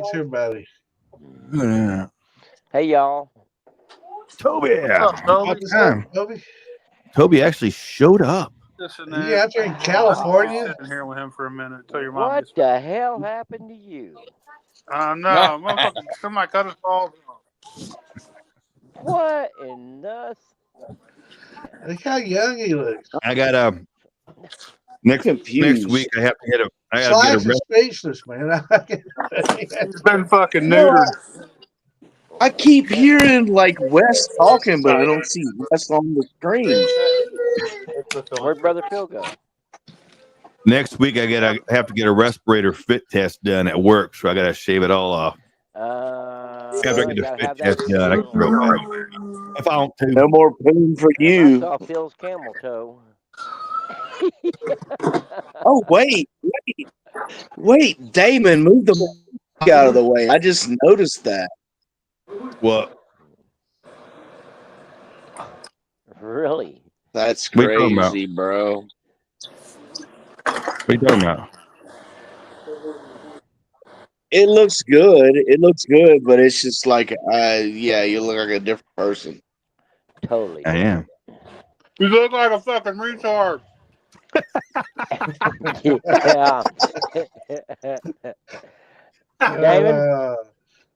How's everybody? Hey, y'all. Toby. What's up, Toby? Toby? Toby actually showed up. You out there in California? Sitting here with him for a minute. Tell your mom. What the hell happened to you? No, motherfucker, somebody cut his balls off. What in the... Look how young he looks. I got next week. I have to get a. I got to get a. Speechless, man. He's been fucking neutered. I keep hearing like Wes talking, but I don't see Wes on the screen. Where'd Brother Phil go? Next week, I have to get a respirator fit test done at work, so I got to shave it all off. After I get the fit test done, I can throw it back. If I don't, no more pain for you. I saw Phil's camel toe. Oh wait, Damon, move the out of the way. I just noticed that. What? Really? That's crazy, bro. What are you talking about? It looks good. It looks good, but it's just like, yeah, you look like a different person. Totally. I am. You look like a fucking retard. Yeah.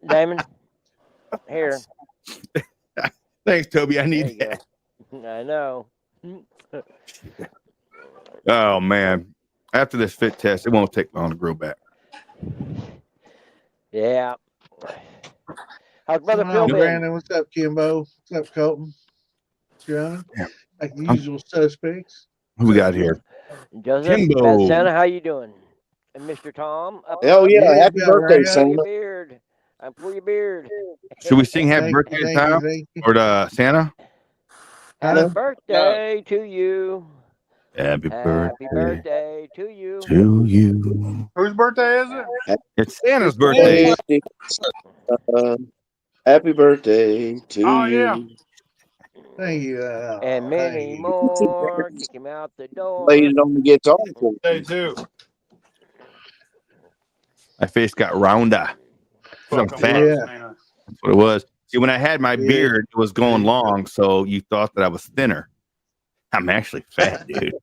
Damon, here. Thanks, Toby. I need that. I know. Oh man! After this fit test, it won't take long to grow back. Yeah. How's Brother Phil been? Brandon, what's up, Kimbo? What's up, Colton? John? Yeah. Like the usual suspects. Who we got here? Joseph, Kimbo. Santa, how you doing? And Mr. Tom? Hell yeah, happy birthday, Santa. Your beard. I'm for your beard. Should we sing happy birthday to Tom or to Santa? Happy birthday to you. Happy birthday to you. To you. Whose birthday is it? It's Santa's birthday. Happy birthday to you. Yeah. Thank you. And many more. Kick him out the door. Played it on the guitar. Day too. My face got rounder. I'm fat. Yeah. That's what it was. See, when I had my beard, it was going long, so you thought that I was thinner. I'm actually fat, dude.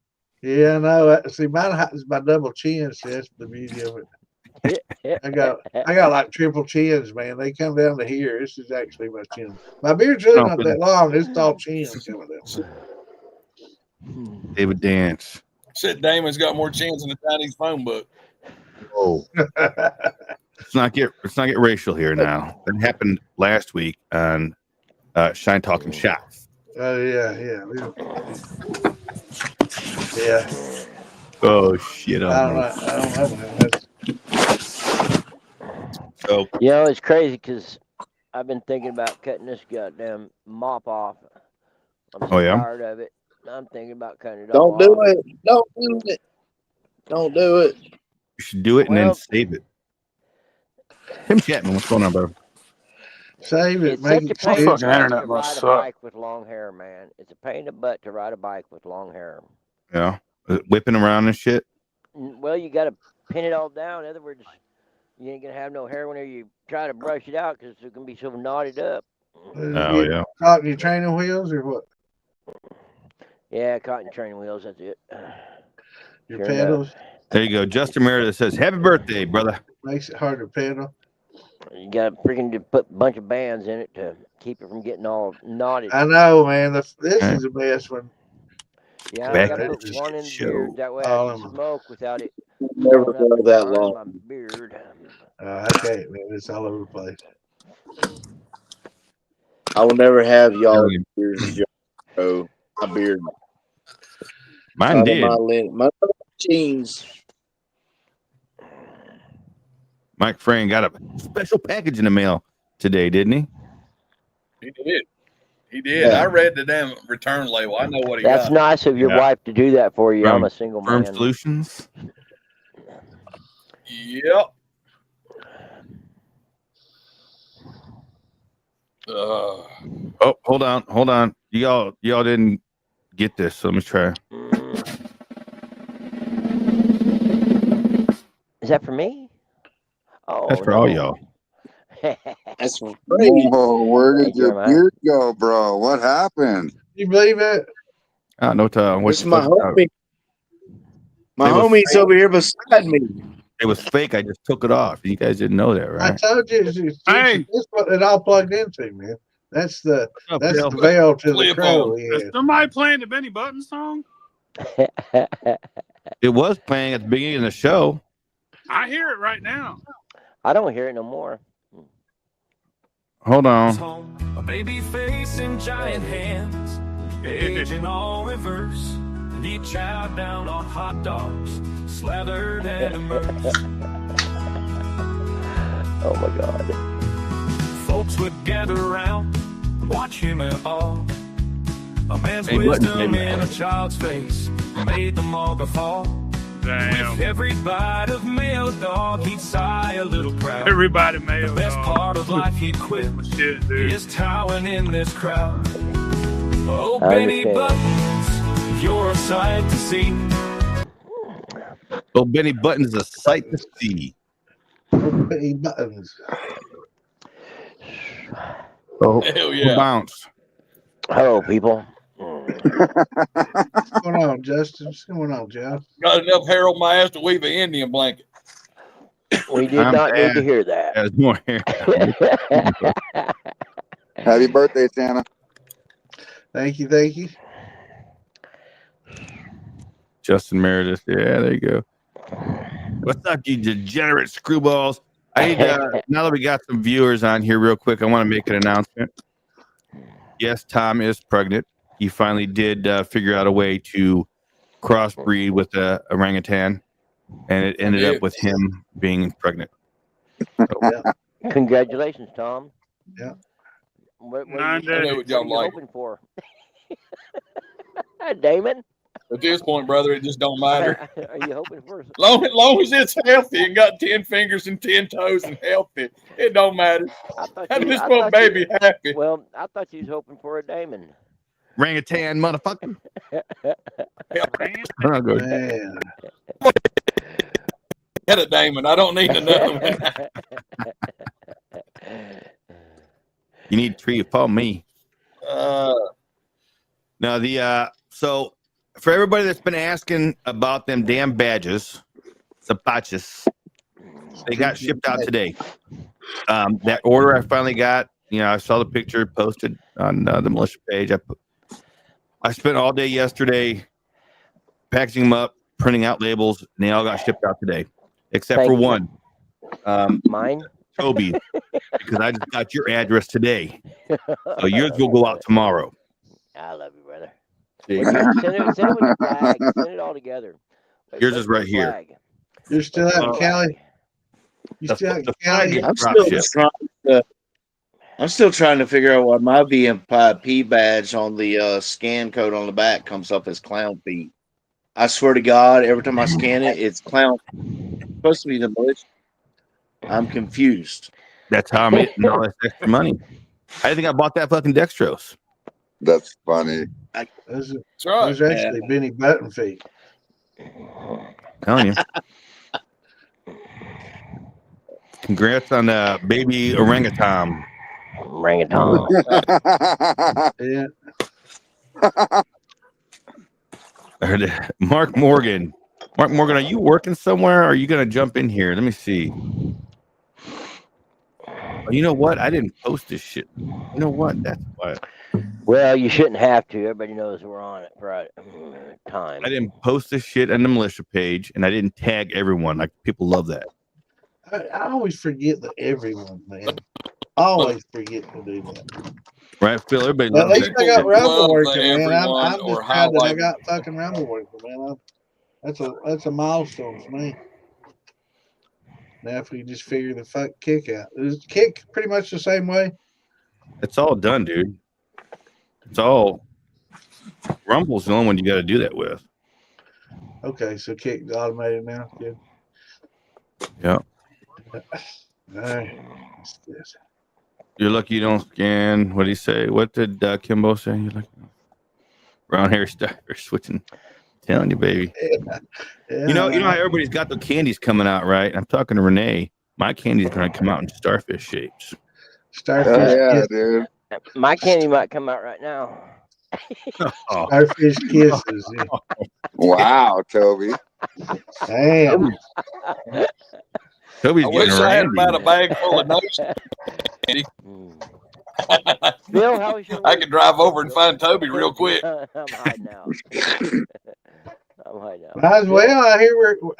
Yeah, I know. See, mine is my double chin. So that's the beauty of it. I got like triple chins, man. They come down to here. This is actually my chin. My beard's really not that long. It's all chin coming down. David Dance. Shit, Damon's got more chins in the Chinese phone book. Oh. Let's not get racial here now. That happened last week on Shine Talking Shots. Oh yeah. Oh shit! I don't know. So it's crazy because I've been thinking about cutting this goddamn mop off. I'm so tired of it. I'm thinking about cutting it off. Don't do it. Don't do it. You should do it and then save it. Tim Chapman, what's going on, bro? Save it. It's make such it a pain fucking to internet ride must a suck. bike with long hair, man. It's a pain in the butt to ride a bike with long hair. Yeah, whipping around and shit. Well, you got to pin it all down. In other words, you ain't gonna have no hair whenever you try to brush it out because it's gonna be so knotted up. Oh yeah. Caught in your training wheels or what? Yeah, caught in training wheels. That's it. Your pedals. There you go. Justin Meredith says, "Happy birthday, brother." Makes it hard to pedal. You got to freaking put a bunch of bands in it to keep it from getting all knotted. I know, man. This is the best one. Yeah, I got to put one in the beard. That way I can smoke without it. Never go that long. My beard. I can't, man. It's all over the place. I will never have y'all beards, Joe. My beard. Mine did. My jeans. Mike Frayne got a special package in the mail today, didn't he? He did. Yeah. I read the damn return label. I know what he got. That's nice of your wife to do that for you. I'm a single man. Firm Solutions. Yep. Oh, hold on. Y'all didn't get this, so let me try. Is that for me? Oh, that's for all y'all. That's great. Whoa, where did your beard go, bro? What happened? You believe it? No time. What's my homie? My homie's over here beside me. It was fake. I just took it off. You guys didn't know that, right? I told you. Hey. That's what it all plugged into, man. That's the veil to the crow. Is somebody playing the Benny Button song? It was playing at the beginning of the show. I hear it right now. I don't hear it no more. Hold on. A baby face and giant hands, aging all reverse. And he chowed down on hot dogs, slathered and immersed. Oh my God. Folks would gather around, watch him in awe. A man's wisdom in a child's face made them all guffaw. Damn. With every bite of mayo dog, he'd sigh a little proud. Everybody mayo The best dog. part of life he'd quit is towering in this crowd. Oh, Benny Buttons, you're a sight to see. Oh, Benny Buttons is a sight to see. Benny Buttons. Oh, hell yeah. Bounce. Hello, people. What's going on, Justin? What's going on, Jeff? Got enough hair on my ass to weave an Indian blanket. We did not need to hear that. There's more hair. Happy birthday, Santa. Thank you, thank you. Justin Meredith. Yeah, there you go. What's up, you degenerate screwballs? I need now that we got some viewers on here real quick, I want to make an announcement. Yes, Tom is pregnant. He finally did figure out a way to crossbreed with the orangutan, and it ended up with him being pregnant. So, yeah. Congratulations, Tom. Yeah. What are you like. hoping for? Damon? At this point, brother, it just don't matter. Are you hoping for? Long as it's healthy and got 10 fingers and 10 toes and healthy, it don't matter. I just want baby happy. Well, I thought you was hoping for a Damon. Orangutan, motherfucker. Man. Get a Damon. I don't need another one. You need a tree upon me. Now so for everybody that's been asking about them damn badges, the patches, they got shipped out today. That order I finally got, I saw the picture posted on the militia page. I spent all day yesterday packaging them up, printing out labels, and they all got shipped out today, except for one. Mine? Toby, because I just got your address today. So yours will go out tomorrow. I love you, brother. Send it with your flag. Send it all together. Yours is right here. You're still out in Cali? You still out in Cali? I'm still trying to figure out why my VIP badge on the scan code on the back comes up as clown feet. I swear to God, every time I scan it, it's clown feet. It's supposed to be the militia. I'm confused. That's how I'm getting all this extra money. I think I bought that fucking dextrose. That's funny. Those are actually Benny Button feet. Telling you. Congrats on the baby orangutan. Orangutan. Yeah. I heard it. Mark Morgan, are you working somewhere? Or are you going to jump in here? Let me see. Oh, you know what? I didn't post this shit. You know what? That's why. Well, you shouldn't have to. Everybody knows we're on it for a time. I didn't post this shit on the militia page, and I didn't tag everyone. Like, people love that. I always forget that everyone, man. Always forget to do that. Right, Phil? Everybody But at loves least that. I got Rumble working, man. everyone I'm or just proud that I highlight. got fucking Rumble working, man. That's a milestone for me. Now if we just figure the fuck kick out. Is kick pretty much the same way? It's all done, dude. It's all. Rumble's the only one you got to do that with. Okay, so kick automated now. Good. Yeah. All right. What's this? You're lucky you don't scan. What did he say? What did Kimbo say? You're like brown hair starter switching. Telling you, baby. Yeah. You know how everybody's got the candies coming out, right? I'm talking to Renee. My candy's gonna come out in starfish shapes. Hell yeah, dude. My candy might come out right now. Starfish kisses. Yeah. Wow, Toby. Damn. Toby's I getting wish I had randy. about a bag full of notes. Bill, how was your week? I could drive over and find Toby real quick. I'm hiding out. I'm hiding out. Might as well.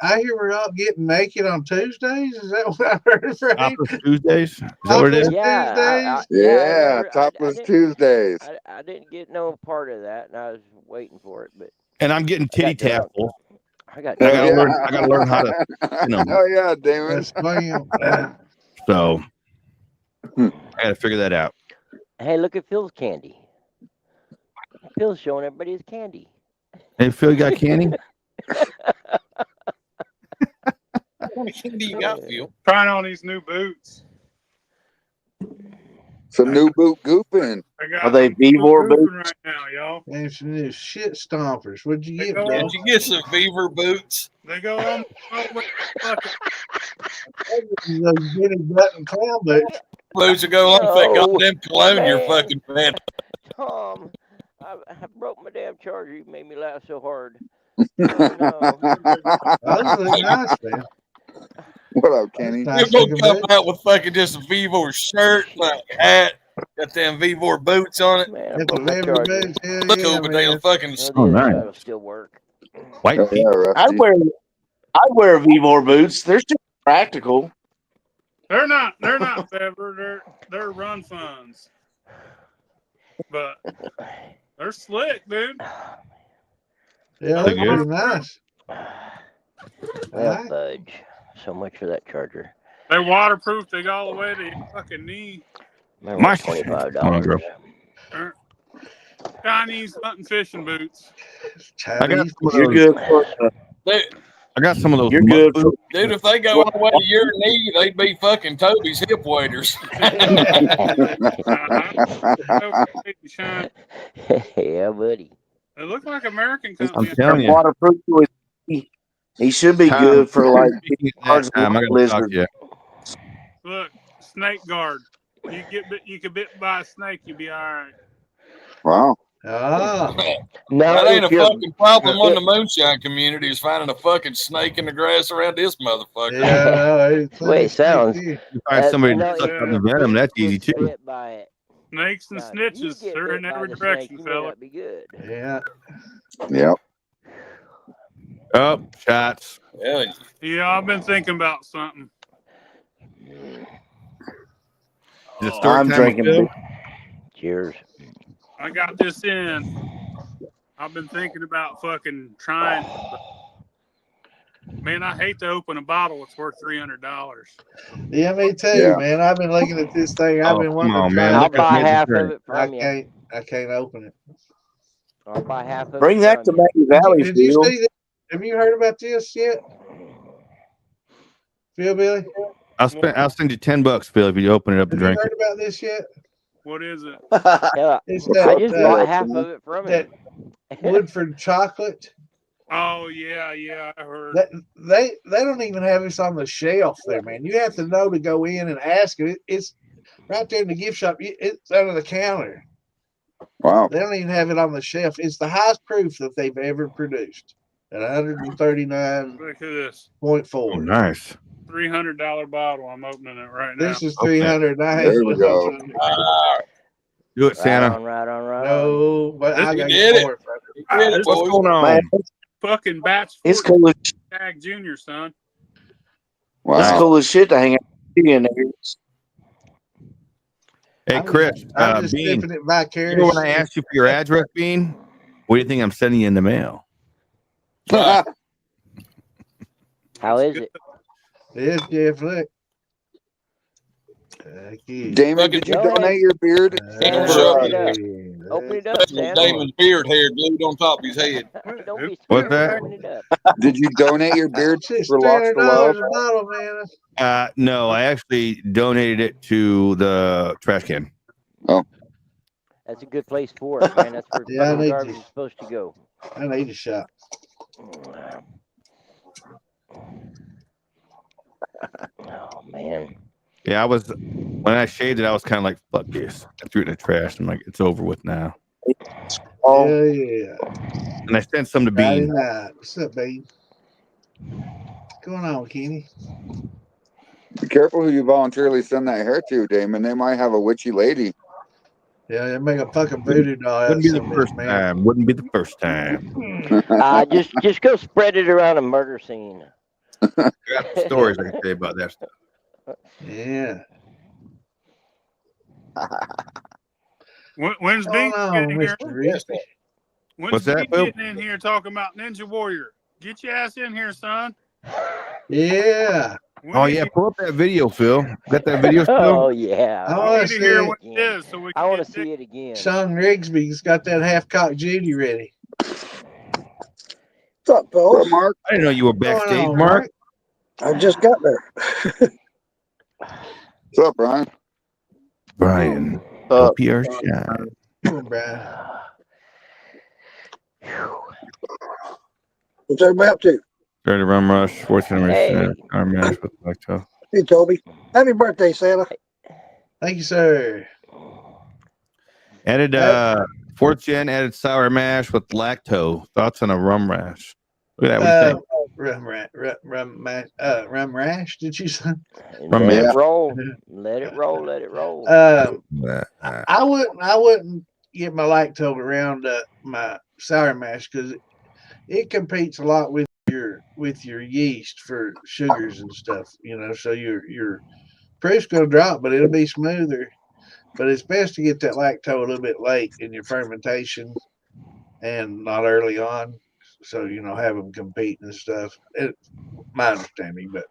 I hear we're all getting naked on Tuesdays. Is that what I heard? Topless Tuesdays? Is that what it is? Yeah, Yeah, Topless Tuesdays. I didn't get no part of that, and I was waiting for it. But And I'm getting titty tassel. I gotta learn how to. Oh yeah, Damon. So I gotta figure that out. Hey, look at Phil's candy. Phil's showing everybody his candy. Hey, Phil, you got candy? What kind of candy you got, Phil? Trying on these new boots. Some new boot gooping. Are they Vivor boots? Right now, y'all. And some new shit stompers. What'd you get, bro? Did you get some Beaver boots? They go on. Button clown boots. Boots that go on with that goddamn cologne you're fucking fan. Tom, I broke my damn charger. You made me laugh so hard. Those look nice, man. What up, Kenny? You're gonna come out with fucking just a Vivor shirt, like hat, got them Vivor boots on it. Man, look over there, fucking. Oh, nice. That'll still work. White I wear Vivor boots. They're still practical. They're not Bever. They're run funds. But they're slick, dude. Yeah, they're pretty nice. Well, fudge. So much for that charger. They're waterproof. They go all the way to your fucking knee. My $25. Chinese hunting fishing boots. I got You're good. I got some of those. You're good. Dude, if they go all the way to your knee, they'd be fucking Toby's hip waders. Yeah, buddy. They look like American company. I'm telling you. Waterproof. He should be good for like lizard. Look, snake guard. You get bit by a snake, you'll be all right. Wow. Ah. That ain't a fucking problem on the moonshine community is finding a fucking snake in the grass around this motherfucker. Yeah, wait, sounds. You find somebody to suck on the venom, that's easy too. Snakes and snitches, they're in every direction, fella. Be good. Yeah. Yep. Oh, shots. Yeah, I've been thinking about something. I'm drinking. Cheers. I got this in. I've been thinking about fucking trying. Man, I hate to open a bottle. It's worth $300. Yeah, me too, man. I've been looking at this thing. I've been wanting to try. I'll buy half of it from you. I can't open it. I'll buy half of it. Bring that to Maggie Valley. Did you see that? Have you heard about this yet? Phil, Billy? I'll send you $10, Phil, if you open it up and drink it. Have you heard about this yet? What is it? It's that, I just bought half of it from him. Woodford chocolate. Oh yeah, I heard. They don't even have this on the shelf there, man. You have to know to go in and ask it. It's right there in the gift shop. It's under the counter. Wow. They don't even have it on the shelf. It's the highest proof that they've ever produced at 139.4. Look at this. Oh, nice. $300 bottle. I'm opening it right now. This is 300. There we go. Do it, Santa. Right on. No, but I got more. What's going on? Fucking batch. It's cool as Tag Junior, son. Wow. It's cool as shit to hang out in there. Hey, Chris, I'm just Bean, sniffing it vicarious. you know when I asked you for your address, Bean? What do you think I'm sending you in the mail? How is it? Yes, Jeff, look. Damon, did you donate your beard? Open it up, Santa. Damon's beard hair glued on top of his head. What's that? Did you donate your beard for Lost for Love? No, I actually donated it to the trash can. Oh. That's a good place for it, man. That's where garbage is supposed to go. I need a shot. Oh man. Yeah, when I shaved it, I was kind of like, fuck this. I threw it in the trash. I'm like, it's over with now. Oh yeah. And I sent some to Bean. What's up, Bean? What's going on, Kenny? Be careful who you voluntarily send that hair to, Damon. They might have a witchy lady. Yeah, they make a fucking voodoo doll. Wouldn't be the first time. Wouldn't be the first time. Just go spread it around a murder scene. I got stories I can say about that stuff. Yeah. When's Bean getting here? What's that, Phil? Getting in here talking about Ninja Warrior? Get your ass in here, son. Yeah. Oh yeah, pull up that video, Phil. Got that video still? Oh yeah. I want to hear what it is, so we can I want to see it again. Sean Rigsby's got that half-cocked Judy ready. What's up, Phil? Mark? I didn't know you were backstage, Mark. I just got there. What's up, Brian? Brian. Hope you're shy. Come on, Brian. What's everybody up to? Started rum rush, 4th generation, arm mash with lacto. Hey, Toby. Happy birthday, Santa. Thank you, sir. Added 4th gen, added sour mash with lacto. Thoughts on a rum rash? Look at that. Rum rash, did you say? Let it roll. Let it roll. Let it roll. I wouldn't get my lacto around my sour mash because it competes a lot with your yeast for sugars and stuff, so your proof's going to drop, but it'll be smoother. But it's best to get that lacto a little bit late in your fermentation and not early on, so have them compete and stuff. My understanding, but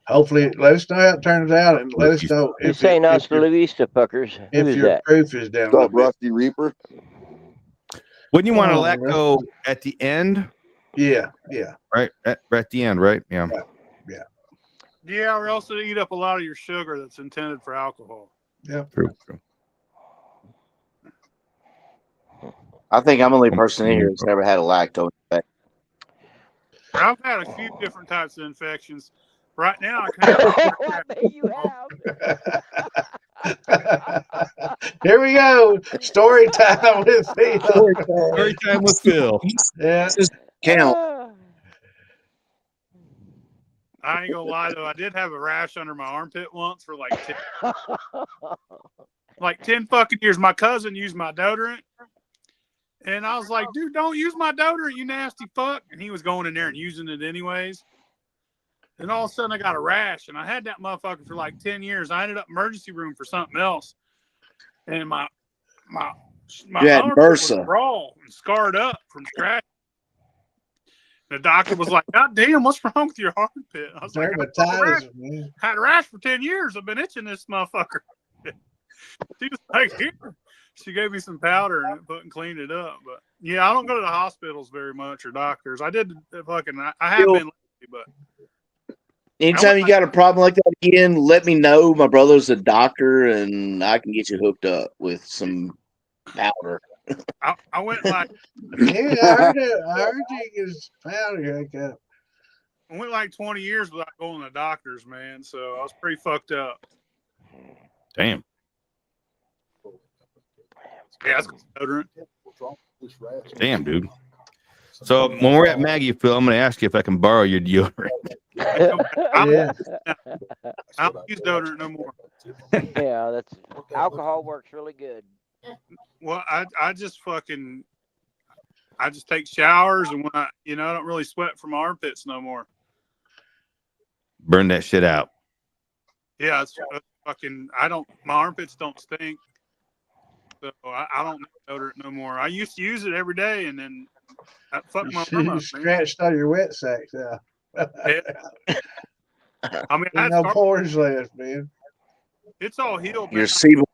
hopefully let us know how it turns out and let us know if saying us Louisa fuckers. If your proof is down. What's up, Rusty Reaper? Wouldn't you want a lacto at the end? Yeah. Right at the end, right? Yeah. Yeah, or else it'll eat up a lot of your sugar that's intended for alcohol. Yeah. True. I think I'm the only person in here that's never had a lacto infection. I've had a few different types of infections. Right now, I kind of you have. Here we go. Story time with Phil. Story time with Phil. Yeah. Count. I ain't gonna lie though, I did have a rash under my armpit once for like 10 fucking years. My cousin used my deodorant, and I was like, dude, don't use my deodorant, you nasty fuck. And he was going in there and using it anyways. And all of a sudden I got a rash, and I had that motherfucker for like 10 years. I ended up emergency room for something else. And my armpit was raw and scarred up from scratch. The doctor was like, God damn, what's wrong with your armpit? I was like, had a rash for 10 years. I've been itching this motherfucker. She was like, here. She gave me some powder and cleaned it up. But yeah, I don't go to the hospitals very much or doctors. I did I have been lately, but anytime you got a problem like that again, let me know. My brother's a doctor, and I can get you hooked up with some powder. I went like I heard you get his powder hooked up. I went like 20 years without going to the doctors, man. So I was pretty fucked up. Damn. Yeah, that's deodorant. Damn, dude. So when we're at Maggie, Phil, I'm going to ask you if I can borrow your deodorant. I don't use deodorant no more. Yeah, alcohol works really good. Well, I just take showers, and when I don't really sweat from my armpits no more. Burn that shit out. Yeah, it's my armpits don't stink. So I don't need deodorant no more. I used to use it every day, and then I fucked my arm up. Scratched all your wet sacks out. I mean, no pores left, man. It's all healed. Your sebum.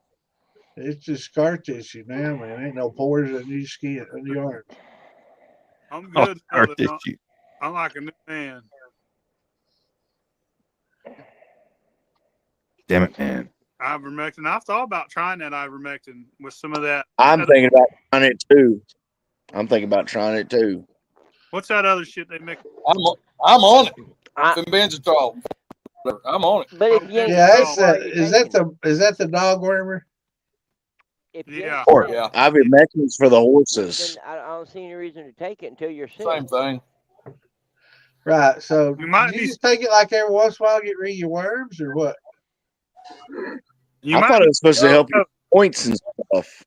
It's just scar tissue now, man. Ain't no pores in your skin, in your arms. I'm good. I'm like a new man. Damn it, man. Ivermectin. I've thought about trying that ivermectin with some of that. I'm thinking about trying it too. What's that other shit they make? I'm on it. Some benzotrol. I'm on it. But if you ain't that's sick, why are you is that the dog wormer? If you Yeah. ain't sick, Yeah. Ivermectin's for the horses. then I don't see any reason to take it until you're sick. Same thing. Right. So You might you be- just take it like every once in a while, get rid of your worms, or what? I thought it was supposed to help your points and stuff.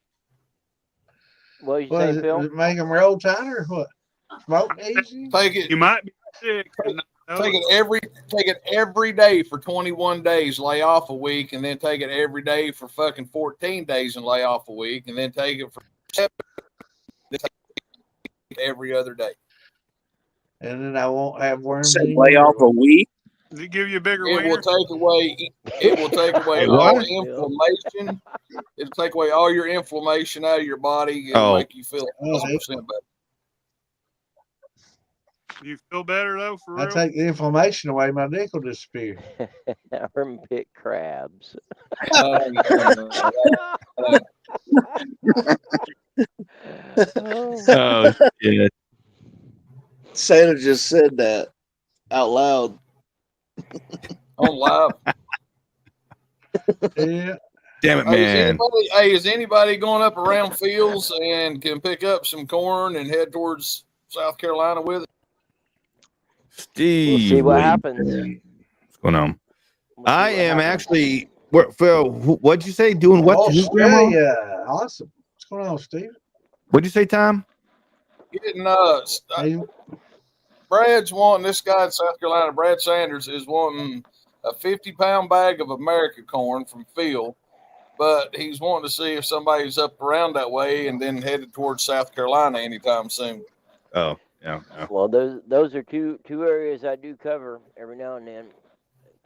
What you What say, is it? Phil? Does it make them roll tighter, or what? Smoke easy? Take it. You might be sick. And not know Take it. it every day for 21 days, lay off a week, and then take it every day for fucking 14 days and lay off a week, and then take it for 7 every other day. And then I won't have worms Say anymore. lay off a week. Does it give you a bigger It will wiener? take away Hey, all what? inflammation. It'll take away all your inflammation out of your body. It'll make you feel 1,000% better. You feel better though, for I real? take the inflammation away, my dick will disappear. Armpit crabs. Oh shit! Santa just said that out loud. On live. Yeah. Damn it, man! Is anybody going up around fields and can pick up some corn and head towards South Carolina with it? Steve, We'll see what happens. What's going on? I what am happens. actually. Phil, what'd you say? Doing what? to whose grandma? Australia. Awesome. What's going on, Steve? What'd you say, Tom? Getting Hey, Brad's wanting, this guy in South Carolina, Brad Sanders, is wanting a 50-pound bag of America corn from Phil, but he's wanting to see if somebody's up around that way and then headed towards South Carolina anytime soon. Oh, yeah. Well, those are two areas I do cover every now and then.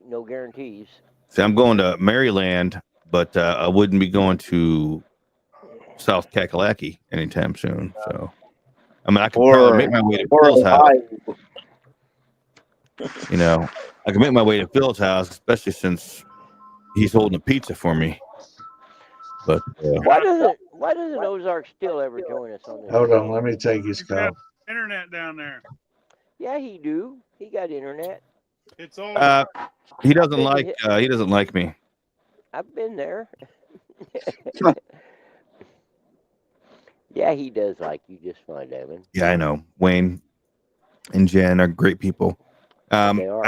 No guarantees. See, I'm going to Maryland, but I wouldn't be going to South Kakalaki anytime soon. So, I mean, I can probably make my way to Phil's house. You know, I can make my way to Phil's house, especially since he's holding a pizza for me. But why doesn't Ozark still ever join us on this? hold on, let me take his You got call. internet down there. Yeah, he do. He got internet. It's all he doesn't like me. I've been there. Yeah, he does like you just fine, Damon. Yeah, I know. Wayne and Jen are great people. They are.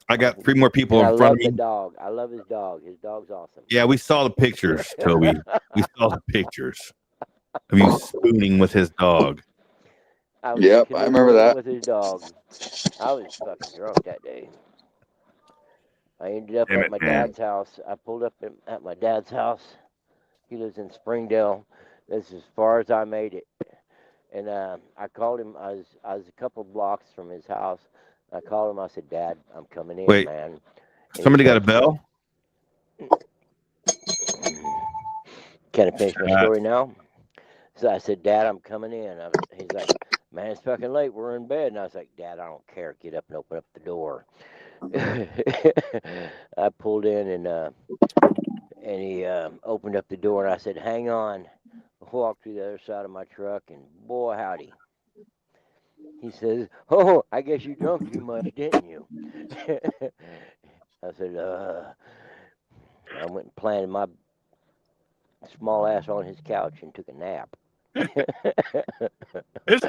I got 3 more people in front of me. I love the dog. I love his dog. His dog's awesome. Yeah, we saw the pictures, Toby. We saw the pictures of you spooning with his dog. Yep, I remember that. With his dog. I was fucking drunk that day. I ended up at my dad's house. I pulled up at my dad's house. He lives in Springdale. This is as far as I made it. And I called him. I was a couple blocks from his house. I called him. I said, "Dad, I'm coming in, Wait, man." And somebody got a bell? Can I finish my story now? So I said, "Dad, I'm coming in." He's like, "Man, it's fucking late. We're in bed." And I was like, "Dad, I don't care. Get up and open up the door." I pulled in and he opened up the door and I said, "Hang on." I walked to the other side of my truck and boy howdy. He says, "Oh, I guess you drunk too much, didn't you?" I said, I went and planted my small ass on his couch and took a nap. It's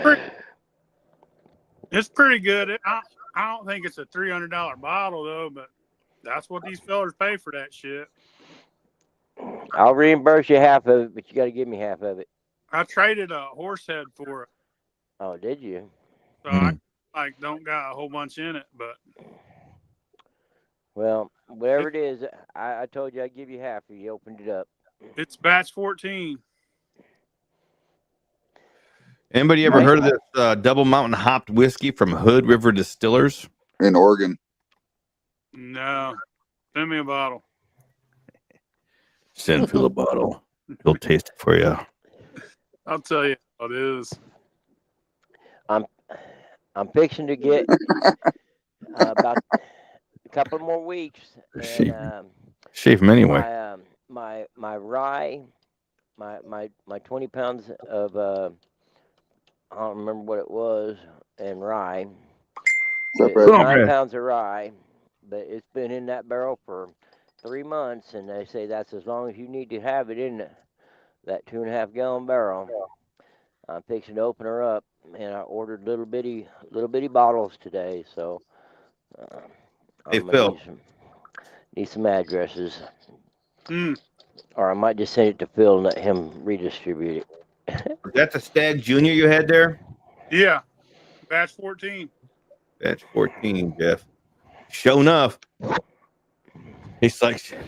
pretty good. I don't think it's a $300 bottle though, but that's what these fellers pay for that shit. I'll reimburse you half of it, but you got to give me half of it. I traded a horse head for it. Oh, did you? So I don't got a whole bunch in it, but well, whatever it is, I told you I'd give you half if you opened it up. It's batch 14. Anybody ever heard of this double mountain hopped whiskey from Hood River Distillers in Oregon? No, send me a bottle. Send Phil a bottle. He'll taste it for you. I'll tell you what it is. I'm fixing to get about a couple more weeks. And, shave him anyway. My rye, my 20 pounds of I don't remember what it was, and rye. 9 pounds of rye, but it's been in that barrel for 3 months, and they say that's as long as you need to have it in that 2.5 gallon barrel. I'm fixing to open her up, and I ordered little bitty bottles today, so Hey, I'm gonna Phil. need some addresses. Mm. Or I might just send it to Phil and let him redistribute it. Was that the Stag Junior you had there? Yeah. Batch 14. Batch 14, Jeff. Sure enough. Tastes like shit.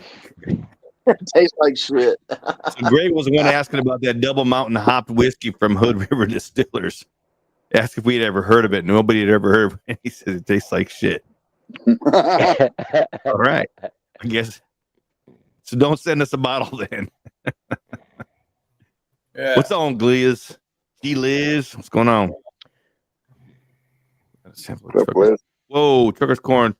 Tastes like shit. So Greg was the one asking about that double mountain hopped whiskey from Hood River Distillers. Asked if we had ever heard of it. Nobody had ever heard of it. He said it tastes like shit. All right. I guess. So don't send us a bottle then. Yeah. What's on, Gliz? Liz? What's going on? Whoa, Trucker's Corn.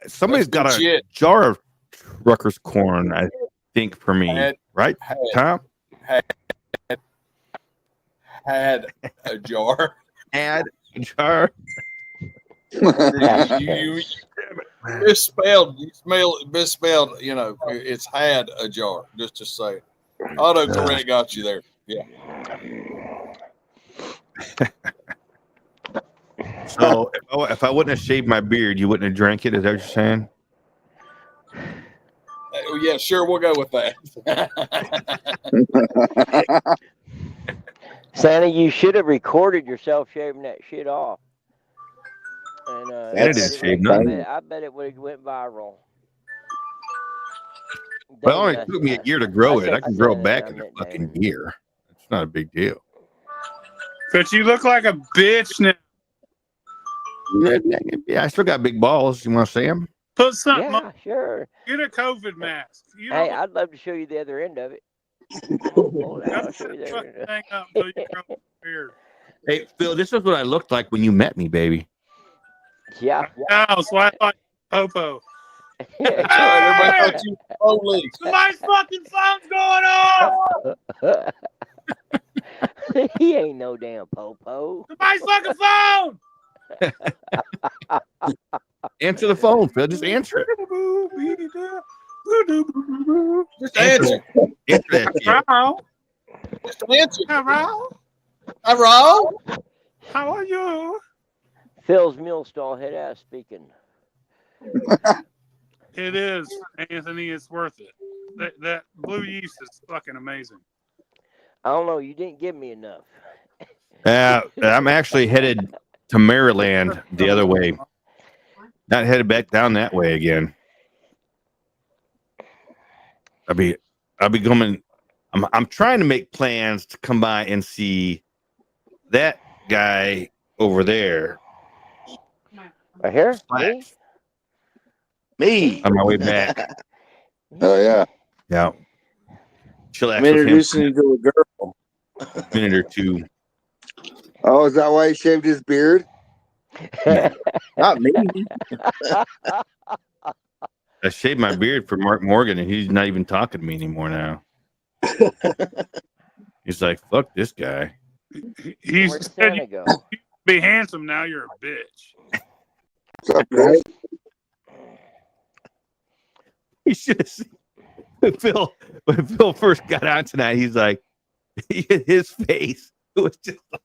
Somebody's got a jar of Trucker's Corn, I think, for me. Right, Tom? Had a jar. Had a jar. you misspelled. Misspelled. You know, it's had a jar. Just to say, autocorrect got you there. Yeah. So if I wouldn't have shaved my beard, you wouldn't have drank it. Is that what you're saying? Yeah, sure. We'll go with that. Santa, you should have recorded yourself shaving that shit off. And I bet it would have went viral. Well, it only took me a year to grow it. I can grow it back in a fucking year. It's not a big deal. But you look like a bitch now. Yeah, I still got big balls. You want to see them? Put something Yeah, on. Sure. Get a COVID mask. You Hey, know, I'd love to show you the other end of it. I'll show you the other end. thing up until you grow a beard. Hey, Phil, this is what I looked like when you met me, baby. Yeah. Oh, so I thought Popo. Everybody thought you were holy. Somebody's fucking phone's going off. He ain't no damn popo. Somebody's fucking phone. Answer the phone, Phil. Just answer it. Just answer. Answer that shit. Hello. Just answer. Hello. Hello. How are you? Phil's mule stall head ass speaking. It is, Anthony. It's worth it. That blue yeast is fucking amazing. I don't know. You didn't give me enough. I'm actually headed to Maryland the other way. Not headed back down that way again. I'll be going. I'm trying to make plans to come by and see that guy over there. Right here? Me. On my way back. Oh yeah. Yeah. Chill I'm introducing you to a girl. A minute or two. Oh, is that why he shaved his beard? Not me. I shaved my beard for Mark Morgan, and he's not even talking to me anymore now. He's like, "Fuck this guy." He's Where'd said Santa you go? be handsome now. You're a bitch. What's up, guys? He should have seen when Phil first got on tonight. He's like, his face was just like,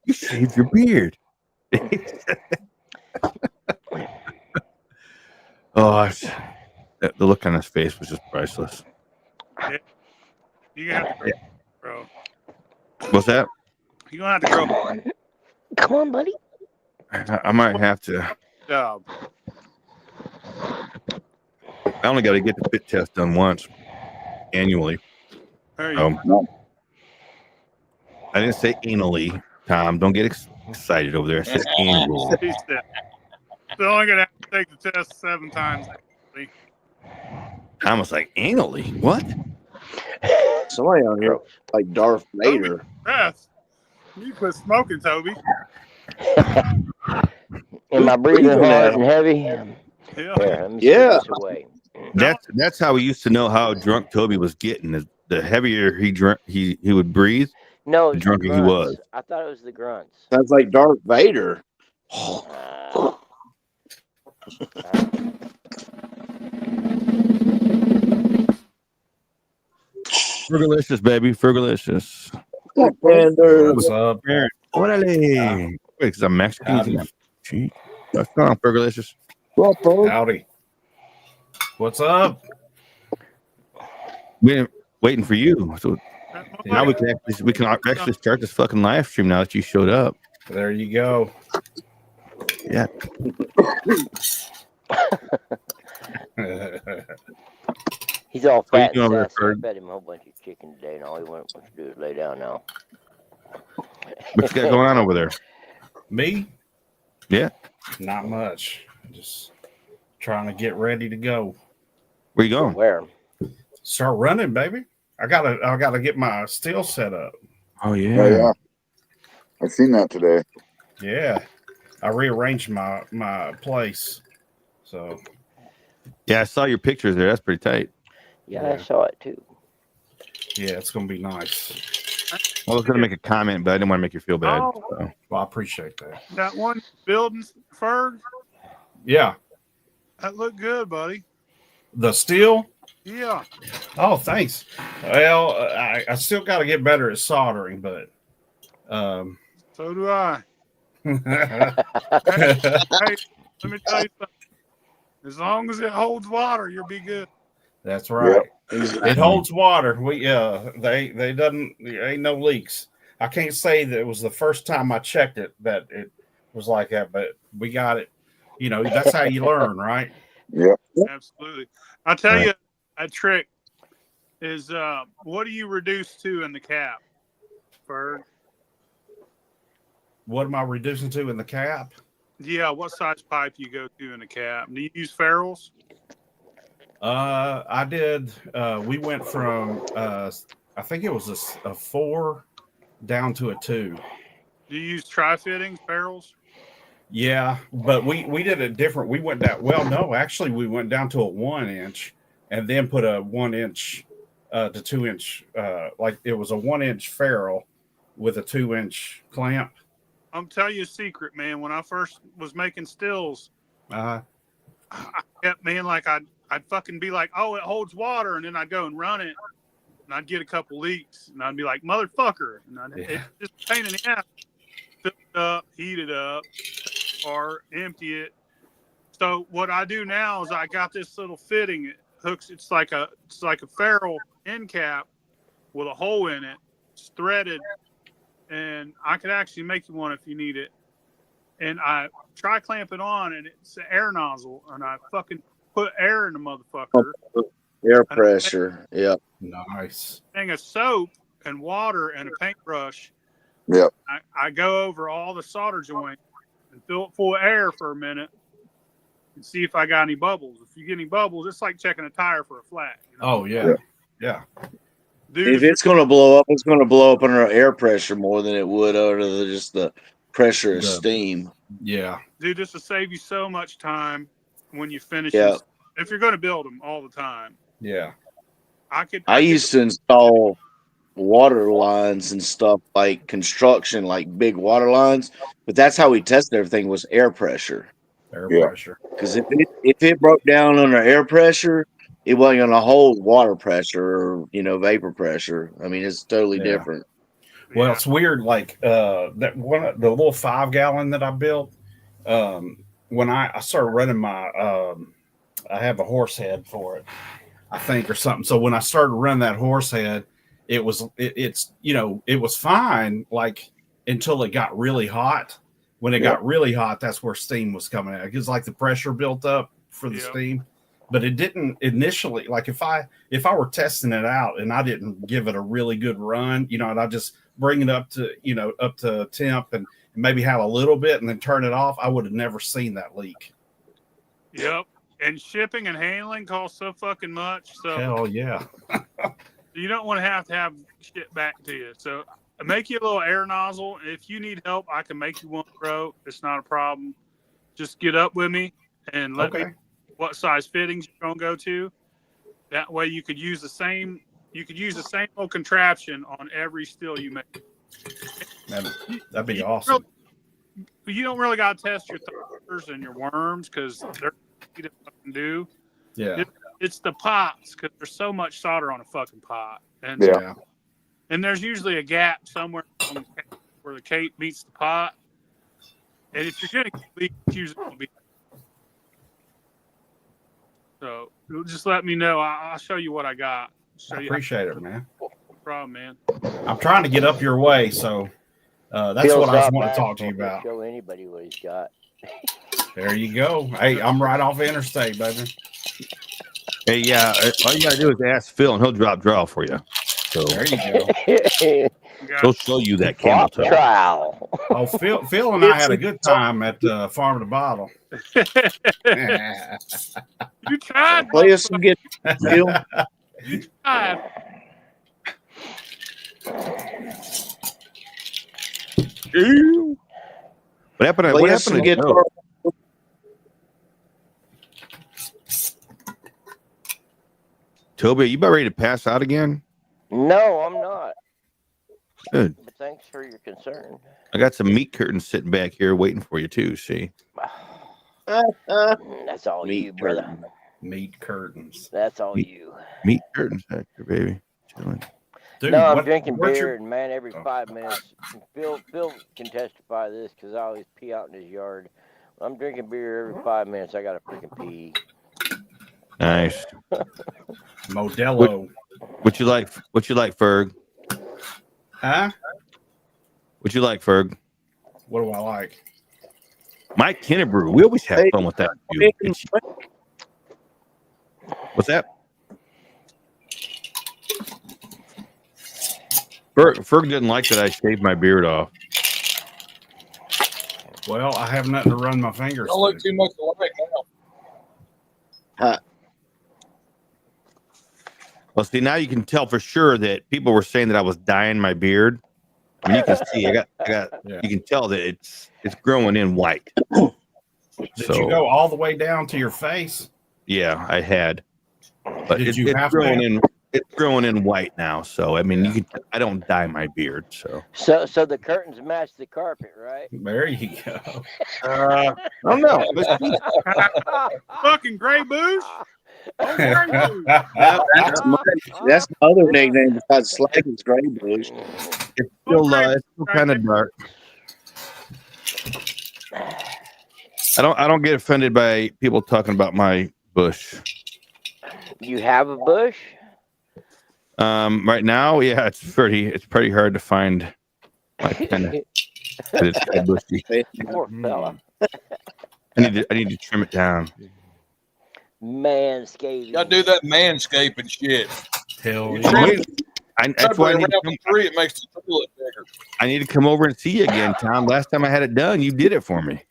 "You shaved your beard." Oh, the look on his face was just priceless. Yeah. You gonna have to grow, bro. What's that? You gonna have to grow. Come on, buddy. I might have to. Job. I only got to get the fit test done once annually. There you go. I didn't say anally, Tom. Don't get excited over there. I said annually. He said, they're only gonna have to take the test 7 times. Tom was like, anally? What? Somebody on here like Darth Vader. Beth, you quit smoking, Toby. Am I breathing hard and heavy? Yeah. Here, let me Yeah. this away. That's how we used to know how drunk Toby was getting. The heavier he drank, he would breathe. No, The it's drunker he grunts. was. I thought it was the grunts. Sounds like Darth Vader. Frugalicious, baby. Frugalicious. What's up? Orale. Wait, I'm Mexican. Gee, what's going on, Frugalicious? Howdy. What's up? We're waiting for you. So now we can actually start this fucking live stream now that you showed up. There you go. Yeah. He's all fat and there, sassy. I fed him a whole bunch of chicken today, and all he wants to do is lay down now. What you got going on over there? Me? Yeah. Not much. Just trying to get ready to go. Where you going? Where? Start running, baby. I gotta get my steel set up. Oh yeah. Oh, yeah. I seen that today. Yeah. I rearranged my place. So Yeah, I saw your pictures there. That's pretty tight. Yeah, I saw it too. Yeah, it's gonna be nice. I was gonna make a comment, but I didn't want to make you feel bad. Oh. So. Well, I appreciate that. That one building, Ferg, Yeah. that looked good, buddy. The steel? Yeah. Oh, thanks. Well, I still got to get better at soldering, but So do I. Hey, let me tell you something. As long as it holds water, you'll be good. That's right. Yep. It holds water. They ain't no leaks. I can't say that it was the first time I checked it that it was like that, but we got it. You know, that's how you learn, right? Yep. Absolutely. I'll tell you a trick is what do you reduce to in the cap, Ferg? What am I reducing to in the cap? Yeah, what size pipe you go to in the cap? Do you use ferrules? I did. We went from I think it was a 4 down to a 2. Do you use tri-fittings, ferrules? Yeah, but we did it different. We went down. Well, no, actually, we went down to a 1 inch and then put a 1 inch to 2 inch. Like it was a 1 inch ferrule with a 2 inch clamp. I'm telling you a secret, man. When I first was making stills, I kept, man, like I'd fucking be like, oh, it holds water, and then I'd go and run it, and I'd get a couple leaks, and I'd be like, motherfucker, and it's just a pain in the ass. Fill it up, heat it up, or empty it. So what I do now is I got this little fitting. It hooks. It's like a ferrule end cap with a hole in it. It's threaded. And I could actually make you one if you need it. And I try clamp it on, and it's an air nozzle, and I fucking put air in the motherfucker. Air pressure. Yep. Nice. Thing of soap and water and a paintbrush. Yep. I go over all the solder joints and fill it full of air for a minute and see if I got any bubbles. If you get any bubbles, it's like checking a tire for a flat. You know? Oh yeah. Yeah. Dude, if it's going to blow up, it's going to blow up under air pressure more than it would under just the pressure of steam. Yeah. Dude, this will save you so much time when you finish. Yeah. If you're going to build them all the time. Yeah. I used to install water lines and stuff like construction, like big water lines, but that's how we tested everything was air pressure. Air pressure. Because if it broke down under air pressure, it wasn't going to hold water pressure or, vapor pressure. I mean, it's totally different. Well, it's weird. Like that one, the little 5 gallon that I built. When I started running my, I have a horse head for it, I think, or something. So when I started running that horse head, it was fine. Like until it got really hot. When it got really hot, that's where steam was coming out. Because like the pressure built up for the steam. But it didn't initially. Like if I were testing it out and I didn't give it a really good run, and I just bring it up to temp and maybe have a little bit and then turn it off, I would have never seen that leak. Yep. And shipping and handling costs so fucking much. So hell yeah. You don't want to have shit back to you. So I make you a little air nozzle. If you need help, I can make you one, bro. It's not a problem. Just get up with me and let me what size fittings you're gonna go to. That way you could use the same old contraption on every still you make. That'd be awesome. You don't really gotta test your thumbers and your worms because they're to fucking do. Yeah. It's the pots, because there's so much solder on a fucking pot. And Yeah. and there's usually a gap somewhere on the cake where the cake meets the pot. And if you're going to leak, it's usually going to be. So just let me know. I'll show you what I got. I appreciate it, man. No problem, man. I'm trying to get up your way, so that's Feels what I not want to bad talk to you to about. Show anybody what he's got. There you go. Hey, I'm right off the interstate, baby. Hey, yeah, all you gotta do is ask Phil, and he'll drop draw for you. So there you go. He'll show you that camel toe. Trial. Oh, Phil and I had a good time at Farm to Bottle. You tried. Play us some good Phil. You tried. What happened? Play What us some happened to guitar. Joe? Toby, you about ready to pass out again? No, I'm not. Good. But thanks for your concern. I got some meat curtains sitting back here waiting for you too. See? That's all Meat you, brother. curtain. Meat curtains. That's all you. Meat curtains back here, baby. Chilling. Dude, No, I'm what- drinking what's beer, your- and man, every 5 minutes, Phil can testify to this because I always pee out in his yard. I'm drinking beer every 5 minutes. I got to freaking pee. Nice. Modelo. What you like? What you like, Ferg? Huh? What you like, Ferg? What do I like? Mike Kennebrew. We always have fun with that. Dude. What's that? Ferg didn't like that I shaved my beard off. Well, I have nothing to run my fingers Don't look through. too much alike now. Huh. Well, see, now you can tell for sure that people were saying that I was dyeing my beard. I mean, you can see, I got. Yeah. You can tell that it's growing in white. Did So, you go all the way down to your face? yeah, I had, but Did it's you have growing to? in. It's growing in white now. So, I mean, you can. I don't dye my beard. So, So the curtains match the carpet, right? There you go. I don't know. Let's see. Fucking gray booze. Oh, gray booze. That's my other nickname besides Slag is Gray Bush. It's still kind of dark. I don't get offended by people talking about my bush. You have a bush? Right now, yeah, it's pretty hard to find. Like, kind of bushy. Poor fella. I need to trim it down. Manscaping. Gotta do that manscaping shit. Hell yeah. That's why around the tree, it makes the tree look bigger. I need to come over and see you again, Tom. Last time I had it done, you did it for me.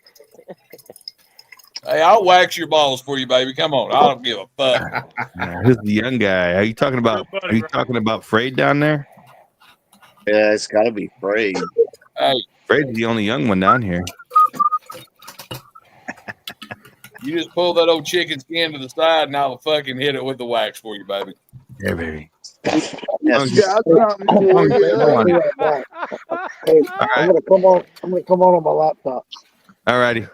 Hey, I'll wax your balls for you, baby. Come on, I don't give a fuck. Who's the young guy? Are you talking about? Are you talking about Frade down there? Yeah, it's got to be Frade. Hey, Frade's the only young one down here. you just pull that old chicken skin to the side, and I'll fucking hit it with the wax for you, baby. Yeah, baby. Got something for you. Hey, I'm gonna come on my laptop. All righty.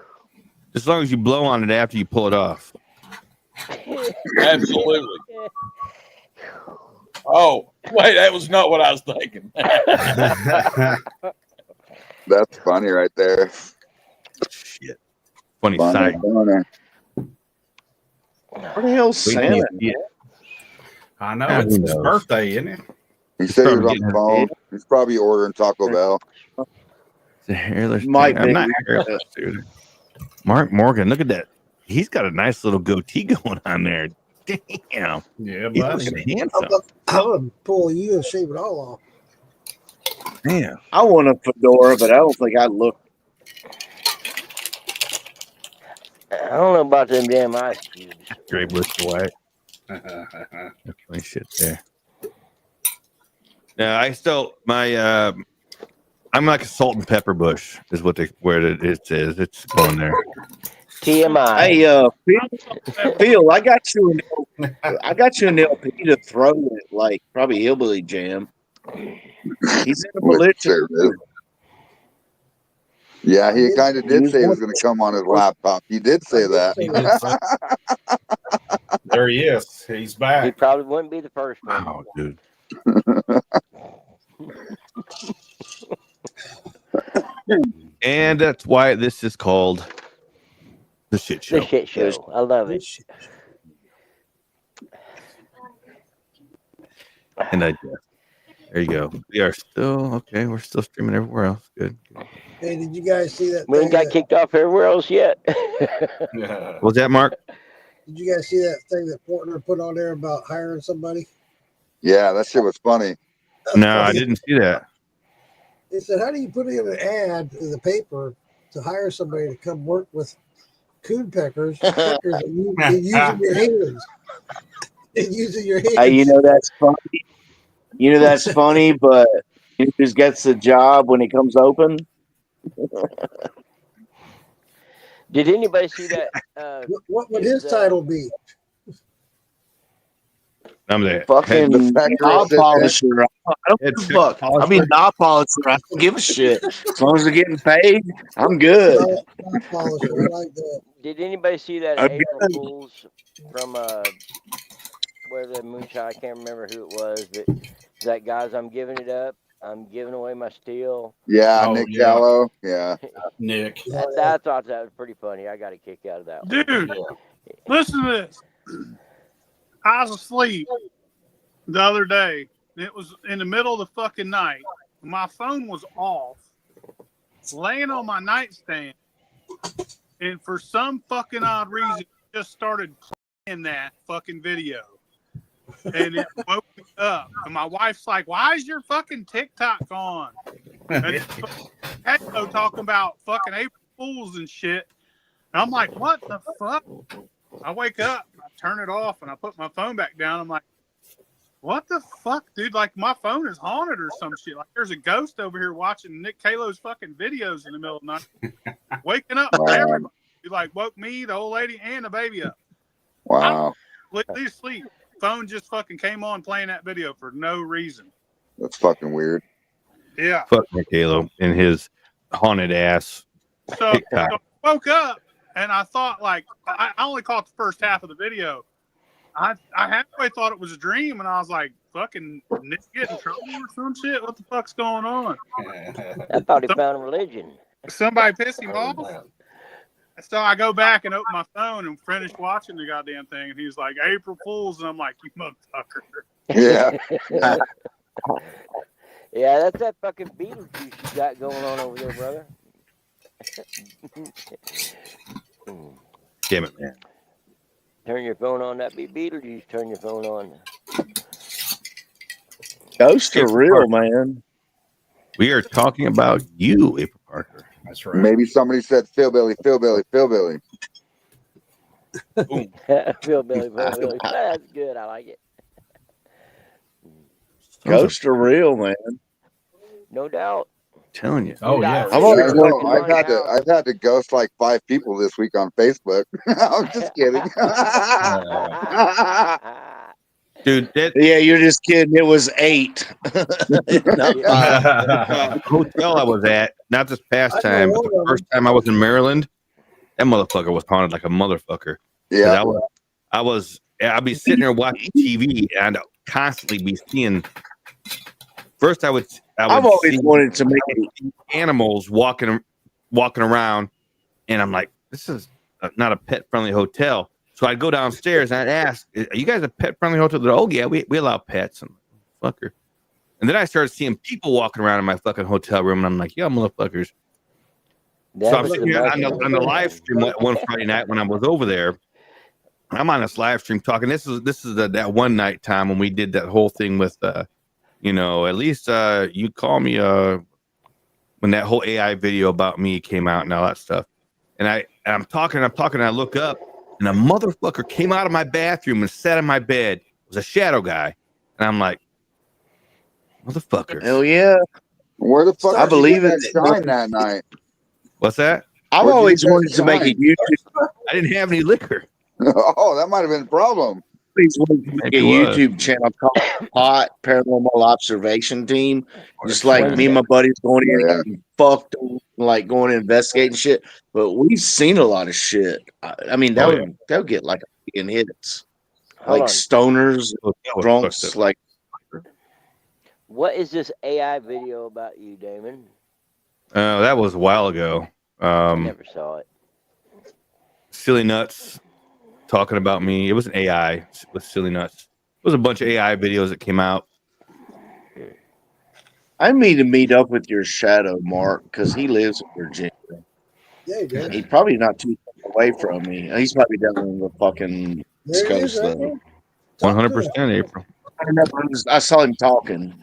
As long as you blow on it after you pull it off. Absolutely. Oh, wait, that was not what I was thinking. That's funny right there. Shit. Funny Funny, sight. funny. Where the hell's Santa? Yeah. I know it's his birthday, isn't it? He said he was on the phone. He's probably ordering Taco Bell. It's a hairless. Might I'm be. not hairless, dude. Mark Morgan, look at that. He's got a nice little goatee going on there. Damn. Yeah, He's buddy. looking handsome. I'm gonna pull you and shave it all off. Damn. I want a fedora, but I don't think I look. I don't know about them damn ice cubes. Gray bush white. Funny shit there. Yeah, I still I'm like a salt and pepper bush is what where it says. It's going there. TMI. Hey, Phil, I got you an LP to throw it like probably Hillbilly Jam. He's in the militia. Yeah, he kind of did say he was going to come on his laptop. He did say that. There he is. He's back. He probably wouldn't be the first one. Oh, dude. And that's why this is called the Shit Show. The Shit Show. I love it. And there you go. We are still okay. We're still streaming everywhere else. Good. Hey, did you guys see that? We ain't got kicked off everywhere else yet. What's that, Mark? Did you guys see that thing that Portner put on there about hiring somebody? Yeah, that shit was funny. No, I didn't see that. He said, how do you put in an ad in the paper to hire somebody to come work with coon peckers and using your hands? And using your hands. You know that's funny. You know that's funny, but he just gets the job when it comes open. Did anybody see that? What would his title be? I'm there. Fucking knob polisher. I don't give a fuck. I mean, knob polisher. I don't give a shit. As long as they're getting paid, I'm good. Knob polisher. I like that. Did anybody see that April Fools from where the Moonshine? I can't remember who it was, but that guy's I'm giving it up. I'm giving away my steel. Yeah, Nick Gallo. Yeah. Nick. I thought that was pretty funny. I got a kick out of that one. Dude, listen to this. I was asleep the other day. It was in the middle of the fucking night. My phone was off, laying on my nightstand, and for some fucking odd reason, just started playing that fucking video. And it woke me up. And my wife's like, why is your fucking TikTok on? And it's Echo talking about fucking April Fools and shit. And I'm like, what the fuck? I wake up, I turn it off, and I put my phone back down. I'm like, what the fuck, dude? Like, my phone is haunted or some shit. Like, there's a ghost over here watching Nick Calo's fucking videos in the middle of the night. Waking up everybody. He, like, woke me, the old lady, and the baby up. Wow. Please sleep. Phone just fucking came on playing that video for no reason. That's fucking weird. Yeah. Fuck Michaelo and his haunted ass. So I woke up and I thought, like, I only caught the first half of the video. I halfway thought it was a dream, and I was like, fucking Nick get in trouble or some shit? What the fuck's going on? I thought he found a religion. Somebody pissed him off? So I go back and open my phone and finish watching the goddamn thing, and he's like, April Fools, and I'm like, you motherfucker. Yeah. Yeah, that's that fucking Beetlejuice you got going on over there, brother. Damn it, man. Turn your phone on. That be Beetlejuice. Turn your phone on. Ghosts are real, man. We are talking about you, April Parker. That's right. Maybe somebody said Philbilly. Philbilly. That's good. I like it. Ghosts are real, man. No doubt. I'm telling you. Oh yeah. I've had to ghost like 5 people this week on Facebook. I'm just kidding. Dude, yeah, you're just kidding. It was 8. Hotel I was at, not this past time, but the first time I was in Maryland, that motherfucker was haunted like a motherfucker. Yeah. I'd be sitting there watching TV and I'd constantly be seeing. First, I've always wanted to make animals walking around, and I'm like, this is not a pet-friendly hotel. So I'd go downstairs and I'd ask, are you guys a pet-friendly hotel? They're, oh, yeah, we allow pets. And fucker. And then I started seeing people walking around in my fucking hotel room, and I'm like, yeah, motherfuckers. So I'm sitting here on the live stream one Friday night when I was over there. I'm on this live stream talking. This is that one night time when we did that whole thing with, at least you call me when that whole AI video about me came out and all that stuff. And I'm talking, and I look up, and a motherfucker came out of my bathroom and sat on my bed. It was a shadow guy. And I'm like, motherfucker. Hell yeah. Where the fuck I believe it shine that night? What's that? I've always wanted to make a YouTube. I didn't have any liquor. Oh, that might have been a problem. a YouTube channel called Pot Paranormal Observation Team. Just like me and my buddies going in and fucked, like going to investigate and shit. But we've seen a lot of shit. I mean, they'll get like a million hits, like stoners, drunks, like. What is this AI video about you, Damon? That was a while ago. Never saw it. Silly Nuts talking about me. It was an AI with Silly Nuts. It was a bunch of AI videos that came out. I need to meet up with your shadow, Mark, because he lives in Virginia. Yeah, he does. He's probably not too far away from me. He's probably down in the fucking East Coast, though. 100%, April. I saw him talking.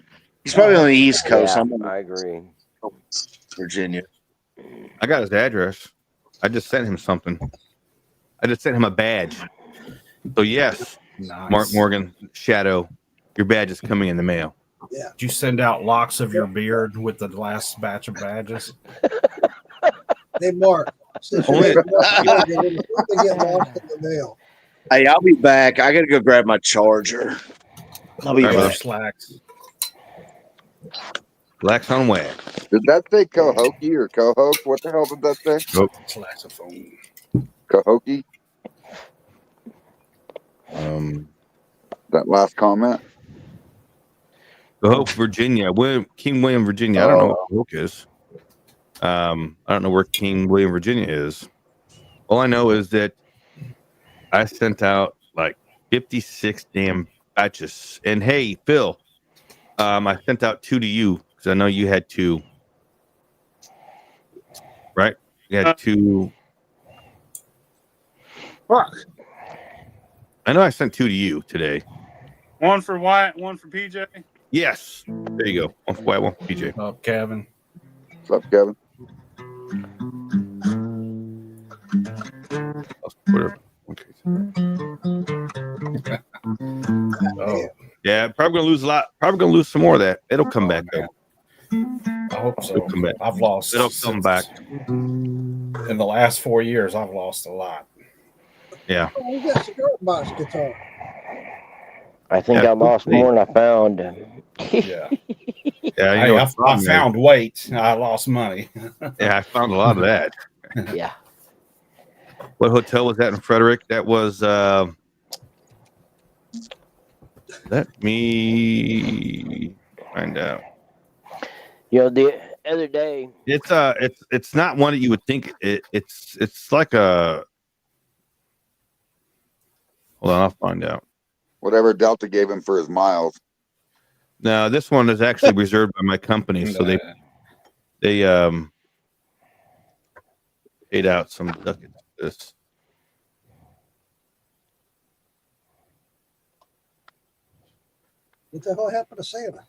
He's probably on the East Coast. Yeah, I agree. Virginia. I got his address. I just sent him something. I just sent him a badge. So yes, nice. Mark Morgan, Shadow, your badge is coming in the mail. Yeah. Did you send out locks of your beard with the last batch of badges? Hey, Mark. Since you get lost in the mail. Hey, I'll be back. I gotta go grab my charger. I'll be back. Slacks. Blacks on wax. Did that say Cohokie or Cohoke? What the hell did that say? Nope. Saxophone. Cohokie? That last comment? Cohoke, Virginia. King William, Virginia. I don't know what Cohoke is. I don't know where King William, Virginia is. All I know is that I sent out like 56 damn batches. And hey, Phil, I sent out 2 to you because I know you had 2. Right? You had 2. Fuck. I know I sent 2 to you today. One for Wyatt, one for PJ. Yes. There you go. One for Wyatt, one for PJ. What's up, Kevin? What's up, Kevin? Oh. Yeah, probably gonna lose a lot. Probably gonna lose some more of that. It'll come back though. I hope so. It'll come back. I've lost. It'll come back. In the last 4 years, I've lost a lot. Yeah. Oh, you got Cigar Box guitar. I think I lost more than I found. Yeah. Yeah. Hey, I found weight. I lost money. Yeah, I found a lot of that. Yeah. What hotel was that in Frederick? That was let me find out. You know, the other day it's not one that you would think it's like a hold on, I'll find out. Whatever Delta gave him for his miles. No, this one is actually reserved by my company, so they paid out some ducats. This. What the hell happened to Santa?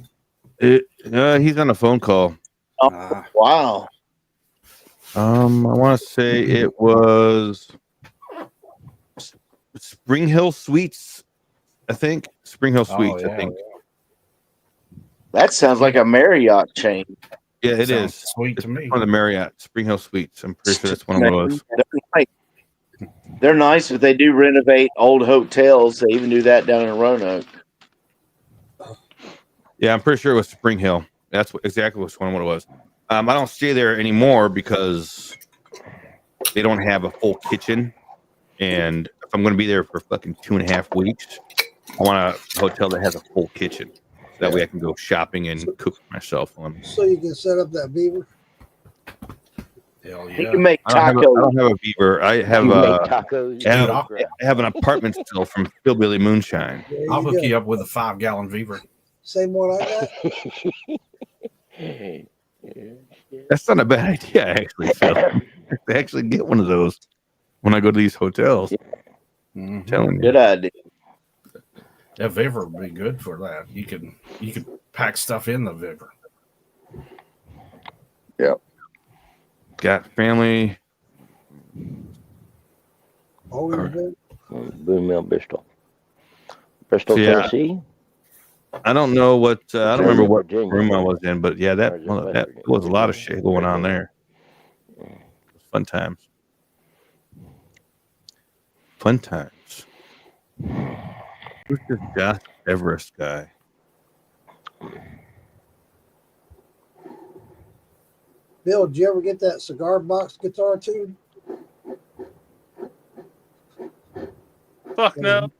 He's on a phone call. Oh, wow. I want to say it was Spring Hill Suites, I think. Spring Hill Suites, I think. That sounds like a Marriott chain. Yeah, it is. Sweet to me. One of the Marriott Spring Hill Suites. I'm pretty sure that's one of those. They're nice, but they do renovate old hotels. They even do that down in Roanoke. Yeah, I'm pretty sure it was Spring Hill. That's exactly which one it was. I don't stay there anymore because they don't have a full kitchen. And if I'm going to be there for fucking 2.5 weeks, I want a hotel that has a full kitchen. That way I can go shopping and cook myself on. So you can set up that beaver? Hell yeah. You can make tacos. I don't have a beaver. I have tacos. I have an apartment still from Hillbilly Moonshine. I'll hook you up with a 5-gallon beaver. Same one I got? That's not a bad idea, actually, Phil. I actually get one of those when I go to these hotels. I'm telling you. Good idea. Yeah, Viver would be good for that. You could pack stuff in the Viver. Yep. Got family. Always good. Boone Mill, Bristol, Tennessee. I don't know what. I don't remember what room I was in, but yeah, that was a lot of shit going on there. Fun times. Who's this Josh Everest guy? Bill, did you ever get that cigar box guitar tube? Fuck no.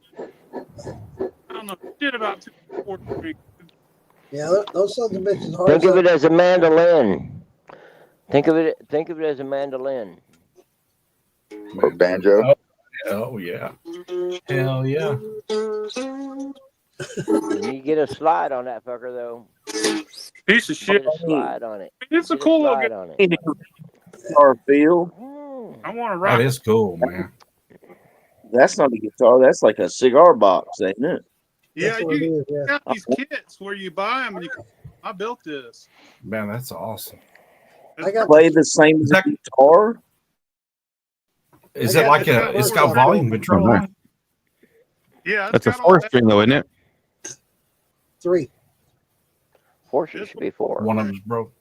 I don't know shit about 243. Yeah, those sons of bitches hard. Think of it as a mandolin. Think of it as a mandolin. Or banjo. Oh yeah. Hell yeah. You get a slide on that fucker though. Piece of shit. Get a slide on it. It's a cool little slide on it. Guitar feel. I want to rock. That is cool, man. That's not a guitar. That's like a cigar box, ain't it? Yeah, you got these kits where you buy them. And I built this. Man, that's awesome. I got Play the same as a guitar. Is it like it's got volume control on it? Yeah, That's a 4-string though, isn't it? 3. 4 should be 4. One of them's broke.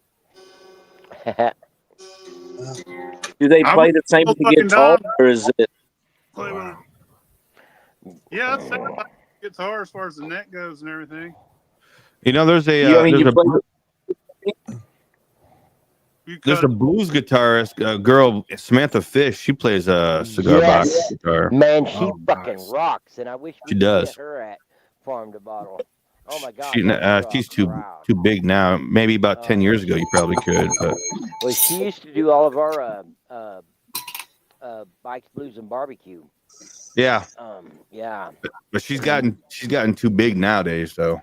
Do they play the same as the guitar, or is it? Yeah, it's like guitar as far as the neck goes and everything. You know, there's a there's a blues guitarist, girl, Samantha Fish. She plays a cigar box guitar. Man, she fucking rocks, and I wish we She could does. get her at Farm to Bottle. Oh my God. She's too big now. Maybe about 10 years ago, you probably could. But Well, she used to do all of our Bikes, Blues, and Barbecue. yeah, Yeah. but she's gotten too big nowadays. So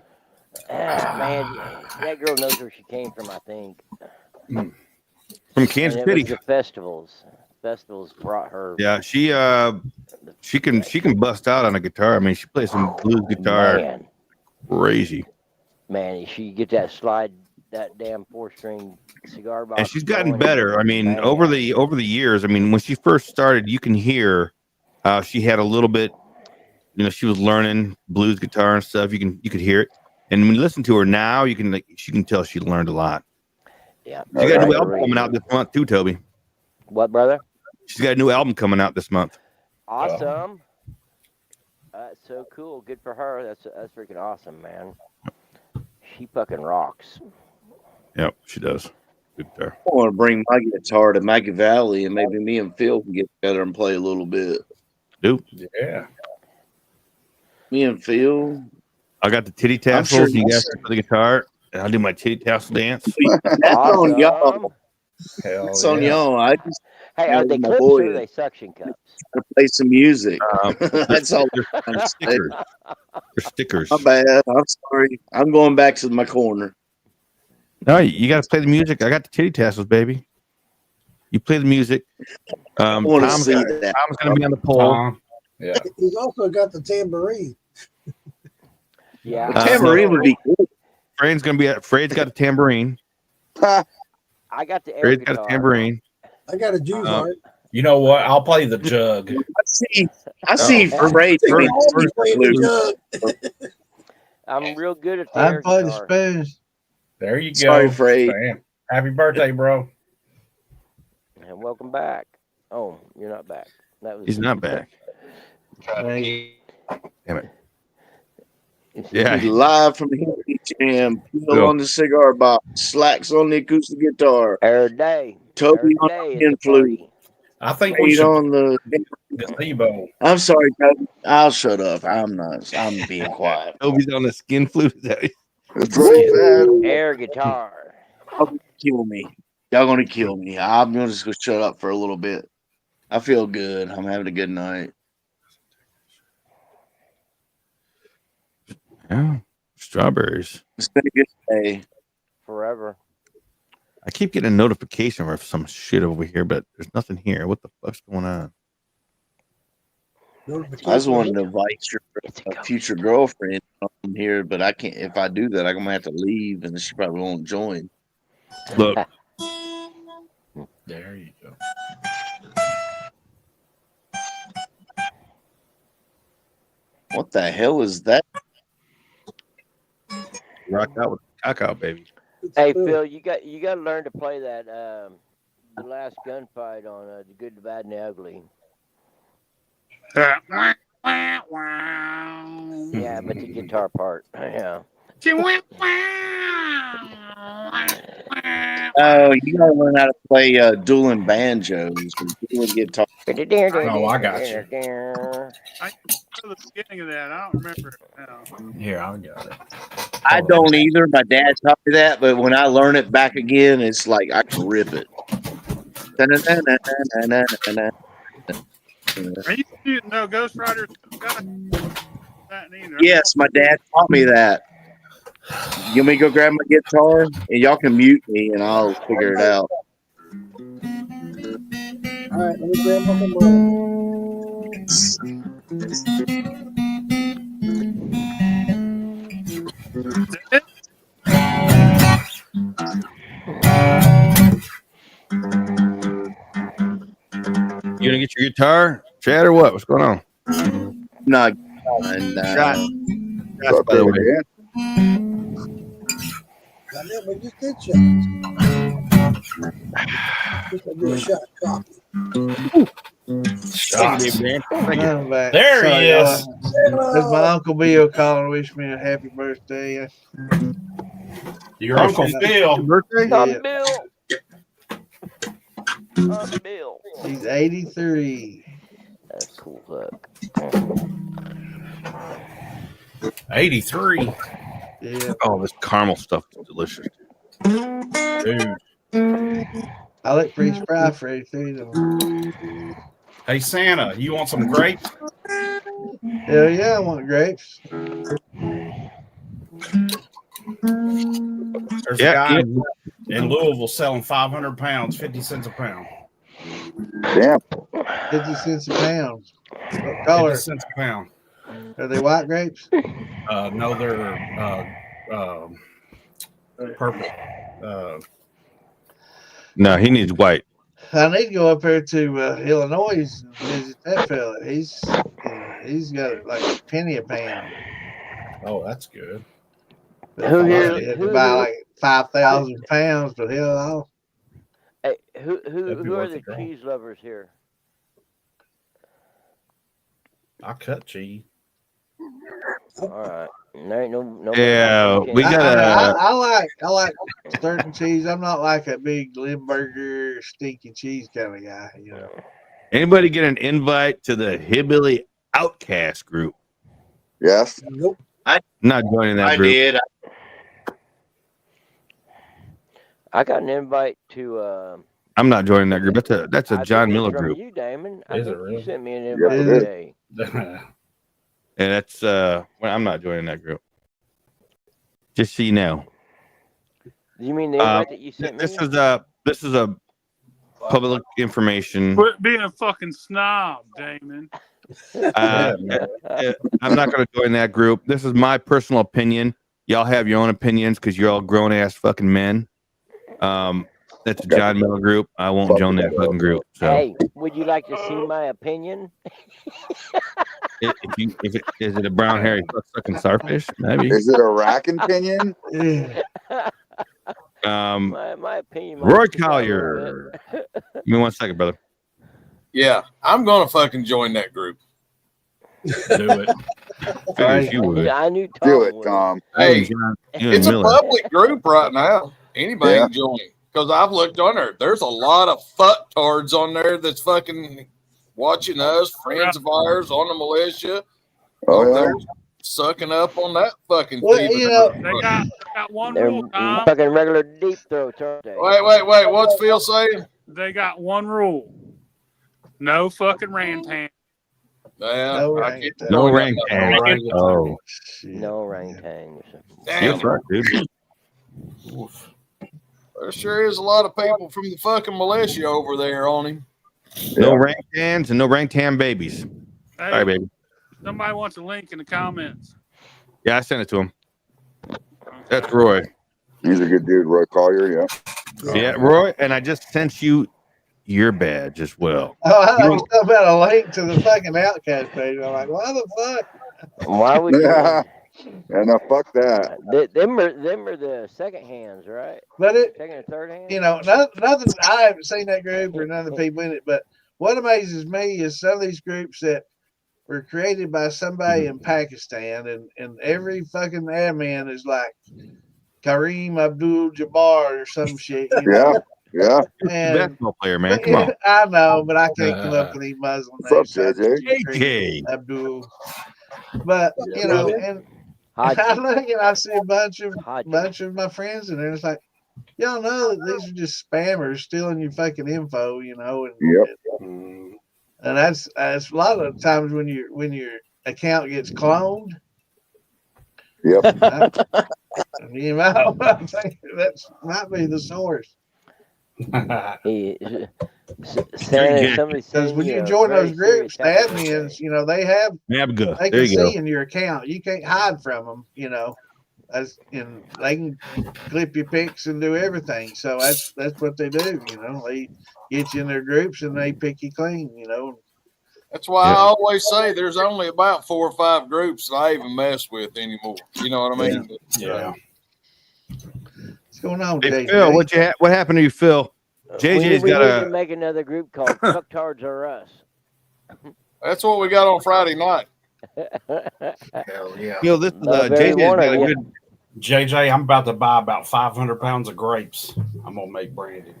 Man, that girl knows where she came from, I think. from Kansas And it City. was the festivals. Festivals brought her. Yeah, she can bust out on a guitar. I mean, she plays some blues guitar. Man. Crazy. Man, she get that slide, that damn 4-string cigar box. And she's gotten better. I mean, over the years. I mean, when she first started, you can hear how she had a little bit. You know, she was learning blues guitar and stuff. You could hear it. And when you listen to her now, you can tell she learned a lot. Yeah. She got a new album coming out this month too, Toby. What, brother? She's got a new album coming out this month. Awesome. That's so cool. Good for her. That's freaking awesome, man. She fucking rocks. Yep, she does. Good guitar. I want to bring my guitar to Maggie Valley, and maybe me and Phil can get together and play a little bit. Dude. Yeah. Me and Phil. I got the titty tassels. You guys for the guitar. And I'll do my titty tassel dance. That's on y'all. Hell That's on y'all. I just Hey, are they my clips boy or are they suction cups? to play some music. That's all. They're stickers. They're stickers. My bad. I'm sorry. I'm going back to my corner. No, you got to play the music. I got the titty tassels, baby. You play the music. I want to Tom's see going that. to be on the pole. Yeah. He's also got the tambourine. Yeah. The tambourine would be good. Freyd's going to be at. Freyd's got a tambourine. I got the air Freyd's guitar. got a tambourine. I got a juice heart. You know what? I'll play the jug. I see Fred doing I'm real good at the I air play the guitar. spoons. There you go. Sorry, Fred. Damn. Happy birthday, bro. And welcome back. Oh, you're not back. He's not back. Damn it. Yeah. Live from the Hippie Jam. Phil on the cigar box. Slacks on the acoustic guitar. Every day. Toby on the tin flute. I think we should on the gazebo. I'm sorry, Toby. I'll shut up. I'm being quiet. Toby's on the skin flute. Air guitar. Y'all gonna kill me. Y'all gonna kill me. I'm gonna just go shut up for a little bit. I feel good. I'm having a good night. Yeah. Strawberries. It's been a good day. Forever. I keep getting a notification for some shit over here, but there's nothing here. What the fuck's going on? I just wanted to invite your future girlfriend on here, but I can't. If I do that, I'm gonna have to leave, and she probably won't join. Look. There you go. What the hell is that? Rock out with cock out, baby. Hey Phil, you got to learn to play that the last gunfight on the Good, the Bad, and the Ugly. Yeah, but the guitar part, yeah. Oh, you gotta learn how to play dueling banjos and dueling guitar. Oh, I got you. I know the beginning of that. I don't remember it now. Here, I got it. I don't either. My dad taught me that, but when I learn it back again, it's like I can rip it. Are you using no Ghost Rider? That neither. Yes, my dad taught me that. You want me to go grab my guitar and y'all can mute me and I'll figure it out. All right, let me grab my phone. You gonna get your guitar, Chad, or what? What's going on? No, Shot, by the way. Goddamn, we just did shots. I did a shot copy. Shots. I'm back. There Sorry, he is. There's my Uncle Bill calling to wish me a happy birthday. Your Uncle Bill. Birthday? Yeah. Bill. Bill. He's 83. That's cool. Look. 83. Yeah. Oh, this caramel stuff is delicious. Dude. I look pretty spry for 83. Hey, Santa, you want some grapes? Hell yeah, I want grapes. There's a guy in Louisville selling 500 pounds, 50 cents a pound. Damn. 50 cents a pound. What color? 50 cents a pound. Are they white grapes? No, they're purple. No, he needs white. I need to go up there to Illinois and visit that fella. He's got like a penny a pound. Oh, that's good. Who here? He had to buy like 5,000 pounds, but hell, Hey, who are the cheese lovers here? I cut cheese. All right. There ain't no. Yeah, we got I like certain cheese. I'm not like a big Limburger stinky cheese kind of guy. You know. Anybody get an invite to the Hillbilly Outcast group? Yes. Nope. I'm not joining that group. I did. I got an invite to. I'm not joining that group. That's a John Miller from group. You, Damon. I Is think it really? You sent me an invite today. And that's well, I'm not joining that group. Just so you know. You mean the invite that you sent me? This is a public information. Quit being a fucking snob, Damon. I'm not going to join that group. This is my personal opinion. Y'all have your own opinions because you're all grown ass fucking men. That's a John Miller group. I won't join that fucking group. So. Hey, would you like to see my opinion? Is it a brown hairy fucking starfish? Maybe. Is it a rack opinion? My opinion. Roy Collier. Give me 1 second, brother. Yeah, I'm gonna fucking join that group. Do it. Figures you would. I knew Tom Do it, would. Tom. Hey, John, it's a public group right now. Anybody can join. Because I've looked on there. There's a lot of fucktards on there that's fucking watching us, friends of ours on the militia. Oh, yeah. They're sucking up on that fucking Well, fever. you know, They got one They're rule, Tom. fucking regular deep throats, aren't they? Wait. What's Phil saying? They got one rule. No fucking rantan. Yeah, No I rank can't tang. No join rank that. tang. Oh, No rantangs. Damn. that's right, dude. There sure is a lot of people from the fucking militia over there on him. No rank tans and no rank tan babies. Hey, Sorry, baby. somebody wants a link in the comments. Yeah, I sent it to him. That's Roy. He's a good dude, Roy Collier. Yeah. Yeah, Roy. And I just sent you your badge as well. Oh, I was talking about a link to the fucking Outcast page. I'm like, why the fuck? Why would you? Yeah, no, fuck that. Them are the second hands, right? But it, Second or third hand? you know, nothing. I haven't seen that group or none of the people in it. But what amazes me is some of these groups that were created by somebody in Pakistan, and every fucking admin is like Kareem Abdul-Jabbar or some shit, you know? Yeah. And basketball player, man. Come on. I know, but I can't come up with any Muslim names. What's up, JJ? Abdul. But you know, and I look and I see a bunch of my friends in there. It's like, y'all know that these are just spammers stealing your fucking info, you know. And that's a lot of times when your account gets cloned. Yep. You know, I think that might be the source. Because when you join those groups, the admins, you know, they can see in your account. You can't hide from them, you know. And they can clip your pics and do everything. So that's what they do, you know. They get you in their groups and they pick you clean, you know. That's why I always say there's only about 4 or 5 groups that I even mess with anymore. You know what I mean? Yeah. What's going on, Hey, JJ? Phil, what happened to you, Phil? JJ's we got need to make another group called Fucktards Are Us. That's what we got on Friday night. Hell yeah. Phil, this is JJ's got a good. JJ, I'm about to buy about 500 pounds of grapes. I'm gonna make brandy.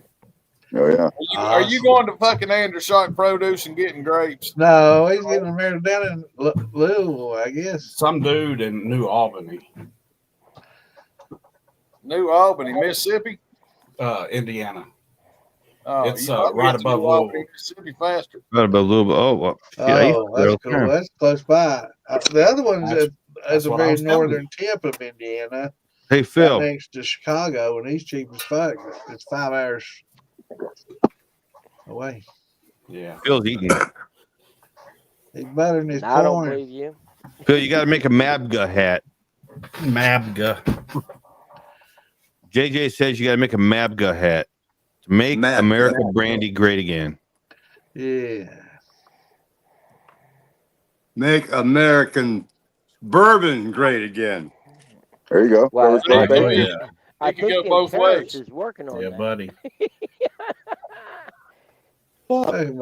Oh yeah. Are you going to fucking Andershock Produce and getting grapes? No, he's getting them here down in Louisville, I guess. Some dude in New Albany. New Albany, Mississippi? Indiana. Oh, it's right above Louisville. Mississippi faster. Right above Louisville. Oh, well, that's cool. That's close by. The other one's at the very northern tip of Indiana. Hey, Phil. Right next to Chicago, and he's cheap as fuck. It's 5 hours away. Yeah. Phil's eating. He's buttering his corn. I don't believe you. Phil, you got to make a Mabga hat. Mabga. JJ says you got to make a Mabga hat to make America brandy great again. Yeah. Make American bourbon great again. There you go. Wow. I think go both ways. Is working on that. Buddy.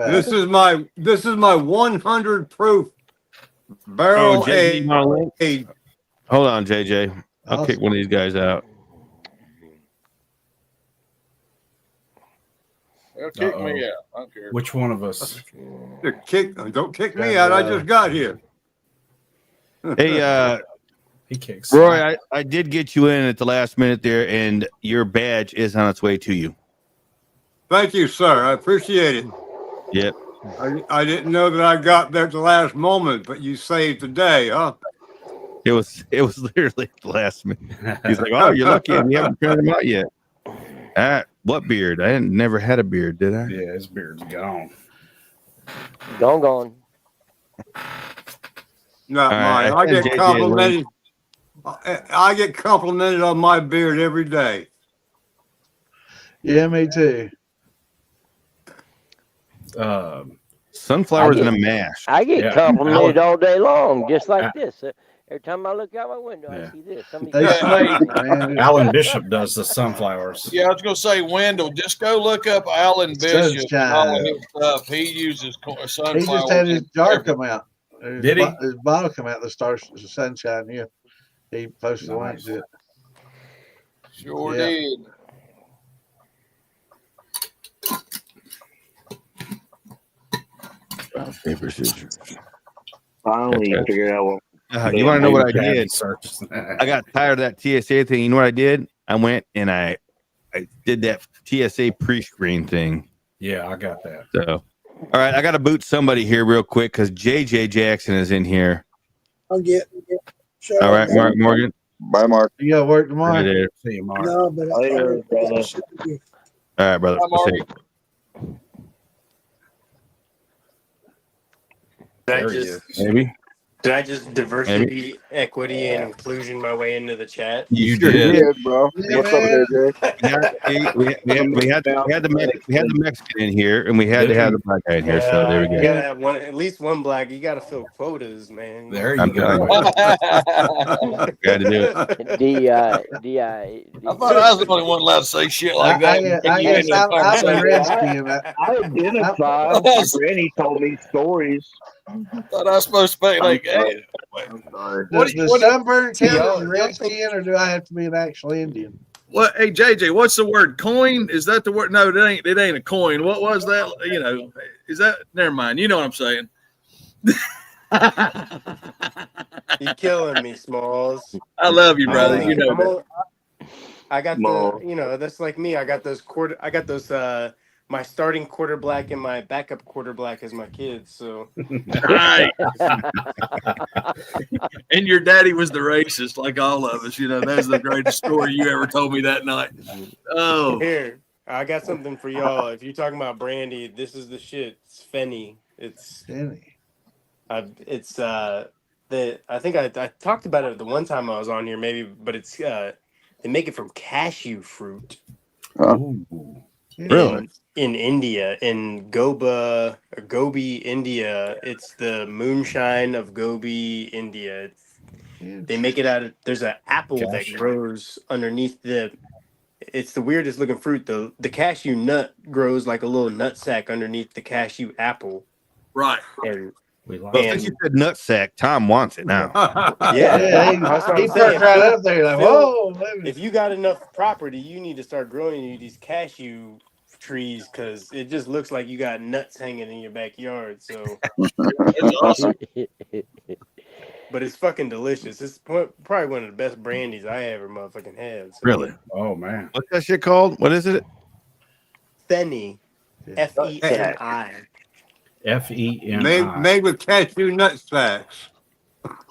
This is my 100 proof barrel aged. Hold on, JJ. I'll kick one of these guys out. They'll kick me out. I don't care. Which one of us? Don't kick me out. I just got here. Hey, he kicks. Roy, I did get you in at the last minute there, and your badge is on its way to you. Thank you, sir. I appreciate it. Yep. I didn't know that I got there at the last moment, but you saved the day, huh? It was literally the last minute. He's like, "Oh, you're lucky. We haven't turned him out yet." What beard? I never had a beard, did I? Yeah, his beard's gone. Gone. Not mine. I get complimented. I get complimented on my beard every day. Yeah, me too. Sunflowers in a mash. I get complimented all day long, just like this. Every time I look out my window, I see this. Alan Bishop does the sunflowers. Yeah, I was going to say, Wendell, just go look up Alan Bishop and all of his stuff. He uses sunflowers. He just had his jar come out. Did he? His bottle come out that starts the sunshine. Yeah, he posted the link to it. Sure did. Rock, paper, scissors. Finally figured out what. You want to know what I did? I got tired of that TSA thing. You know what I did? I went and I did that TSA pre-screen thing. Yeah, I got that. So, all right, I got to boot somebody here real quick because JJ Jackson is in here. I'll get. All right, Mark Morgan. Bye, Mark. You got to work tomorrow. See you, Mark. No, but Later, brother. All right, brother. Maybe. Did I just diversity, equity, and inclusion my way into the chat? You did, bro. What's up, JJ? We had the Mexican in here, and we had to have the black guy in here. So there we go. You gotta have at least one black. You gotta fill quotas, man. There you go. Got to do it. I thought I was the only one allowed to say shit like that. I guess I'm a redskin. I identified. Granny told me stories Thought I was supposed to speculate. Hey, I'm sorry. Does sunburn count as Y'all a redskin, or do I have to be an actual Indian? what? Hey, JJ, what's the word? Coin? Is that the word? No, it ain't. It ain't a coin. What was that? You know, is that? Never mind. You know what I'm saying. You're killing me, Smalls. I love you, brother. You know that. I got that's like me. I got those my starting quarter black and my backup quarter black as my kids. So Right. And your daddy was the racist, like all of us. You know, that's the greatest story you ever told me that night. Oh, here, I got something for y'all. If you're talking about brandy, this is the shit. It's Fenny. It's Jenny. I think I talked about it the one time I was on here, maybe, but it's they make it from cashew fruit. Really? In India, in Gobi, India. It's the moonshine of Gobi, India. They make it out of. There's an apple that grows underneath it's the weirdest looking fruit. The cashew nut grows like a little nut sack underneath the cashew apple. right. And Well, since you said nutsack, Tom wants it now. yeah, he perked right up there like, whoa. If you got enough property, you need to start growing these cashew trees because it just looks like you got nuts hanging in your backyard. So That's awesome. But it's fucking delicious. It's probably one of the best brandies I ever motherfucking had. So. Really? Oh man. What's that shit called? What is it? Fenny. F-E-N-I. F-E-N-I. Made with cashew nut sacks.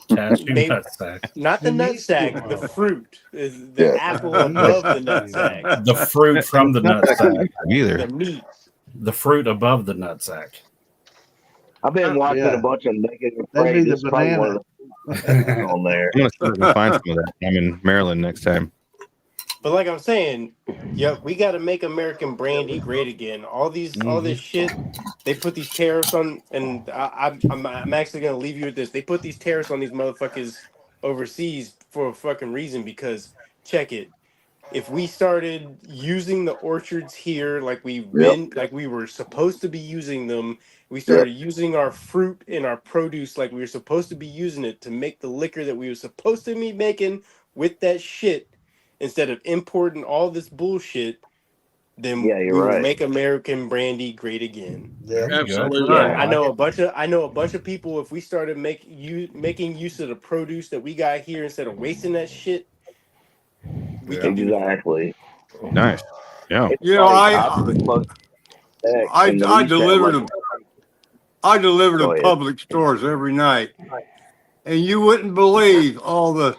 Cashew nut sack. Not the nut sack, the fruit. Is the apple above the nut sack. The fruit from the nut sack. Either. The meat. The fruit above the nut sack. I've been watching a bunch of naked and That'd be afraid. the This is probably one of the on there. I'm gonna see if I can find some of that. I'm in Maryland next time. But like I'm saying, we got to make American brandy great again. All this shit, they put these tariffs on, and I'm actually gonna leave you with this. They put these tariffs on these motherfuckers overseas for a fucking reason. Because check it, if we started using the orchards here like we were supposed to be using them, we started using our fruit and our produce like we were supposed to be using it to make the liquor that we were supposed to be making with that shit. Instead of importing all this bullshit, then we will make American brandy great again. Yeah, absolutely. Yeah, I know a bunch of people. If we started making use of the produce that we got here instead of wasting that shit, we can do exactly. Nice. Yeah. You know, I deliver to public stores every night, and you wouldn't believe all the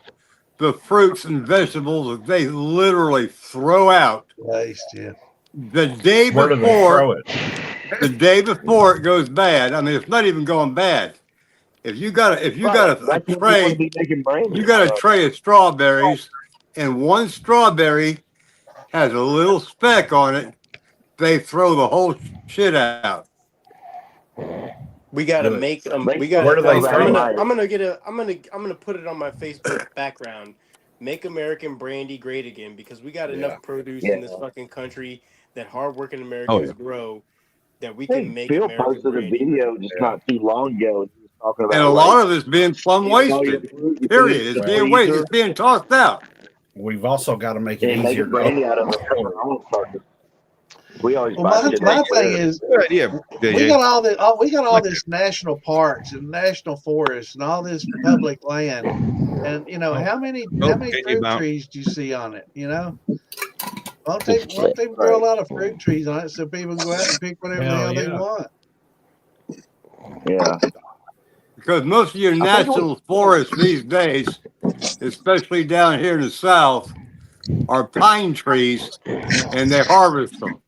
fruits and vegetables that they literally throw out the day before. The day before it goes bad. I mean, it's not even going bad. If you got a tray, you got a tray of strawberries, and one strawberry has a little speck on it, they throw the whole shit out. We gotta make them. We got. I'm gonna put it on my Facebook background. Make American brandy great again because we got enough produce in this fucking country that hardworking Americans grow that we can make. Phil American posted a video just not too long ago. Talking about and a lot of it's being plumb wasted. Period. It's being wasted. It's being tossed out. We've also got to make it easier. Brandy out of it. We always my thing is, good idea. We got all this national parks and national forests and all this public land, and you know how many fruit trees do you see on it? You know, why don't they grow a lot of fruit trees on it so people can go out and pick whatever the hell they want? Yeah, because most of your national forests these days, especially down here in the South, are pine trees, and they harvest them.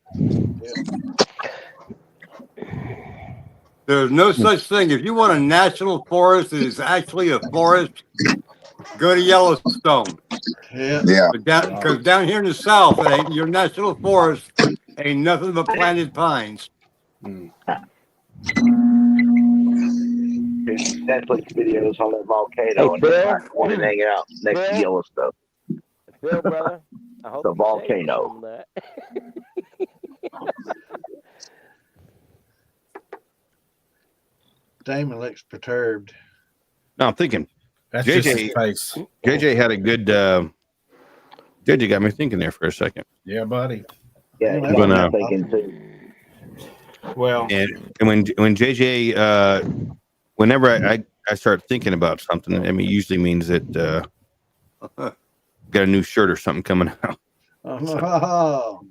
There's no such thing. If you want a national forest that is actually a forest, go to Yellowstone. Yeah. Because down here in the South, your national forest ain't nothing but planted pines. There's Netflix videos on that volcano and hanging out next to Yellowstone. Phil, brother, I hope the volcano. Damon looks perturbed. No, I'm thinking. That's JJ, just his face. JJ had a good. JJ got me thinking there for a second. Yeah, buddy. Yeah, Yeah, he's when, not thinking too. Well, and when JJ, whenever I start thinking about something, I mean, it usually means that got a new shirt or something coming out. Oh,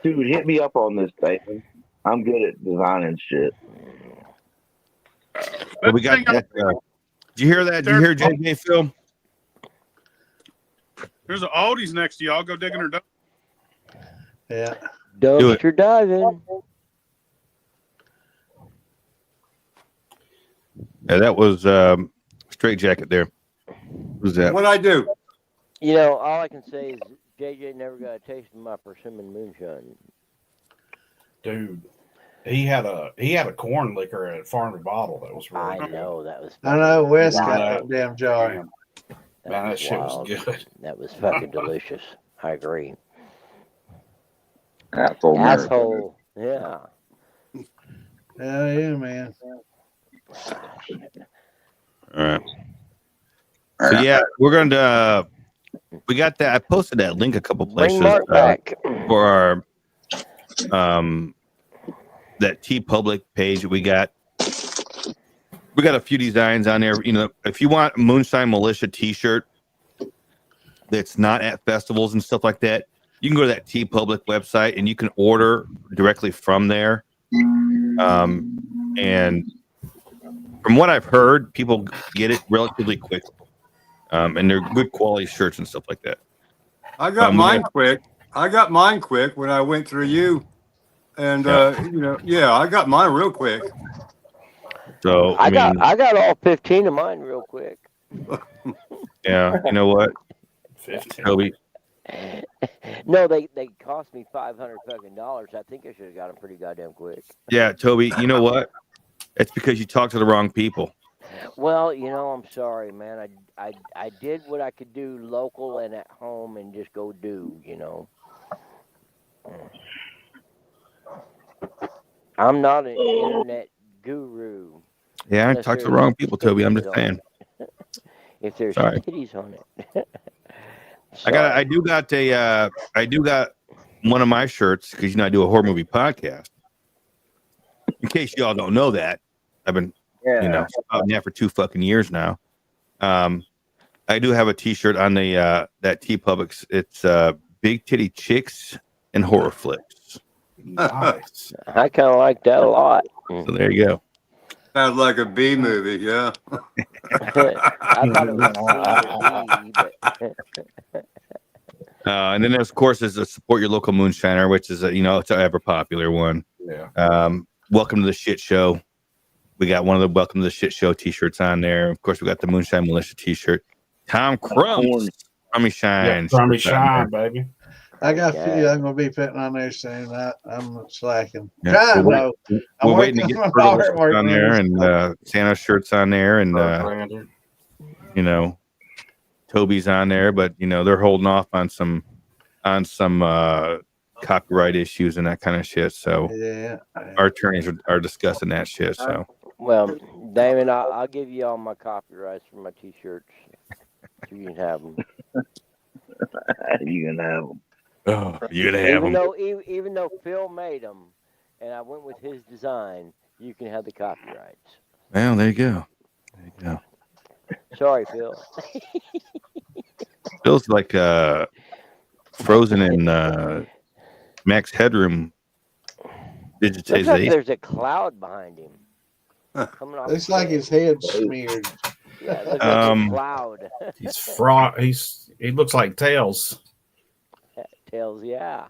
Dude, hit me up on this, Nathan. I'm good at designing shit. Well, we got. Did you hear that? Did you hear JJ, Phil? There's an Aldi's next to you. I'll go digging her duck. yeah. Dumpster diving. Yeah, that was Straight Jacket there. Who's that? What'd I do? You know, all I can say is JJ never got a taste of my persimmon moonshine. dude, he had a corn liquor at Farm to Bottle that was really I good. know that was. I know Wes Wow. got that damn jar. Man, that shit was good. That was fucking delicious. I agree. Asshole. Yeah. Hell yeah, man. All right. So yeah, we're going to. We got that. I posted that link a couple places for our that TeePublic page. We got a few designs on there. You know, if you want a Moonshine Militia T-shirt that's not at festivals and stuff like that, you can go to that TeePublic website and you can order directly from there. And from what I've heard, people get it relatively quick. And they're good quality shirts and stuff like that. I got mine quick. I got mine quick when I went through you. And I got mine real quick. So I got all 15 of mine real quick. Yeah, you know what? 15. Toby. No, they cost me $500 fucking dollars. I think I should have got them pretty goddamn quick. Yeah, Toby, you know what? It's because you talked to the wrong people. Well, you know, I'm sorry, man. I did what I could do local and at home and just go do, you know. I'm not an internet guru. Yeah, I talked to the wrong people, Toby. I'm just saying. If there's Sorry. titties on it. I do got one of my shirts because I do a horror movie podcast. In case y'all don't know that, I've been out there for 2 fucking years now. I do have a T-shirt on the that TeePublic. It's Big Titty Chicks and Horror Flicks. Nice. I kind of like that a lot. So there you go. Sounds like a B movie, yeah. I thought it was B, but And then, of course, is the support your local moonshiner, which is it's an ever popular one. Yeah. Welcome to the Shit Show. We got one of the Welcome to the Shit Show T-shirts on there. Of course, we got the Moonshine Militia T-shirt. Tom Crumbs, Crummy Shine, Crummy Shine, baby. I got a few I'm going to be putting on there soon. I'm slacking. Yeah, We're waiting to get Turtle on there and Santa shirts on there and Toby's on there, but they're holding off on some copyright issues and that kind of shit. So our attorneys are discussing that shit. So well, Damon, I'll give you all my copyrights for my T-shirts. So you can have them. You can have them. Oh, you're gonna have them. Even though Phil made them, and I went with his design, you can have the copyrights. Well, there you go. There you go. Sorry, Phil. Phil's like frozen in Max Headroom digitization. Looks like there's a cloud behind him. Coming off looks like his head's smeared. Yeah, it looks like a cloud. He looks like Tails. Tails, yeah.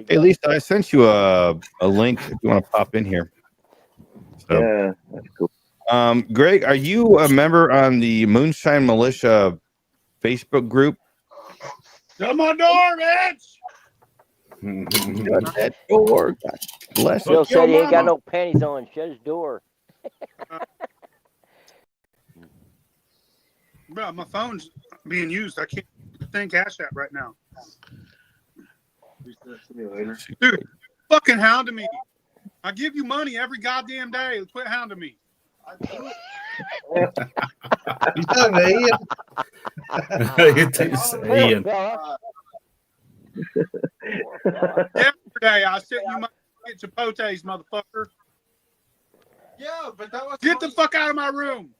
Hey, Lisa, I sent you a link if you want to pop in here. So, yeah, that's cool. Greg, are you a member on the Moonshine Militia Facebook group? Shut my door, bitch! Shut that door. Bless Phil you. said he ain't got no panties on. Shut his door. Bro, my phone's being used. I can't think Cash App right now. Dude, fucking hounding me I give you money every goddamn day. Quit hounding me. You talking to Ian? Ian. Yesterday, I sent you my get Chipotle's, motherfucker. Yeah, but that was Get the fuck out of my room.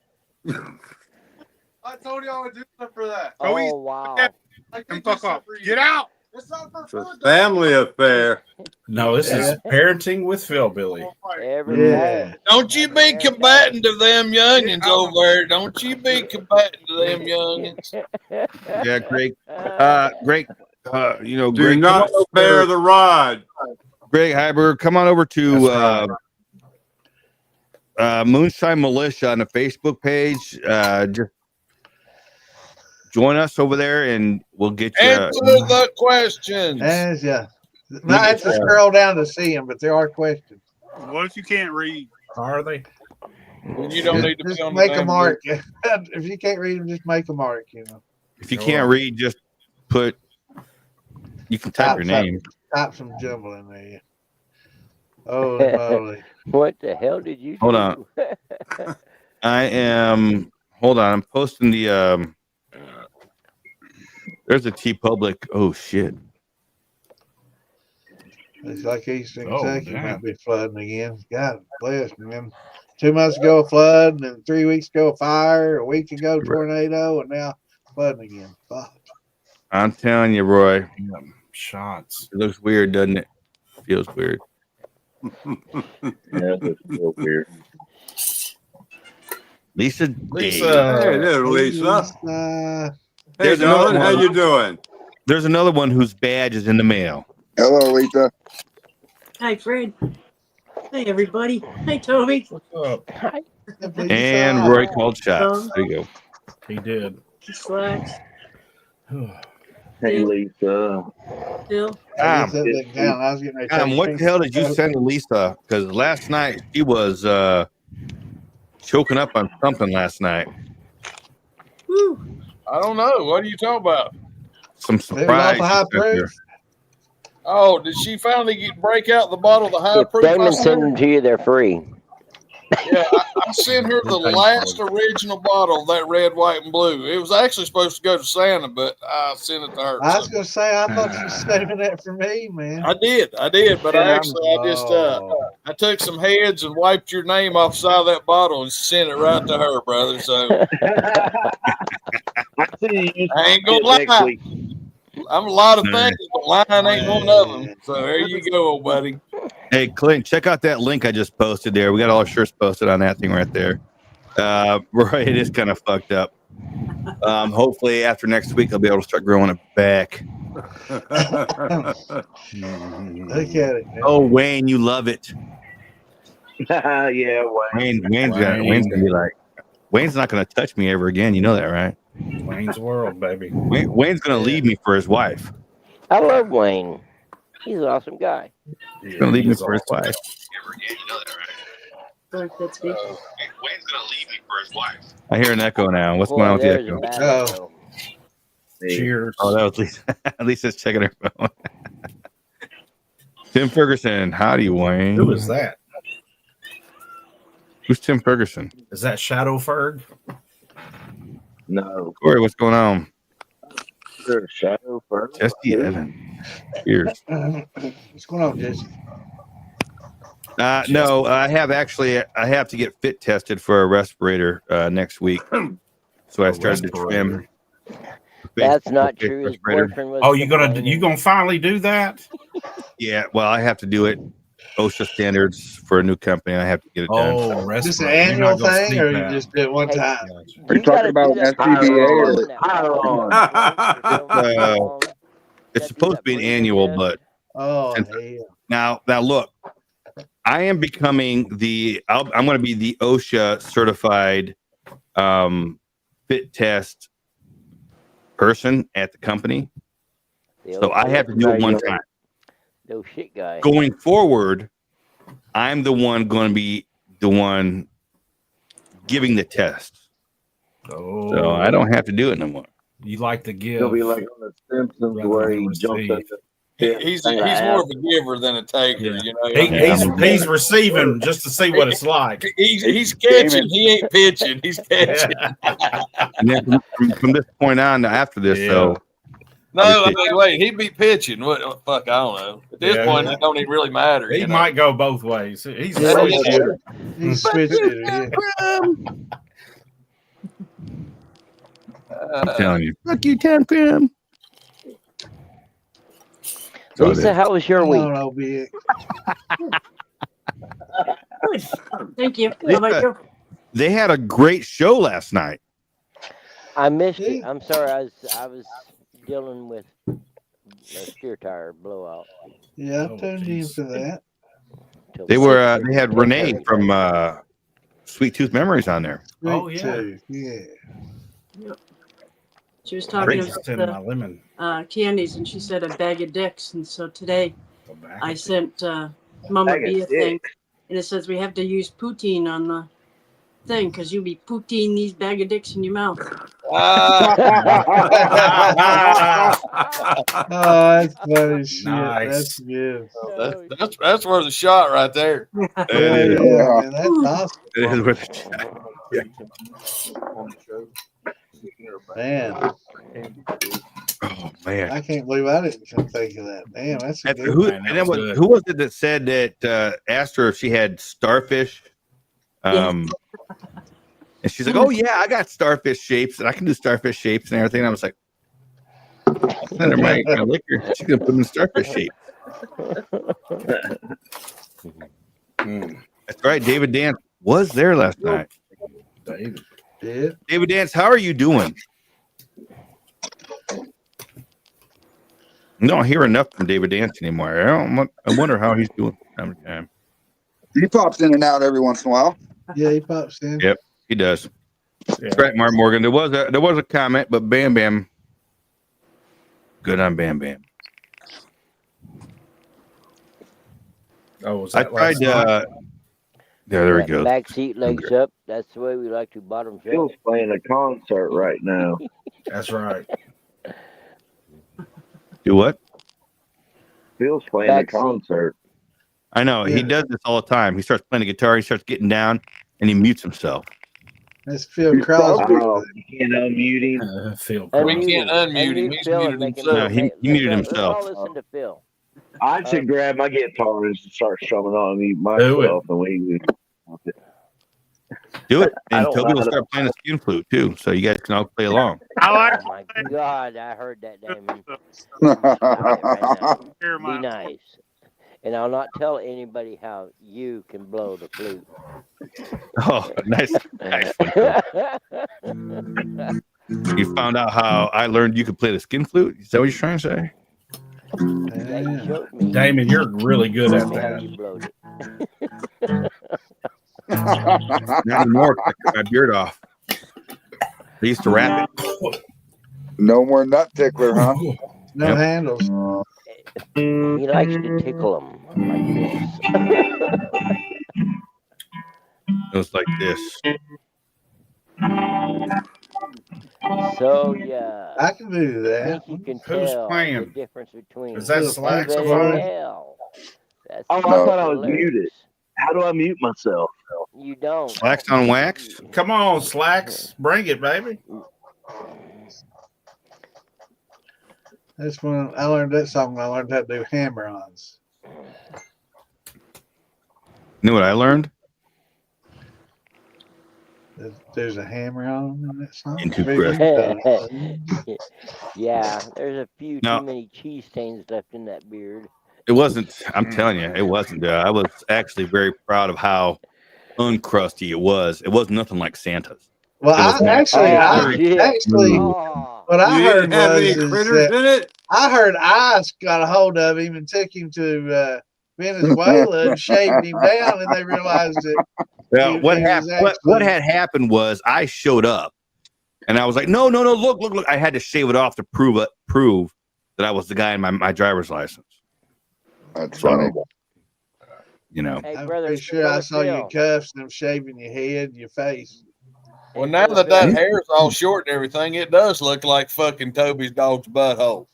I told you I would do something for that. Oh, wow. And fuck off. Get out. It's not for It's a food. family affair. No, this is parenting with Phil Billy. Yeah. Don't you be combating to them youngins over there. Don't you be combating to them youngins. Yeah, Greg. Greg. Do Greg, not spare the rod. Greg Heiberg, come on over to Moonshine Militia on the Facebook page. Just join us over there, and we'll get you. Answer the questions. Might have to scroll down to see them, but there are questions. What if you can't read? Are they? Well, you don't need to Just be on make the a mark. If you can't read them, just make a mark. If you can't read, just put. You can type your name. Type some jumble in there. Oh, moly. What the hell did you do? Hold on. I am. Hold on. I'm posting the. There's a T Public. Oh shit. It's like Eastern Kentucky might be flooding again. God bless, man. 2 months ago, a flood, and then 3 weeks ago, a fire. A week ago, tornado, and now flooding again. Fuck. I'm telling you, Roy. Shots. It looks weird, doesn't it? Feels weird. Yeah, it feels weird. Lisa. Hey there, Lisa. Hey, There's another darling, how one. you doing? There's another one whose badge is in the mail. Hello, Lisa. Hi, Fred. Hey, everybody. Hi, Toby. What's up? Hi. And Roy called shots. There you go. He did. Slacks. Hey, Lisa. Bill. What the hell did you send to Lisa? Because last night she was choking up on something last night. Woo. I don't know. What are you talking about? Some surprise. Oh, did she finally break out the bottle of the high If proof? Damon send them to you, they're free. Yeah, I sent her the last original bottle of that red, white, and blue. It was actually supposed to go to Santa, but I sent it to her. I was going to say, I thought you were saving that for me, man. I did, but I took some heads and wiped your name off the side of that bottle and sent it right to her, brother. So I ain't gonna lie. I'm a lot of things, but lying ain't one of them. So there you go, old buddy. Hey, Clint, check out that link I just posted there. We got all our shirts posted on that thing right there. Roy, it is kind of fucked up. Hopefully after next week, I'll be able to start growing it back. Look at it, man. Oh, Wayne, you love it. Yeah, Wayne's gonna be like, Wayne's not gonna touch me ever again. You know that, right? Wayne's World, baby. Wayne's gonna leave me for his wife. I love Wayne. He's an awesome guy. He's gonna leave me for his wife. Sorry, that's me. Wayne's gonna leave me for his wife. I hear an echo now. What's going on with the echo? Cheers. Oh, that was Lisa. Lisa's checking her phone. Tim Ferguson, howdy, Wayne. Who is that? Who's Tim Ferguson? Is that Shadow Ferg? No. Corey, what's going on? There's Shadow Ferg. Jesse Evans. Cheers. What's going on, Jesse? No, I have to get fit tested for a respirator next week. So I started to trim. That's not true. His boyfriend was. Oh, you gonna finally do that? Yeah, well, I have to do it. OSHA standards for a new company. I have to get it done. Oh, Is this an annual thing, or you just did it one time? Are you talking about an SCBA or? It's supposed to be an annual, but now look, I am becoming I'm going to be the OSHA certified fit test person at the company. So I have to do it one time. No shit, guy. Going forward, I'm the one going to be the one giving the test. Oh, so I don't have to do it no more. You like to give? It'll be like on The Simpsons where he jumped up. He's more of a giver than a taker. You know, He's receiving just to see what it's like. He's catching. He ain't pitching. He's catching. And then from this point on after this, so no, I mean, wait, he'd be pitching. What fuck? I don't know. At this point, it don't even really matter. He might go both ways. He's a Yeah, switch hitter. He's switch hitter. Yeah. I'm telling you, fuck you, 10 p.m. Lisa, how was your week? No, big. Thank you. How about you? They had a great show last night. I missed it. I'm sorry. I was dealing with a steer tire blowout. Yeah, I tuned in for that. They were they had Renee from Sweet Tooth Memories on there. Sweet Tooth, yeah. Yep. She was talking about my lemon. Candies, and she said a bag of dicks. And so today I sent Mama Bag of B a thing, dicks. and it says we have to use poutine on the thing because you be poutine these bag of dicks in your mouth. Oh, that's funny shit. Nice. That's good. That's worth a shot right there. Man, that's awesome. It is worth a shot. Man. Oh man, I can't believe I didn't think of that. Damn, that's a good who, one. and then who was it that said that asked her if she had starfish? And she's like, "Oh yeah, I got starfish shapes, and I can do starfish shapes and everything." And I was like, "Never mind, gonna lick her. She's gonna put them in starfish shape." That's right. David Dance was there last night. David Dance, how are you doing? I don't hear enough from David Dance anymore. I wonder how he's doing. He pops in and out every once in a while. Yeah, he pops in. Yep, he does. That's right, Mark Morgan. There was a comment, but Bam Bam. Good on Bam Bam. Oh, was I that tried. There we go. Back seat, legs up. That's the way we like to bottom shot. Phil's playing a concert right now. That's right. Do what? Phil's playing a concert. I know. He does this all the time. He starts playing the guitar, he starts getting down, and he mutes himself. That's Phil Crosby. Oh, you can't unmute him. Phil We can't unmute him. He's muted himself. No, he muted himself. Let's all listen to Phil. I should grab my guitar and start strumming on me myself. And we Do it. I And don't Toby know will how to- start playing the skin flute too, so you guys can all play along. I like. Oh my God, I heard that, Damon. Be nice. And I'll not tell anybody how you can blow the flute. Oh, nice. You found out how I learned you could play the skin flute? Is that what you're trying to say? Damon, you're really good at How that. you blowed it. Not anymore. I cut my beard off. I used to rap it. No more nut tickler, huh? No handles. He likes to tickle them like It was like this. So yeah, I can do I that. think you can Who's tell playing? the difference between Is that heaven saxophone? and hell. That's Oh, I the thought I was lyrics. muted. How do I mute myself? You don't. Slacks on wax. Come on, Slacks. Bring it, baby. That's when I learned that song. When I learned how to do hammer-ons. You know what I learned? There's a hammer-on in that song. Into Yeah, there's a few No. too many cheese stains left in that beard. It wasn't. I'm telling you, it wasn't. I was actually very proud of how uncrusty it was. It was nothing like Santa's. Well, It was actually, Oh, what I You heard didn't have was any is critters that in it? I heard Ice got a hold of him and took him to Venezuela and shaved him down, and they realized that. Well, He- what he was happened? What actually- had happened was I showed up, and I was like, "No, look!" I had to shave it off to prove that I was the guy in my driver's license. That's funny. You know, hey, I'm brother, pretty sure I saw your Phil. cuffs and them shaving your head, your face. Well, now that hair's all short and everything, it does look like fucking Toby's dog's butthole.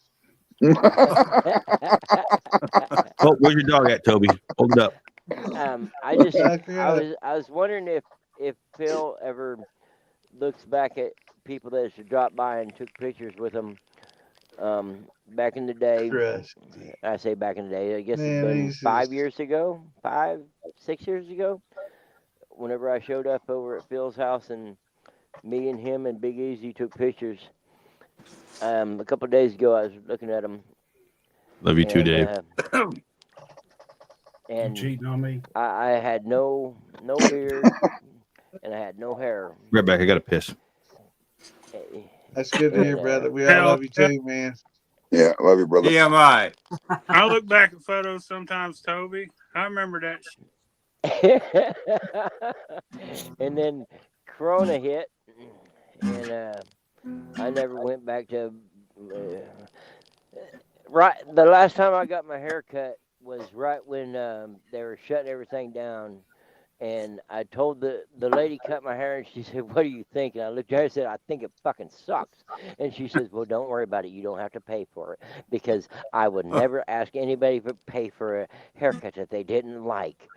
Oh, where's your dog at, Toby? Hold it up. I was wondering if Phil ever looks back at people that should drop by and took pictures with him back in the day. I say back in the day. I guess it's been 5 years ago, 6 years ago. Whenever I showed up over at Phil's house and me and him and Big Easy took pictures. A couple of days ago, I was looking at him. Love you too, Dave. And cheating on me. I had no beard and I had no hair. Right back. I got to piss. That's good to hear, brother. We all love you too, man. Yeah, love you, brother. TMI. I look back at photos sometimes, Toby. I remember that shit. And then Corona hit, and I never went back to. Right, the last time I got my hair cut was right when they were shutting everything down, and I told the lady cut my hair, and she said, "What do you think?" And I looked at her and said, "I think it fucking sucks." And she says, "Well, don't worry about it. You don't have to pay for it because I would never ask anybody to pay for a haircut that they didn't like."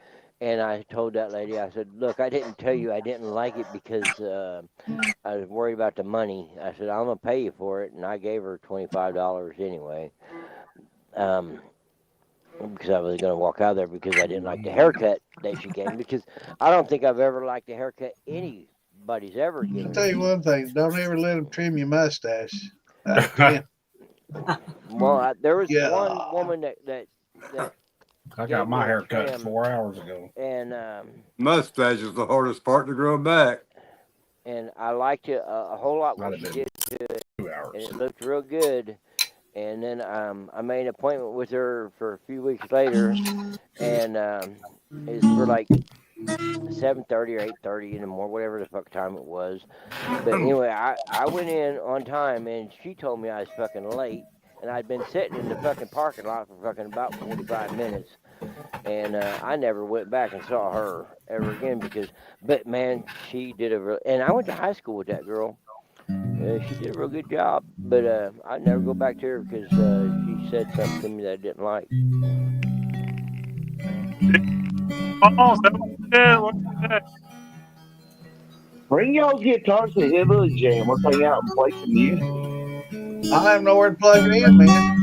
And I told that lady, I said, "Look, I didn't tell you I didn't like it because I was worried about the money." I said, "I'm going to pay you for it." And I gave her $25 anyway because I was going to walk out there because I didn't like the haircut that she gave me because I don't think I've ever liked a haircut anybody's ever given. I'll tell you one thing. Don't ever let them trim your mustache. Well, there was one woman that I got my hair cut 4 hours ago. And mustache is the hardest part to grow back. And I liked it a whole lot what she did to it. 2 hours. And it looked real good. And then I made an appointment with her for a few weeks later, and it's for like 7:30 or 8:30 in the morning, whatever the fuck time it was. But anyway, I went in on time, and she told me I was fucking late. And I'd been sitting in the fucking parking lot for fucking about 45 minutes. And I never went back and saw her ever again because, but man, she did and I went to high school with that girl. She did a real good job, but I'd never go back to her because she said something to me that I didn't like. Bring y'all's guitars to Hillbilly Jam. We'll hang out and play some music. I have nowhere to plug it in, man.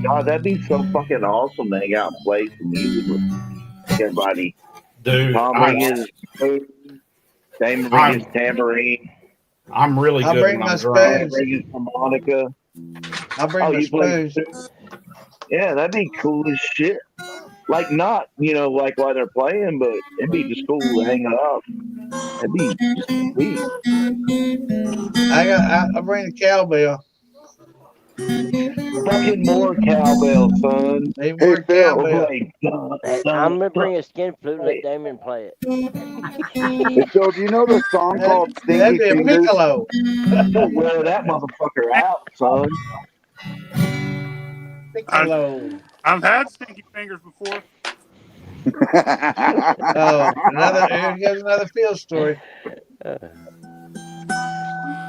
God, that'd be so fucking awesome to hang out and play some music with everybody. Dude, Tom bring his food, Damon bring his tambourine. I'm really good bring when my I'm drunk. spoons. Bring his harmonica. I'll bring my spoons. Yeah, that'd be cool as shit. Like not, like while they're playing, but it'd be just cool to hang out. That'd be just sweet. I'll bring the cowbell. Fucking more cowbell, son. Hey, more cowbell. I'm gonna bring a skin flute and let Damon play it. Hey, Phil, do you know the song called Stinky That'd be a Fingers? piccolo. Wear that motherfucker out, son. Piccolo. I've had stinky fingers before. Here's another field story.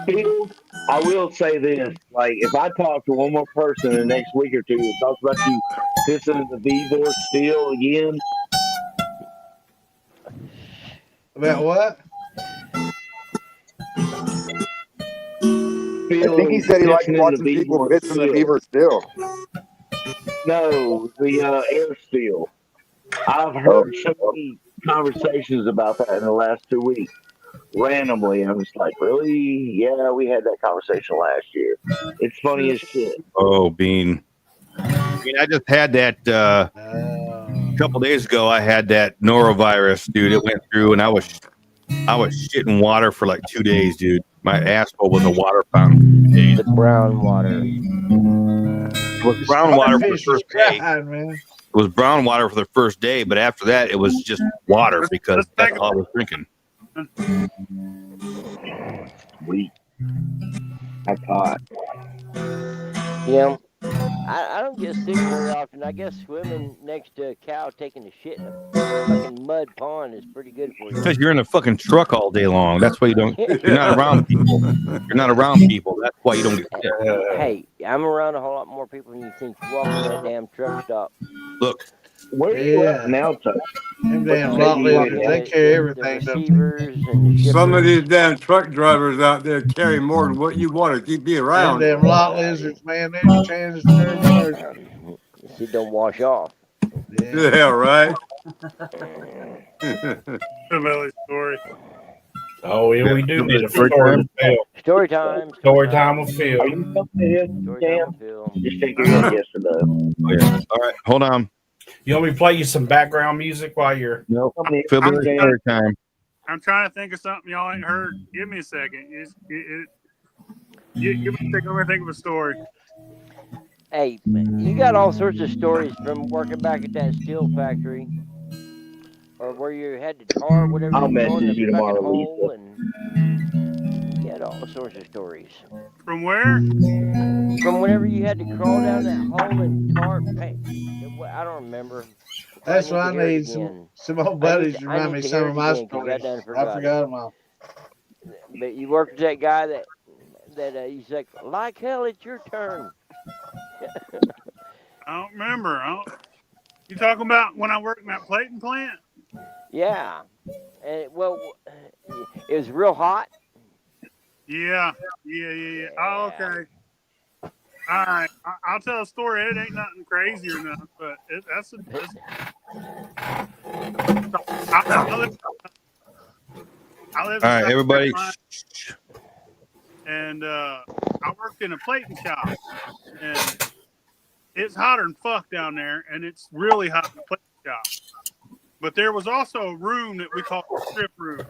Phil, I will say this: like, if I talk to one more person in the next week or two that talks about you pissing in the V-board steel again, about what? I think he said he likes watching people piss in the beaver still. No, the air steel. I've heard so many conversations about that in the last 2 weeks. Randomly, I'm just like, really? Yeah, we had that conversation last year. It's funny as shit. Oh, Bean. I just had that a couple days ago. I had that norovirus, dude. It went through, and I was shitting water for like 2 days, dude. My asshole was a water fountain. The brown water. It was brown water for the first day. It was brown water for the first day, but after that, it was just water because that's all I was drinking. Sweet. I thought. Yeah. I don't get sick very often. I guess swimming next to a cow taking a shit in a fucking mud pond is pretty good for you. Because you're in a fucking truck all day long. That's why you don't. You're not around people. You're not around people. That's why you don't get sick. Hey, I'm around a whole lot more people than you think. You walk in that damn truck stop. Look. Where are you at now, Tuck? Them damn lot lizards, they carry everything. The receivers and the shippers. Some of these damn truck drivers out there carry more than what you want to keep you around. Them damn lot lizards, man, they're just transfer bars. It don't wash off. Yeah, right. Family story. Oh, yeah, we do need a story with Phil. Story time. Story time with Phil. Are you up to him, Cam? Just take your yes or no. Oh, yeah. All right, hold on. You want me to play you some background music while you're? Nope. Phil, story time. I'm trying to think of something y'all ain't heard. Give me a second. Give me a second. Let me think of a story. Hey, you got all sorts of stories from working back at that steel factory, or where you had to tar whatever. I'll message you tomorrow, hole, and you had all sorts of stories. From where? From whenever you had to crawl down that hole and tar. Hey, I don't remember. That's why I need some old buddies to remind me some of my stories. I forgot them all. But you worked with that guy that he's like hell, it's your turn. I don't remember. You talking about when I worked in that plating plant? Yeah. And it was real hot. Yeah. Oh, okay. All right. I'll tell a story. It ain't nothing crazy or nothing, but I live all right, everybody. And I worked in a plating shop, and it's hotter than fuck down there, and it's really hot in the plating shop. But there was also a room that we called the strip room,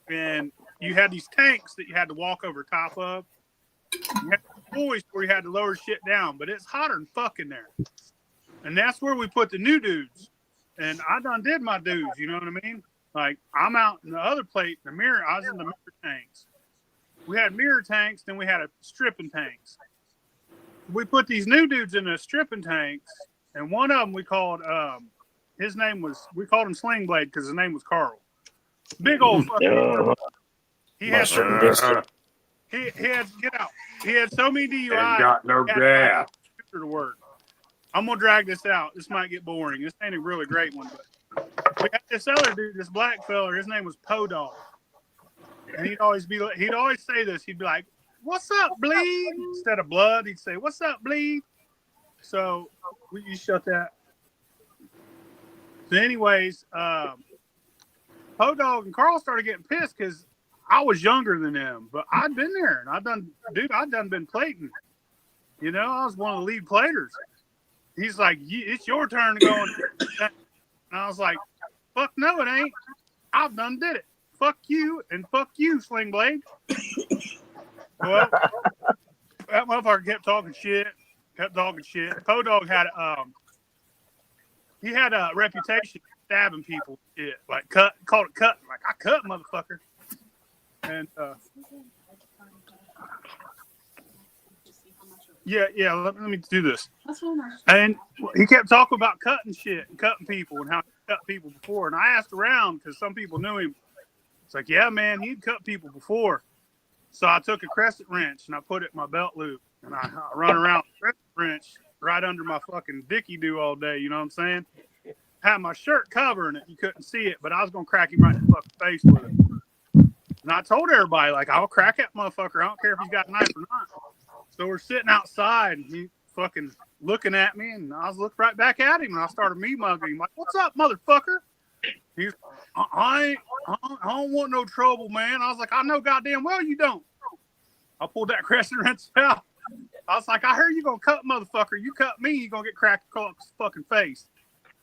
and you had these tanks that you had to walk over top of. You had boys where you had to lower shit down, but it's hotter than fuck in there. And that's where we put the new dudes. And I done did my dudes, you know what I mean? Like, I'm out in the other plate, the mirror, I was in the mirror tanks. We had mirror tanks, then we had a stripping tanks. We put these new dudes in the stripping tanks, and one of them we called, we called him Sling Blade because his name was Carl. Big old fucking. He had get out. He had so many DUIs. Got no gas. To work. I'm gonna drag this out. This might get boring. This ain't a really great one, but we had this other dude, this black fella. His name was Podog, and he'd always say this. He'd be like, "What's up, bleed?" Instead of blood, he'd say, "What's up, bleed?" So you shut that. So, anyways, Podog and Carl started getting pissed because I was younger than them, but I'd been there and I'd done been plating. You know, I was one of the lead platers. He's like, "It's your turn to go." And I was like, "Fuck no, it ain't. I've done did it. Fuck you and fuck you, Sling Blade." Well, that motherfucker kept talking shit. Podog had he had a reputation for stabbing people. Shit, like called it cut. Like, I cut, motherfucker. And yeah. Let me do this. And he kept talking about cutting shit and cutting people and how he cut people before. And I asked around because some people knew him. It's like, yeah, man, he'd cut people before. So I took a crescent wrench and I put it in my belt loop and I run around with a crescent wrench right under my fucking dicky do all day. You know what I'm saying? Had my shirt covering it. You couldn't see it, but I was gonna crack him right in the fucking face with it. And I told everybody, like, I'll crack that motherfucker. I don't care if he's got a knife or not. So we're sitting outside, and he fucking looking at me, and I was looking right back at him, and I started me-mugging him. Like, "What's up, motherfucker?" He's, I don't want no trouble, man. I was like, "I know goddamn well you don't." I pulled that crescent wrench out. I was like, "I heard you gonna cut, motherfucker. You cut me, you gonna get cracked across the fucking face."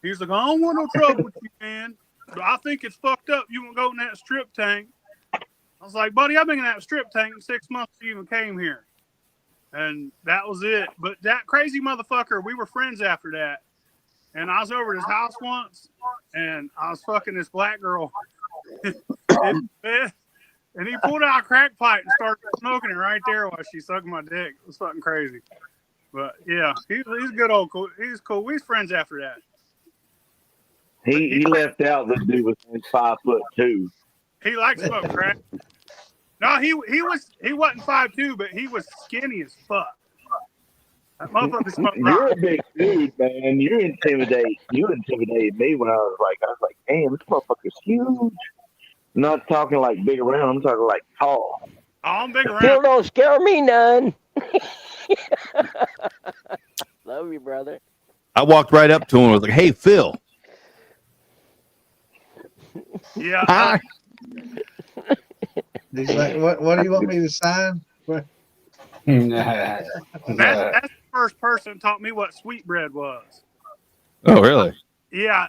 He's like, "I don't want no trouble with you, man. But I think it's fucked up. You won't go in that strip tank." I was like, "Buddy, I've been in that strip tank in 6 months before you even came here." And that was it. But that crazy motherfucker, we were friends after that. And I was over at his house once, and I was fucking this black girl. And he pulled out a crack pipe and started smoking it right there while she's sucking my dick. It was fucking crazy. But yeah, he's good old cool. He's cool. We was friends after that. He left out the dude was 5'2". He likes smoke crack. No, he wasn't 5'2", but he was skinny as fuck. That motherfucker smoked You're rock. a big dude, man. You intimidated me when I was like, damn, this motherfucker's huge. I'm not talking like big around. I'm talking like tall. Oh, I'm big around. Phil don't scare me none. Love you, brother. I walked right up to him and was like, "Hey, Phil." Yeah. Hi. He's like, what do you want me to sign? That's the first person taught me what sweetbread was. Oh, really? Yeah.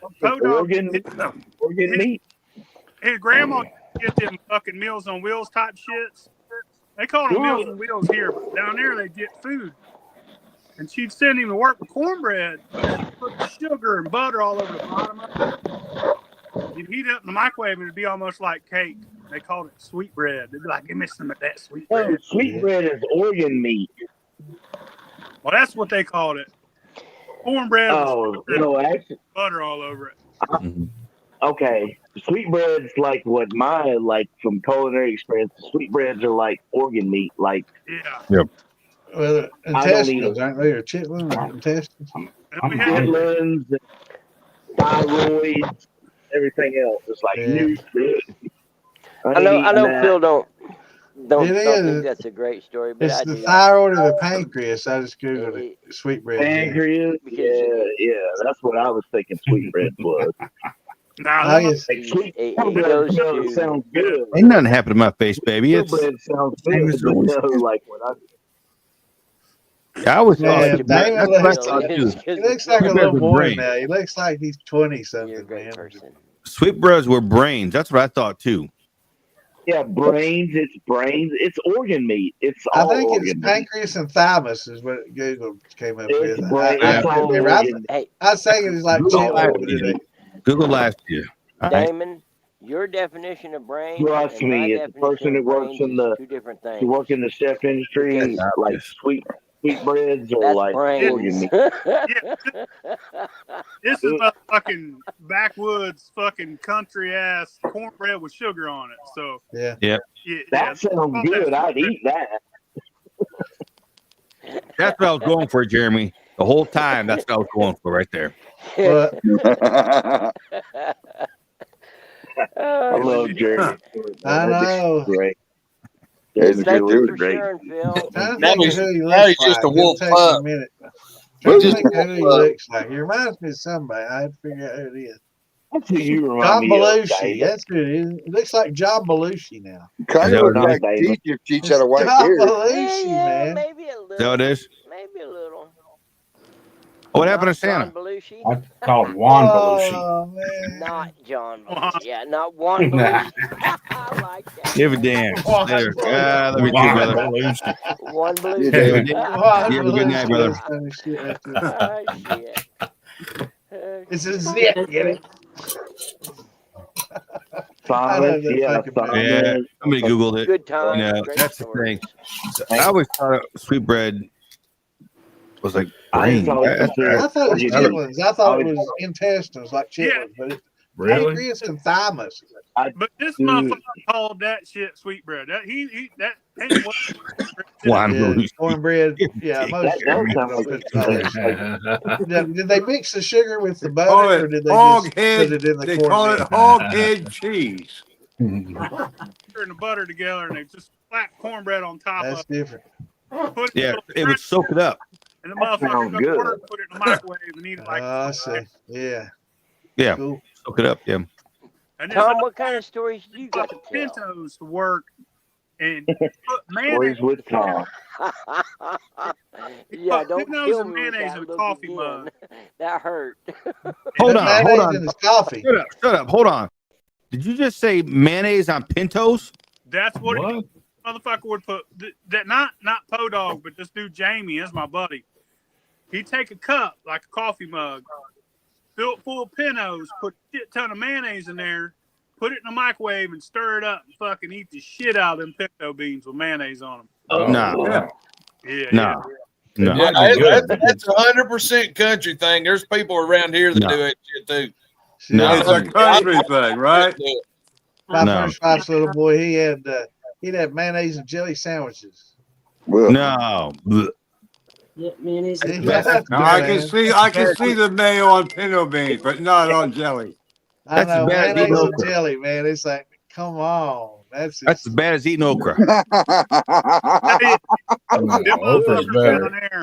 His grandma get them fucking Meals on Wheels type shits. They call them Meals on Wheels here, but down there they get food. And she'd send him to work with cornbread, but she'd put sugar and butter all over the bottom of it. You'd heat it up in the microwave and it'd be almost like cake. They called it sweetbread. They'd be like, give me some of that sweetbread. Oh, sweetbread is organ meat. Well, that's what they called it. Cornbread with actually, butter all over it. Okay. Sweetbread's like what from culinary experience, sweetbreads are like organ meat. Like, Yep. Well, intestines, aren't they? Or chitlins, intestines. Chitlins, thyroids, everything else. It's like new food. I know Phil don't It think is. that's a great story, but It's I the do. thyroid or the pancreas. I just googled it. Sweetbread. Pancreas? Yeah, that's what I was thinking sweetbread was. It sounds good. Ain't nothing happened to my face, baby. It's Sweetbread sounds good, but like what I was. Man, Damon looks, He he looks like a little boy now. He looks like he's 20-something, man. Sweetbreads were brains. That's what I thought too. Yeah, brains. It's brains. It's organ meat. It's I all think organ it's meat. pancreas and thymus is what Google came up with. I was thinking it's like chitlins. Google last year. Damon, your definition of brain. Trust and my me, as a person that works in the two different things. you work in the chef industry, like sweetbreads are That's like organ brains. meat. This is a fucking backwoods, fucking country ass cornbread with sugar on it. So yeah. That sounds good. I'd eat that. That's what I was going for, Jeremy. The whole time, that's what I was going for right there. I love Jeremy. I know. Great. He's a good dude. For sharing, Phil. Now he's just a wolf It'll take pup. a minute. I'm trying to think who he looks like. He reminds me of somebody. I have to figure out who it is. That's who you John remind me of. Belushi. That's who it is. It looks like John Belushi now. Kind of looks like Teach had a white John beard. Belushi, man. Maybe a little. Is that what it is? Maybe a little. What happened to Santa? John Belushi? I called Juan Belushi. Oh, man. Not John Belushi. Yeah, not Juan Belushi. I like that. Give a damn. There. Love you too, brother. One Belushi. You have a good night, brother. It's a zip, get it? Silence, Yeah, somebody Googled it. Good time. You know, Great that's the story. thing. I always thought sweetbread was like brain. I thought it was chitlins. I thought it was intestines, like chitlins, but it's pancreas and thymus. But this motherfucker called that shit sweetbread. That ain't what cornbread. Yeah, most did they mix the sugar with the butter, or did they just put it in the They cornbread? call it hog head cheese. and the butter together, and they just flat cornbread on top That's of it. different. Yeah, it would soak it up. And the motherfucker go to work, put it in the microwave, and eat it like I see. Yeah. Yeah, Cool. soak it up. Yeah. And Tom, what kind of stories do you got to tell? Pintos to work and put mayonnaise Stories with Tom. Yeah, don't Pintos kill and me with mayonnaise that in a look coffee again. mug. That hurt. Hold on. In his coffee. Shut up. Hold on. Did you just say mayonnaise on pintos? That's what motherfucker would put. That not Podog, but this dude Jamie is my buddy. He'd take a cup like a coffee mug, fill it full of Pintos, put a shit ton of mayonnaise in there, put it in the microwave, and stir it up and fucking eat the shit out of them pinto beans with mayonnaise on them. No. Yeah. No. No. Yeah, that's 100% country thing. There's people around here that do that shit too. No. It's a country thing, right? My No. first wife's little boy, he'd have mayonnaise and jelly sandwiches. No. Yeah, mayonnaise. Now, I can see the mayo on pinto beans, but not on jelly. I That's as know, bad as mayonnaise eating and okra. jelly, man. It's like, come on. That's as bad as eating okra. Okra's better. down there,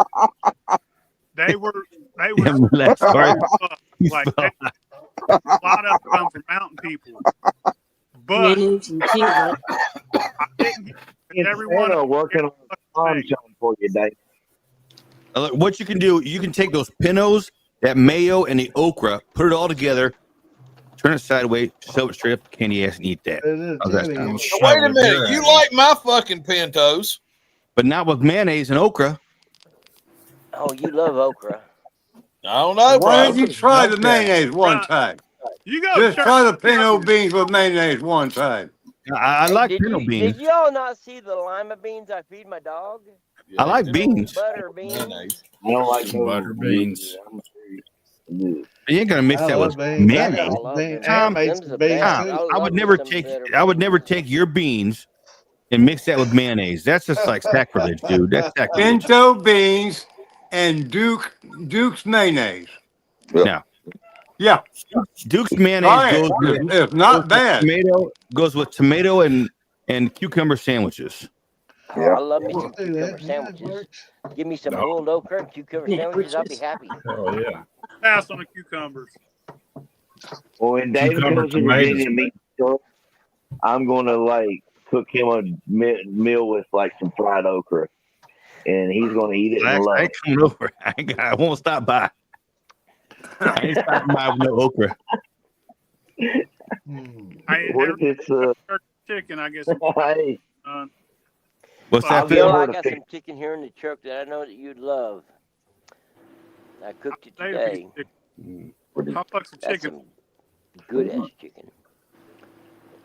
they were Yeah, relax, sorry. like a lot of them come from mountain people. But Mayonnaise and peanut. I didn't get everyone Everyone working on something for you, Dave. What you can do, you can take those pintos, that mayo, and the okra, put it all together, turn it sideways, shove it straight up the candy ass, and eat that. How's that sound? Now, wait a minute. You like my fucking pintos? But not with mayonnaise and okra. Oh, you love okra. I don't know, bro. Why don't you try the mayonnaise one time? You go Just try the pinto beans with mayonnaise one time. I like pinto beans. Did y'all not see the lima beans I feed my dog? I like beans. Butter beans. I don't like butter beans. You ain't gonna mix that with mayonnaise. Tom, I would never take your beans and mix that with mayonnaise. That's just like sacrilege, dude. That's sacrilege. Pinto beans and Duke's mayonnaise. No. Yeah. Duke's mayonnaise it's not bad. Goes with tomato and cucumber sandwiches. I love me some cucumber sandwiches. Give me some boiled okra and cucumber sandwiches. I'll be happy. Oh yeah. Pass on the cucumbers. Well, when Dave Cucumber, comes to Virginia and meets us, I'm gonna like cook him a meal with like some fried okra, and he's gonna eat it and love I it. ain't coming over. I won't stop by. I ain't stopping by with no okra. What if it's chicken? I guess. Hey. What's that, Bill? Phil? I got some chicken here in the truck that I know that you'd love. I cooked it today. How much That's chicken? some good ass chicken.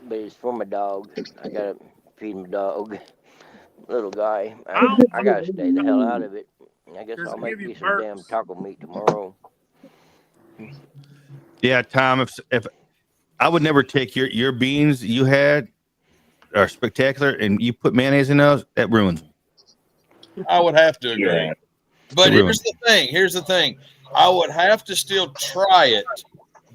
But it's for my dog. I gotta feed my dog. Little guy. I gotta stay the hell out of it. I guess I'll make me some damn taco meat tomorrow. Yeah, Tom. If I would never take your beans you had are spectacular, and you put mayonnaise in those, that ruins them. I would have to agree. Yeah. But here's the thing. I would have to still try it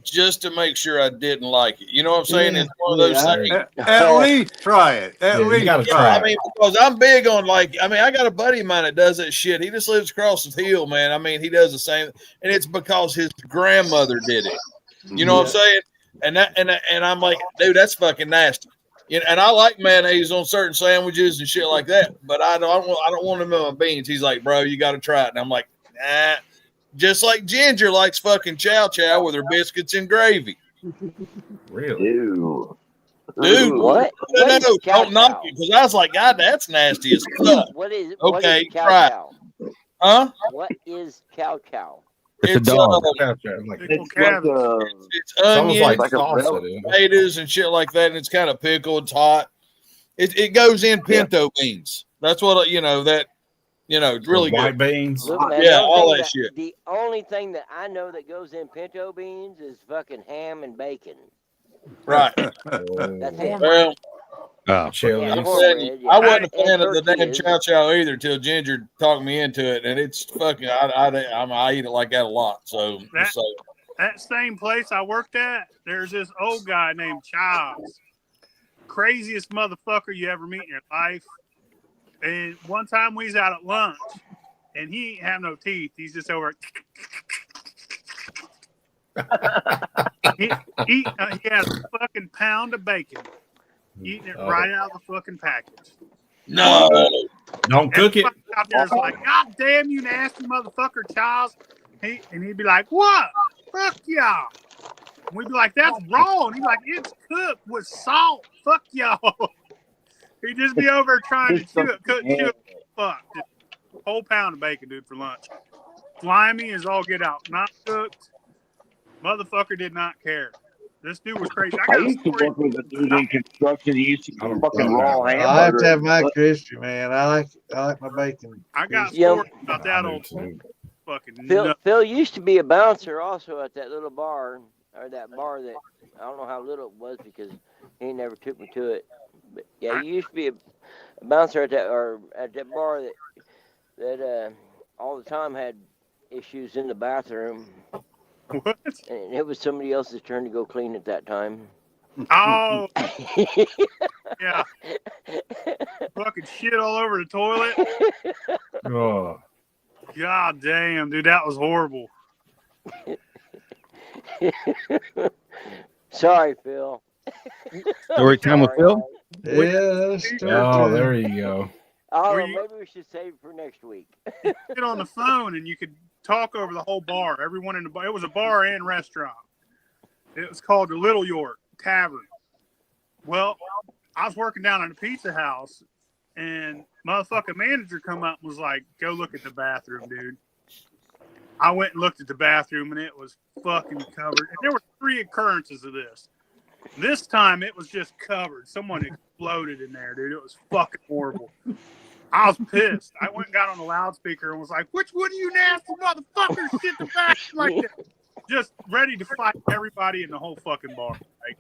just to make sure I didn't like it. You know what I'm saying? It's one of those things. At least try it. At least try it. I mean, because I'm big on I got a buddy of mine that does that shit. He just lives across the hill, man. I mean, he does the same, and it's because his grandmother did it. You know what I'm saying? And I'm like, dude, that's fucking nasty. You know, and I like mayonnaise on certain sandwiches and shit like that, but I don't want them in my beans. He's like, bro, you got to try it, and I'm like, nah. Just like Ginger likes fucking chow chow with her biscuits and gravy. Really? Dude, what? No, don't knock it, because I was like, God, that's nasty as fuck. What is okay, chow try chow? it. Huh? What is chow chow? It's a dog. It's onions, potatoes, and shit like that, and it's kind of pickled. It's hot. It goes in pinto beans. That's what it's really white good. Beans. Look, man, all that shit. The only thing that I know that goes in pinto beans is fucking ham and bacon. Right. That's it. Well, I'm telling you, I wasn't a fan of the damn chow chow either till Ginger talked me into it, and it's fucking. I eat it like that a lot. So that same place I worked at, there's this old guy named Charles, craziest motherfucker you ever meet in your life. And one time we was out at lunch, and he ain't have no teeth. He's just over. He has a fucking pound of bacon, eating it right out of the fucking package. No, don't cook it. Out there's like, God damn you, nasty motherfucker, Charles. And he'd be like, what? Fuck y'all. And we'd be like, that's raw. And he'd be like, it's cooked with salt. Fuck y'all. He'd just be over trying to chew it, couldn't chew it. Fuck. Just a whole pound of bacon, dude, for lunch. Slimy as all get out. Not cooked. Motherfucker did not care. This dude was crazy. I used to work with a dude in construction. He used to eat fucking raw hamburger. I have to have my crispy, man. I like my bacon. I got crispy. stories about that old fucking Phil used to be a bouncer also at that little bar, or that bar that I don't know how little it was because he never took me to it. But yeah, he used to be a bouncer at that bar that all the time had issues in the bathroom. What? And it was somebody else's turn to go clean at that time. Oh, yeah. Fucking shit all over the toilet. Oh. God damn, dude, that was horrible. Sorry, Phil. Story time with Phil? Yeah. Oh, there you go. Oh, maybe we should save it for next week. Get on the phone and you could talk over the whole bar. Everyone in the bar. It was a bar and restaurant. It was called the Little York Tavern. Well, I was working down in a pizza house, and motherfucking manager come up and was like, "Go look at the bathroom, dude." I went and looked at the bathroom, and it was fucking covered. And there were 3 occurrences of this. This time, it was just covered. Someone exploded in there, dude. It was fucking horrible. I was pissed. I went and got on the loudspeaker and was like, "Which one of you nasty motherfuckers shit the bathroom like that?" Just ready to fight everybody in the whole fucking bar. Like,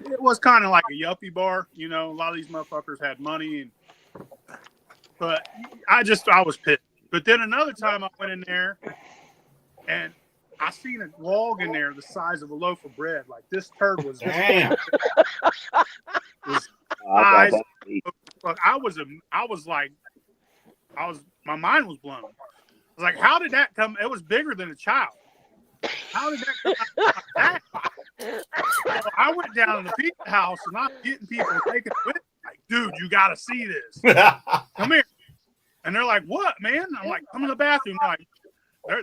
it was kind of like a yuppie bar, you know. A lot of these motherfuckers had money, but I was pissed. But then another time I went in there and I seen a log in there the size of a loaf of bread. Like, this turd was Damn. my mind was blown. I was like, how did that come? It was bigger than a child. How did that come out like that? So I went down to the pizza house and I'm getting people taking it with me. Like, dude, you got to see this. Come here. And they're like, what, man? I'm like, come in the bathroom. Like,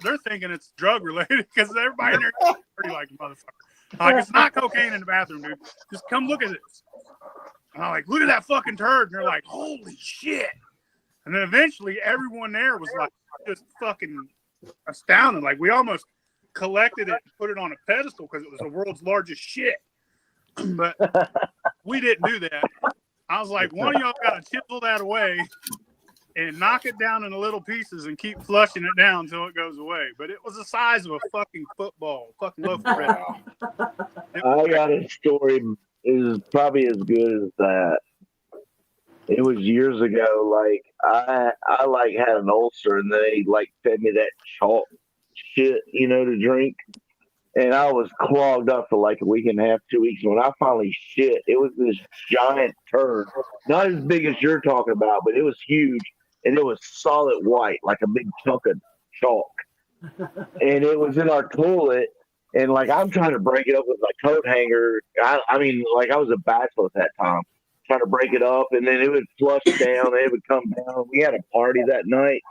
they're thinking it's drug related because everybody in there is pretty like motherfucker. Like, it's not cocaine in the bathroom, dude. Just come look at this. And I'm like, look at that fucking turd. And they're like, holy shit. And then eventually everyone there was like, just fucking astounded. Like, we almost collected it and put it on a pedestal because it was the world's largest shit. But we didn't do that. I was like, one of y'all got to chisel that away and knock it down into little pieces and keep flushing it down until it goes away. But it was the size of a fucking football, fucking loaf of bread. I got a story is probably as good as that. It was years ago. Like I like had an ulcer and they like fed me that chalk shit, you know, to drink. And I was clogged up for like a week and a half, 2 weeks. When I finally shit, it was this giant turd, not as big as you're talking about, but it was huge. And it was solid white, like a big chunk of chalk. And it was in our toilet. And like, I'm trying to break it up with my coat hanger. I mean, like I was a bachelor at that time, trying to break it up. And then it would flush down and it would come down. We had a party that night.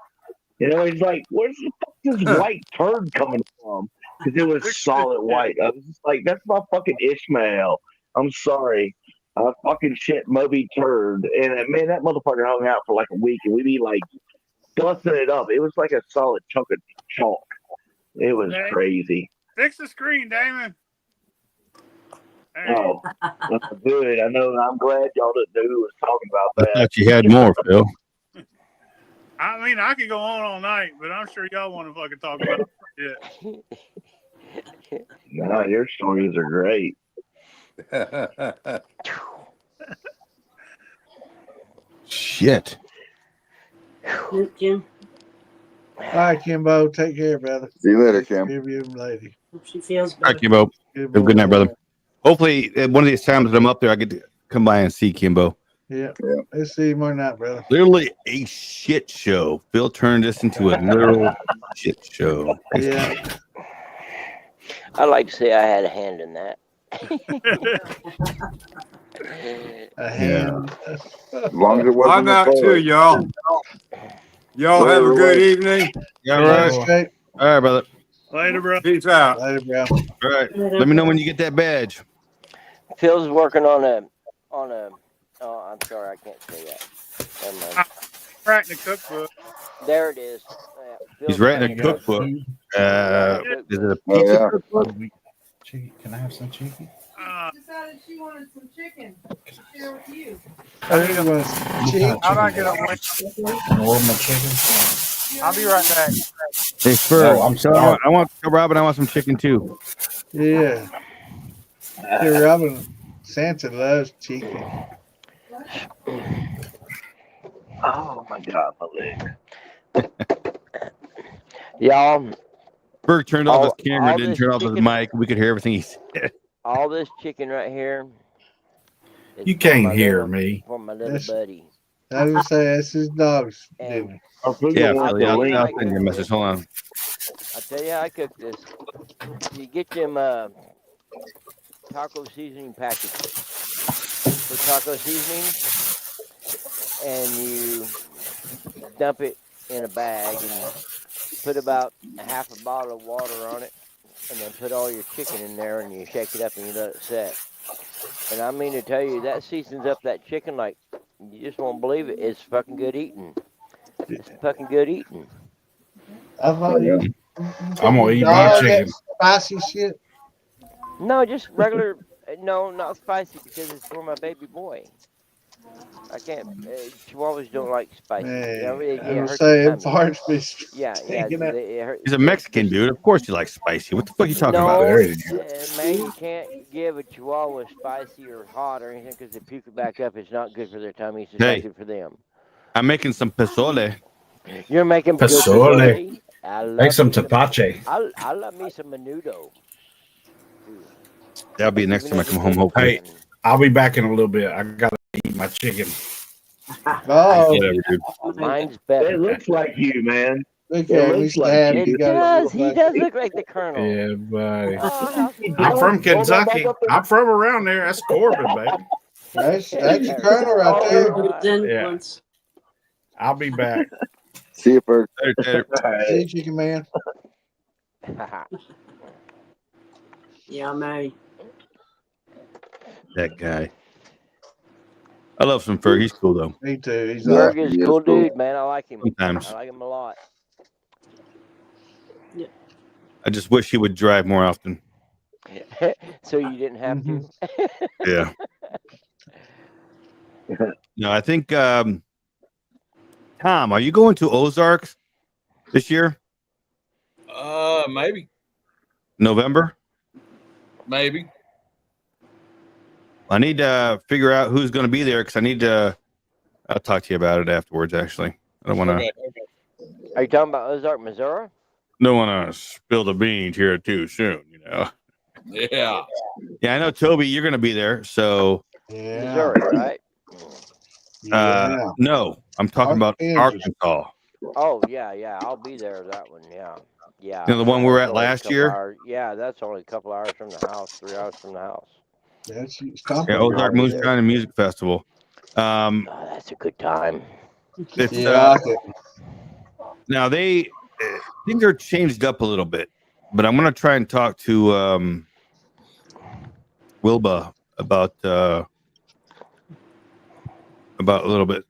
You know, he's like, where's the fuck this white turd coming from? Because it was solid white. I was just like, that's my fucking Ishmael. I'm sorry. I fucking shit Moby turd. And man, that motherfucker hung out for like a week and we'd be like dusting it up. It was like a solid chunk of chalk. It was crazy. Fix the screen, Damon. Hey. Oh, that's good. I know. I'm glad y'all didn't know who was talking about that. I thought you had more, Phil. I mean, I could go on all night, but I'm sure y'all want to fucking talk about it. No, your stories are great. Shit. Kim. All right, Kimbo. Take care, brother. See you later, Kim. Give you lady. Hope she feels better. All right, Kimbo. Have a good night, brother. Hopefully, one of these times that I'm up there, I get to come by and see Kimbo. Yeah. Let's see you more night, brother. Literally a shit show. Phil turned this into a literal shit show. Yeah. I'd like to say I had a hand in that. A hand. As long as it wasn't I'm out too, y'all. Y'all have a good evening. Yeah, all right. All right, brother. Later, bro. Peace out. Later, bro. All right. Let me know when you get that badge. Phil's working on a. Oh, I'm sorry, I can't say that. Never mind. Writing a cookbook. There it is. He's writing a cookbook. Is it a pizza cookbook? Chicken? Can I have some chicken? Decided she wanted some chicken to share with you. How'd I get a link? Normal chicken. I'll be right back. Hey, Ferg, I'm so sorry. I want Robin. I want some chicken too. Yeah. Hey, Robin, Santa loves chicken. Oh my God, my leg. Y'all, Ferg turned off his camera, all didn't this turn off his chicken- mic. We could hear everything he said. all this chicken right here. is You for can't my hear little- me. For my little buddy. I was say that's his dog's And dinner. Yeah, I'll Philly, tell you how I'll I send you a cook message. this. Hold on. I'll tell you how I cook this. You get them taco seasoning packets for taco seasoning, and you dump it in a bag and put about a half a bottle of water on it, and then put all your chicken in there, and you shake it up and you let it set. And I mean to tell you, that seasons up that chicken like you just won't believe it. It's fucking good eating. It's fucking good eating. I thought you I'm gonna eat my dog chicken. that spicy shit. No, just regular. No, not spicy because it's for my baby boy. I can't. Chihuahuas don't like spicy. Man, It I was hurts saying your tummy. parts be Yeah. stinking out. He's a Mexican dude. Of course you like spicy. What the fuck are you talking about? No, man, you can't give a Chihuahua spicy or hot or anything because they puke it back up. It's not good for their tummy. It's just Hey. not good for them. I'm making some pozole. You're making good Pozole. pozole? Make some tapache. I love me some menudo. That'll be next time I come home, hopefully. Hey, I'll be back in a little bit. I gotta eat my chicken. Oh, whatever, dude. Mine's better. It looks like you, man. Okay, It we looks like have you. to go. Does he does look like the Colonel? Yeah, buddy. Oh, how sweet. I'm from Kentucky. I'm from around there. That's Corbin, baby. That's the Colonel right there. Yeah. I'll be back. See you, Ferg. See you, Chicken Man. Yeah, man. That guy. I love some Ferg. He's cool though. Me too. He's Ferg is a cool dude, man. I like him. Sometimes. I like him a lot. I just wish he would drive more often. So you didn't have to. Yeah. No, I think Tom, are you going to Ozarks this year? Maybe. November? Maybe. I need to figure out who's going to be there because I need to. I'll talk to you about it afterwards. Actually, I don't want to. Okay. Are you talking about Ozark, Missouri? Don't want to spill the beans here too soon. You know. Yeah. Yeah, I know, Toby. You're going to be there, so. Missouri, right? No, I'm talking about Arkansas. Oh yeah. I'll be there. That one, yeah. You know, the one we were at last year? Hours. Yeah, that's only a couple hours from the house. 3 hours from the house. That's Yeah, Ozark Moonshine and Music Festival. That's a good time. It's, Yeah. Now things are changed up a little bit, but I'm gonna try and talk to Wilba about a little bit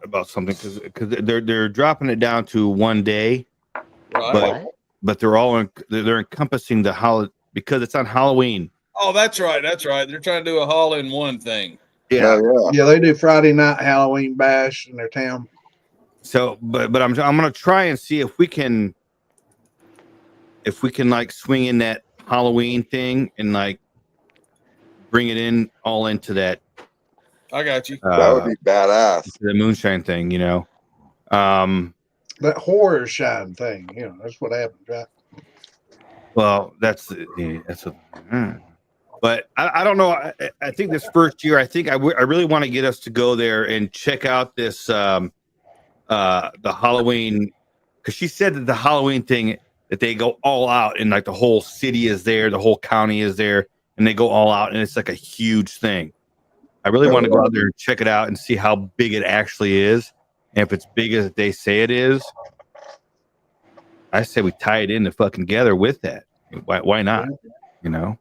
about something because they're dropping it down to one day, but they're encompassing the holiday because it's on Halloween. Oh, that's right. That's right. They're trying to do a all-in-one thing. Yeah, yeah. They do Friday night Halloween bash in their town. So, but I'm gonna try and see if we can like swing in that Halloween thing and like bring it in all into that. I got you. That would be badass. The moonshine thing, you know. That horror shine thing, you know, that's what happens, right? Well, that's but I don't know. I think this first year, I really want to get us to go there and check out this the Halloween, because she said that the Halloween thing that they go all out and like the whole city is there, the whole county is there, and they go all out and it's like a huge thing. I really want to go out there and check it out and see how big it actually is, and if it's big as they say it is. I say we tie it in to fucking together with that. Why not? You know.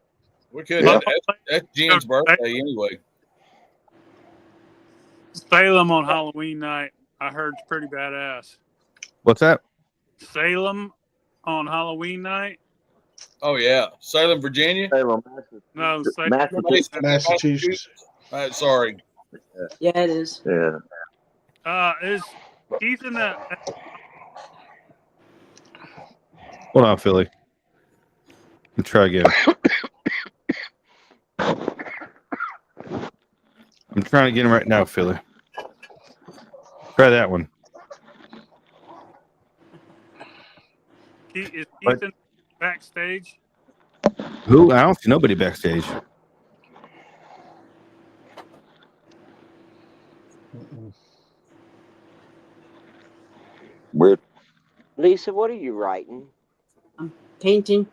We could. Yeah. That's Jean's birthday anyway. Salem on Halloween night, I heard it's pretty badass. What's that? Salem on Halloween night. Oh yeah, Salem, Virginia. Salem, No, Massachusetts. Sorry. Yeah, it is. Yeah. Is Keith in the? Hold on, Philly. Let's try again. I'm trying to get him right now, Philly. Try that one. Is Keith in backstage? Who? I don't see nobody backstage. Weird. Lisa, what are you writing? I'm painting.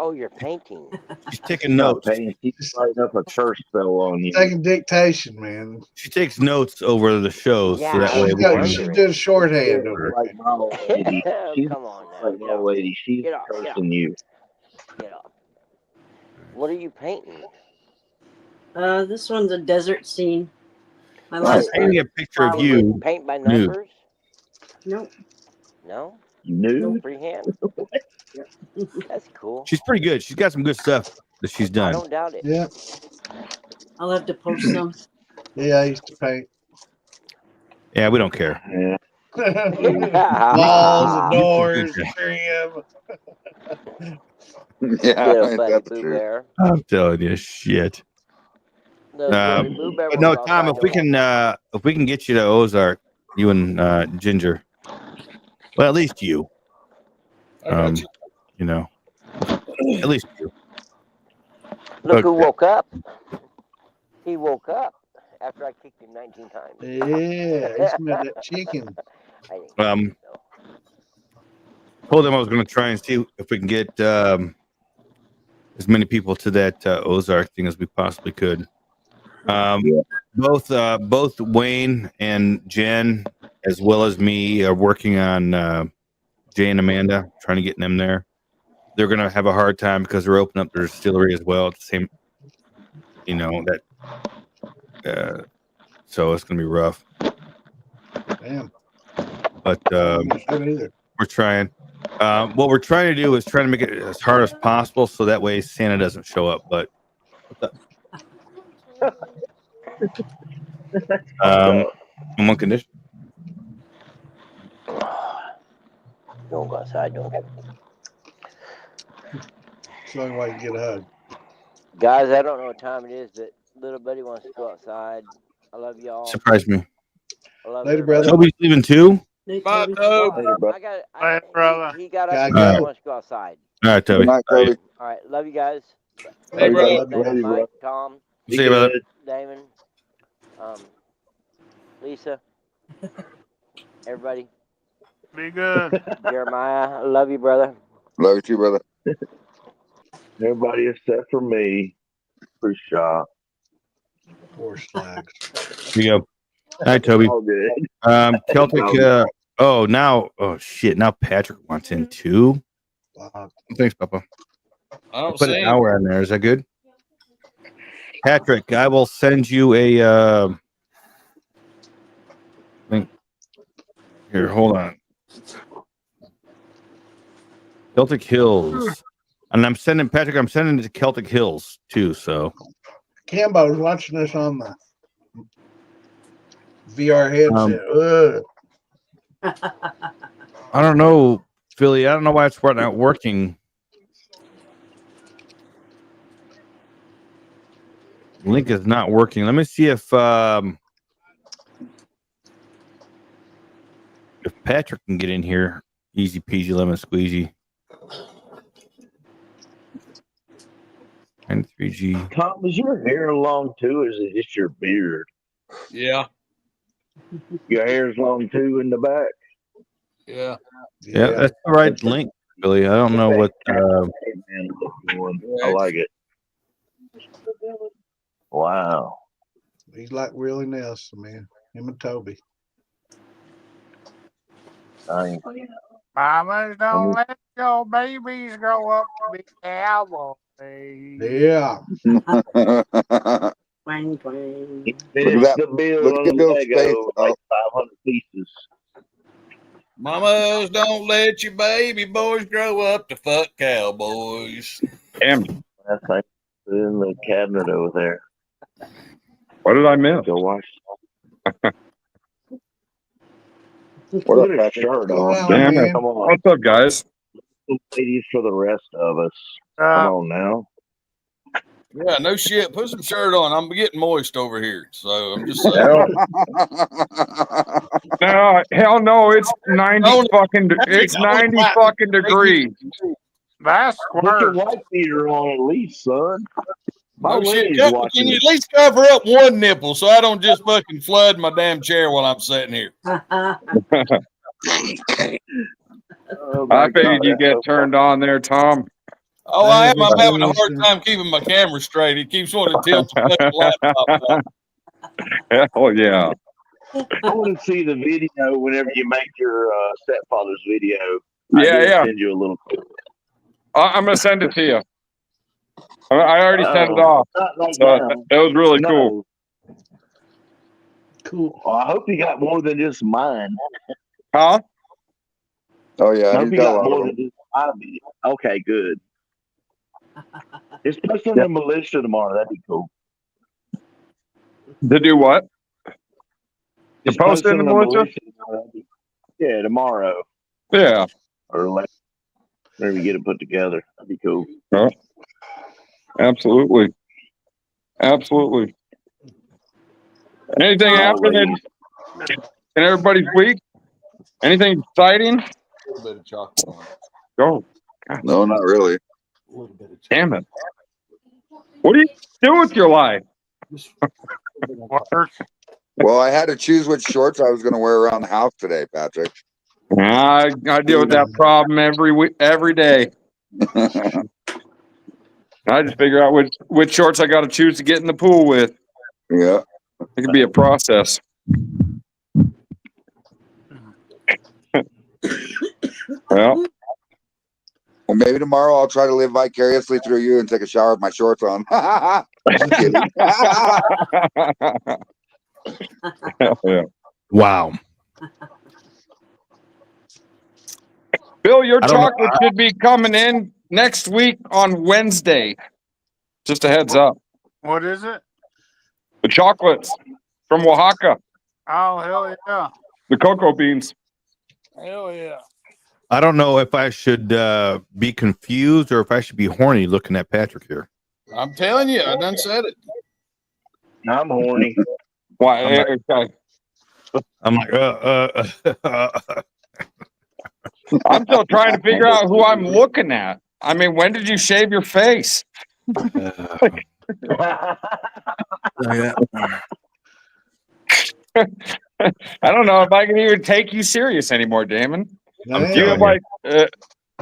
Oh, you're painting. She's taking notes. She's writing up a curse spell on you. Taking dictation, man. She takes notes over the shows, so that way She did shorthand over like my old lady. She's Come on now. like my old lady. She's cursing you. Get up. What are you painting? This one's a desert scene. My I'm last painting a picture of you. Paint by nude. numbers? Nope. No? Nude? Freehand? That's cool. She's pretty good. She's got some good stuff that she's I done. don't doubt it. Yeah. I'll have to post some. Yeah, I used to paint. Yeah, we don't care. Yeah. Walls and doors, trim. Yeah, buddy, Boo Bear. I'm telling you, shit. Boo Bear But no, was Tom, outside if we can get you to Ozark, you and Ginger. Well, at least you. You know, at least you. Look who woke up. He woke up after I kicked him 19 times. Yeah, he's made that chicken. Told them I was going to try and see if we can get as many people to that Ozark thing as we possibly could. Both Wayne and Jen, as well as me, are working on Jay and Amanda, trying to get them there. They're going to have a hard time because they're opening up their distillery as well at the same, so it's going to be rough. Damn. But we're trying. What we're trying to do is trying to make it as hard as possible so that way Santa doesn't show up. But on one condition. Don't go outside, don't go. It's the only way you get a hug. Guys, I don't know what time it is, but little buddy wants to go outside. I love y'all. Surprise me. I love Later, brother. Toby's leaving too. Bye, Toby. He got up All right. and wants to go outside. All right, Toby. Good night, Toby. All right, love you guys. Hey, brother. Thanks, Mike, Tom, See you, brother. Damon, Lisa, everybody. Be good. Jeremiah, I love you, brother. Love you too, brother. Everybody except for me. For sure. Poor slags. Here you go. All right, Toby. All good. Celtic. Now Patrick wants in too. Wow. Thanks, Papa. I don't Put see an him. hour on there. Is that good? Patrick, I will send you a link. Here, hold on. Celtic Hills. And I'm sending it to Celtic Hills too. So Cambo's watching this on the VR headset. I don't know, Philly. I don't know why it's not working. Link is not working. Let me see if Patrick can get in here. Easy peasy lemon squeezy. And 3G. Tom, is your hair long too, or is it just your beard? Yeah. Your hair's long too in the back. Yeah. Yeah, that's the right link, Billy. I don't know what. I like it. Wow. He's like Willie Nelson, man. Him and Toby. Mamas, don't let your babies grow up to be cowboys. Yeah. Twang, twang. Finish the bill look on at Bill's face. Lego, like 500 pieces. Mamas, don't let your baby boys grow up to fuck cowboys. Damn. That's like in the cabinet over there. What did I miss? Go watch. What Put a shirt on. Damn it. Come on. What's up, guys? Ladies for the rest of us. Come on now. Yeah, no shit. Put some shirt on. I'm getting moist over here, so I'm just saying. No, hell no. It's 90 fucking. It's 90 fucking degrees. That's Put your white beater on at least, son. Oh, shit. Can you at least cover up one nipple so I don't just fucking flood my damn chair while I'm sitting here? I figured you get turned on there, Tom. Oh, I am. I'm having a hard time keeping my camera straight. It keeps wanting to tilt the fucking laptop up. Hell yeah. I want to see the video whenever you make your stepfather's video. Yeah. Send you a little clip. I'm going to send it to you. I already sent it off. So it was really cool. Cool. Well, I hope you got more than just mine. Huh? Oh, yeah. I hope you got more than just mine. Okay, good. It's posting the militia tomorrow. That'd be cool. To do what? It's post in the militia? Yeah, tomorrow. Yeah. Or like, whenever you get it put together. That'd be cool. Oh, absolutely. Absolutely. Anything happening in everybody's week? Anything exciting? A little bit of chocolate on it. Go. No, not really. Damn it. What do you do with your life? Well, I had to choose which shorts I was going to wear around the house today, Patrick. I deal with that problem every day. I just figure out which shorts I got to choose to get in the pool with. Yeah. It could be a process. Well, maybe tomorrow I'll try to live vicariously through you and take a shower with my shorts on. Just kidding. yeah. Wow. Bill, your chocolate should be coming in next week on Wednesday. Just a heads up. What is it? The chocolates from Oaxaca. Oh, hell yeah. The cocoa beans. Hell yeah. I don't know if I should be confused or if I should be horny looking at Patrick here. I'm telling you, I done said it. I'm horny. Why? I'm like, I'm still trying to figure out who I'm looking at. I mean, when did you shave your face? I don't know if I can even take you serious anymore, Damon. You have like the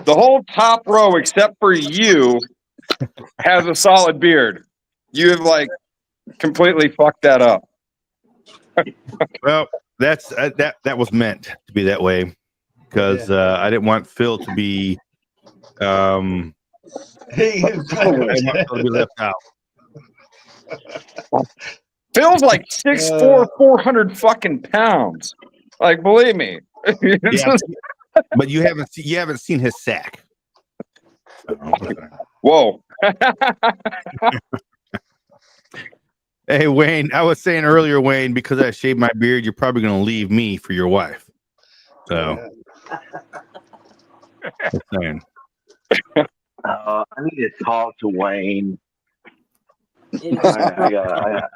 whole top row except for you has a solid beard. You have like completely fucked that up. Well, that's that was meant to be that way because I didn't want Phil to be to be left out. Phil's like 6'4", 400 fucking pounds. Like, believe me. Yeah, but you haven't seen his sack. Whoa. Hey, Wayne, I was saying earlier, Wayne, because I shaved my beard, you're probably going to leave me for your wife. So, just saying. I need to talk to Wayne. I got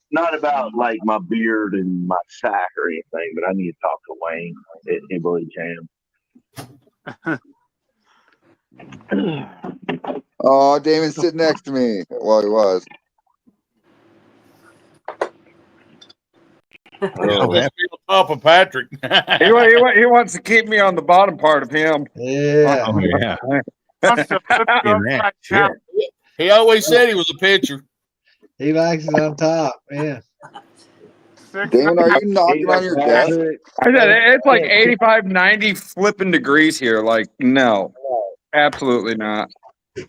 not about like my beard and my sack or anything, but I need to talk to Wayne at Hillbilly Jam. Oh, Damon's sitting next to me. Well, he was. Oh, that's on top of Patrick. he wants to keep me on the bottom part of him. Yeah. Oh, yeah. He always said he was a pitcher. He likes it on top, man. Damon, are you knocking on your desk? I said it's like 85, 90 flipping degrees here. Like, no, absolutely not.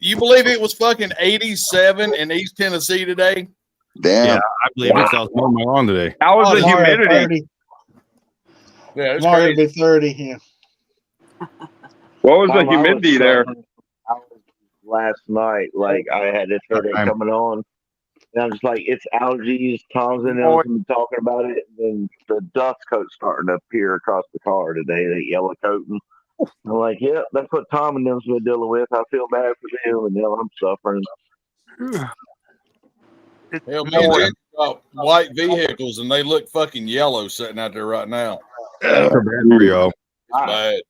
You believe it was fucking 87 in East Tennessee today? Damn. Yeah, I believe it. I was mowing my lawn today. How was the humidity? Yeah, it's tomorrow crazy. it'll be 30 here. What was the Tom, I was humidity there? suffering last night, like I had this headache coming on. And I'm just like, it's allergies. Tom's in there been talking about it. And then the dust coat's starting to appear across the car today, that yellow coating. I'm like, yeah, that's what Tom and them's been dealing with. I feel bad for them, and now I'm suffering. Hell, man, they got white vehicles, and they look fucking yellow sitting out there right now. Bad for y'all. It's bad.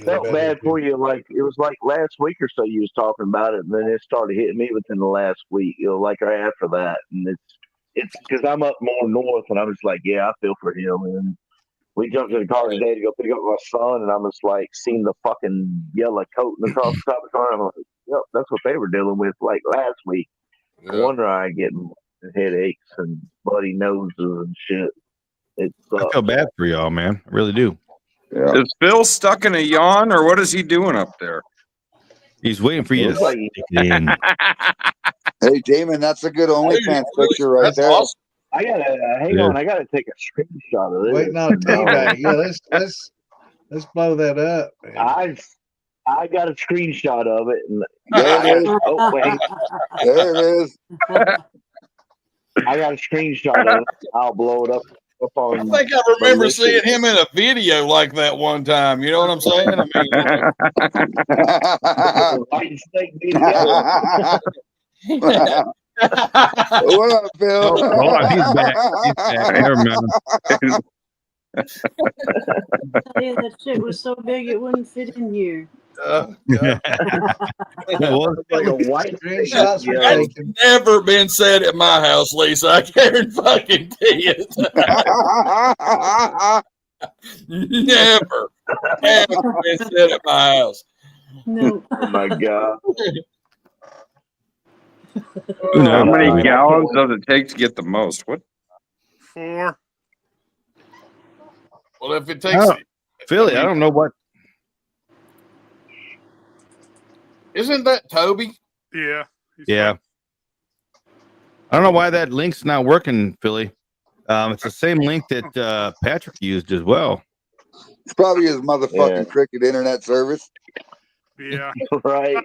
Felt bad for you. Like it was like last week or so you was talking about it, and then it started hitting me within the last week. Like right after that, and it's because I'm up more north, and I'm just like, yeah, I feel for him. And we jumped in the car today to go pick up my son, and I'm just like seeing the fucking yellow coating across the top of the car. I'm like, yep, that's what they were dealing with like last week. No wonder I get headaches and bloody noses and shit. I feel bad for y'all, man. I really do. Yeah. Is Phil stuck in a yawn, or what is he doing up there? He's waiting for you to like, stick it in. Hey, Damon, that's a good OnlyFans picture right there. Awesome. I gotta hang on. I gotta take a screenshot of this. Waiting on teabag. Yeah, let's blow that up. Man. I got a screenshot of it. And there it is. Oh wait, there it is. I got a screenshot of it. I'll blow it up. I think I remember seeing him in a video like that one time. You know what I'm saying? I mean, what up, Phil? Hold on, he's back. He's back. Never mind. Yeah, that shit was so big it wouldn't fit in here. That's never been said at my house, Lisa. I can't fucking tell you. Never been said at my house. No. Oh my god. How many gallons does it take to get the most? What? 4. Well, if it takes Philly, I don't know what. Isn't that Toby? Yeah. Yeah. I don't know why that link's not working, Philly. It's the same link that Patrick used as well. It's probably his motherfucking Cricket internet service. Yeah. Right.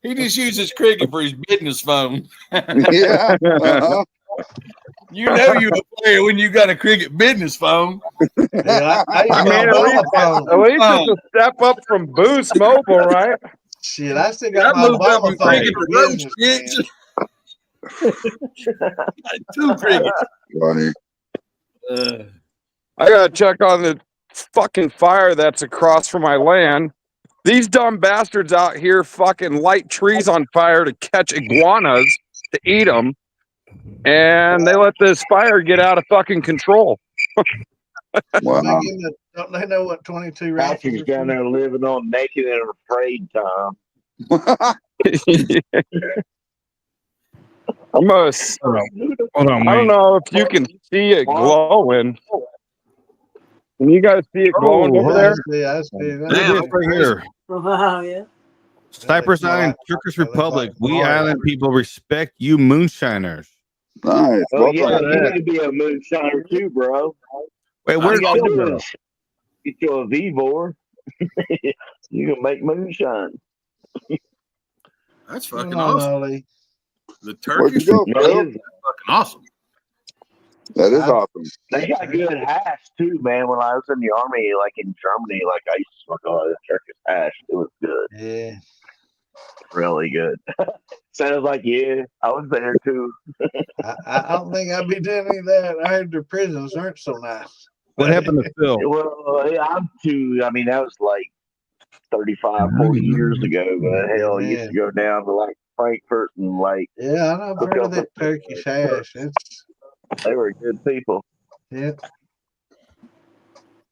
He just uses Cricket for his business phone. Yeah. Uh-huh. You know you're a player when you got a Cricket business phone. Yeah, I mean, at least it's a step up from Boost Mobile, right? Shit, I still got my mobile phone. Two Crickets. Funny. I gotta check on the fucking fire that's across from my land. These dumb bastards out here fucking light trees on fire to catch iguanas to eat them. And they let this fire get out of fucking control. Wow. Don't they know what 22 Patrick's down there living on naked and afraid time. Almost. Hold on, I don't know if you can see it glowing. Can you guys see it glowing over there? I see Right here. Wow, yeah. Cypress Island, Turkish Republic. We island people respect you, moonshiners. Nice. Oh yeah, you need to be a moonshiner too, bro. Wait, where's All you gotta Phil? do is get you a V4. You can make moonshine. That's fucking awesome. The Turkish Where'd you go, Phil? fucking awesome. That is awesome. They got good hash too, man. When I was in the army, like in Germany, like I used to smoke a lot of Turkish hash. It was good. Yeah. Really good. Sounds like, yeah, I was there too. I don't think I'd be doing any of that. I heard their prisons aren't so nice. What happened to Phil? Well, I'm too. I mean, that was like 35, 40 years ago. But hell, I used to go down to like Frankfurt and like. Yeah, I know. I've heard of that Turkish hash. They were good people. Yeah.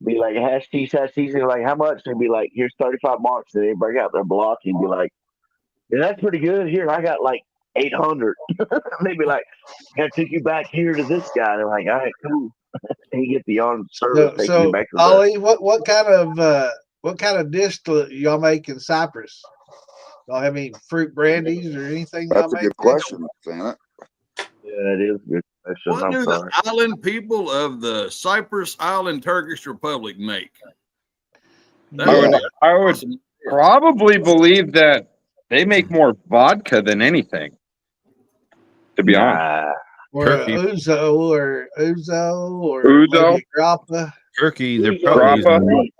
Be like, hash cheese. They're like, how much? They'd be like, here's 35 marks. And they break out their block and be like, yeah, that's pretty good. Here, I got like 800. They'd be like, I took you back here to this guy. They're like, all right, cool. And you get the armed service. So Ollie, what kind of distillate y'all make in Cyprus? Y'all have any fruit brandies or anything? That's a good question, Santa. Yeah, it is good. What do the island people of the Cyprus Island Turkish Republic make? I would probably believe that they make more vodka than anything. To be honest, or ouzo or Ouzo. maybe grappa. Turkey, they're Ouzo probably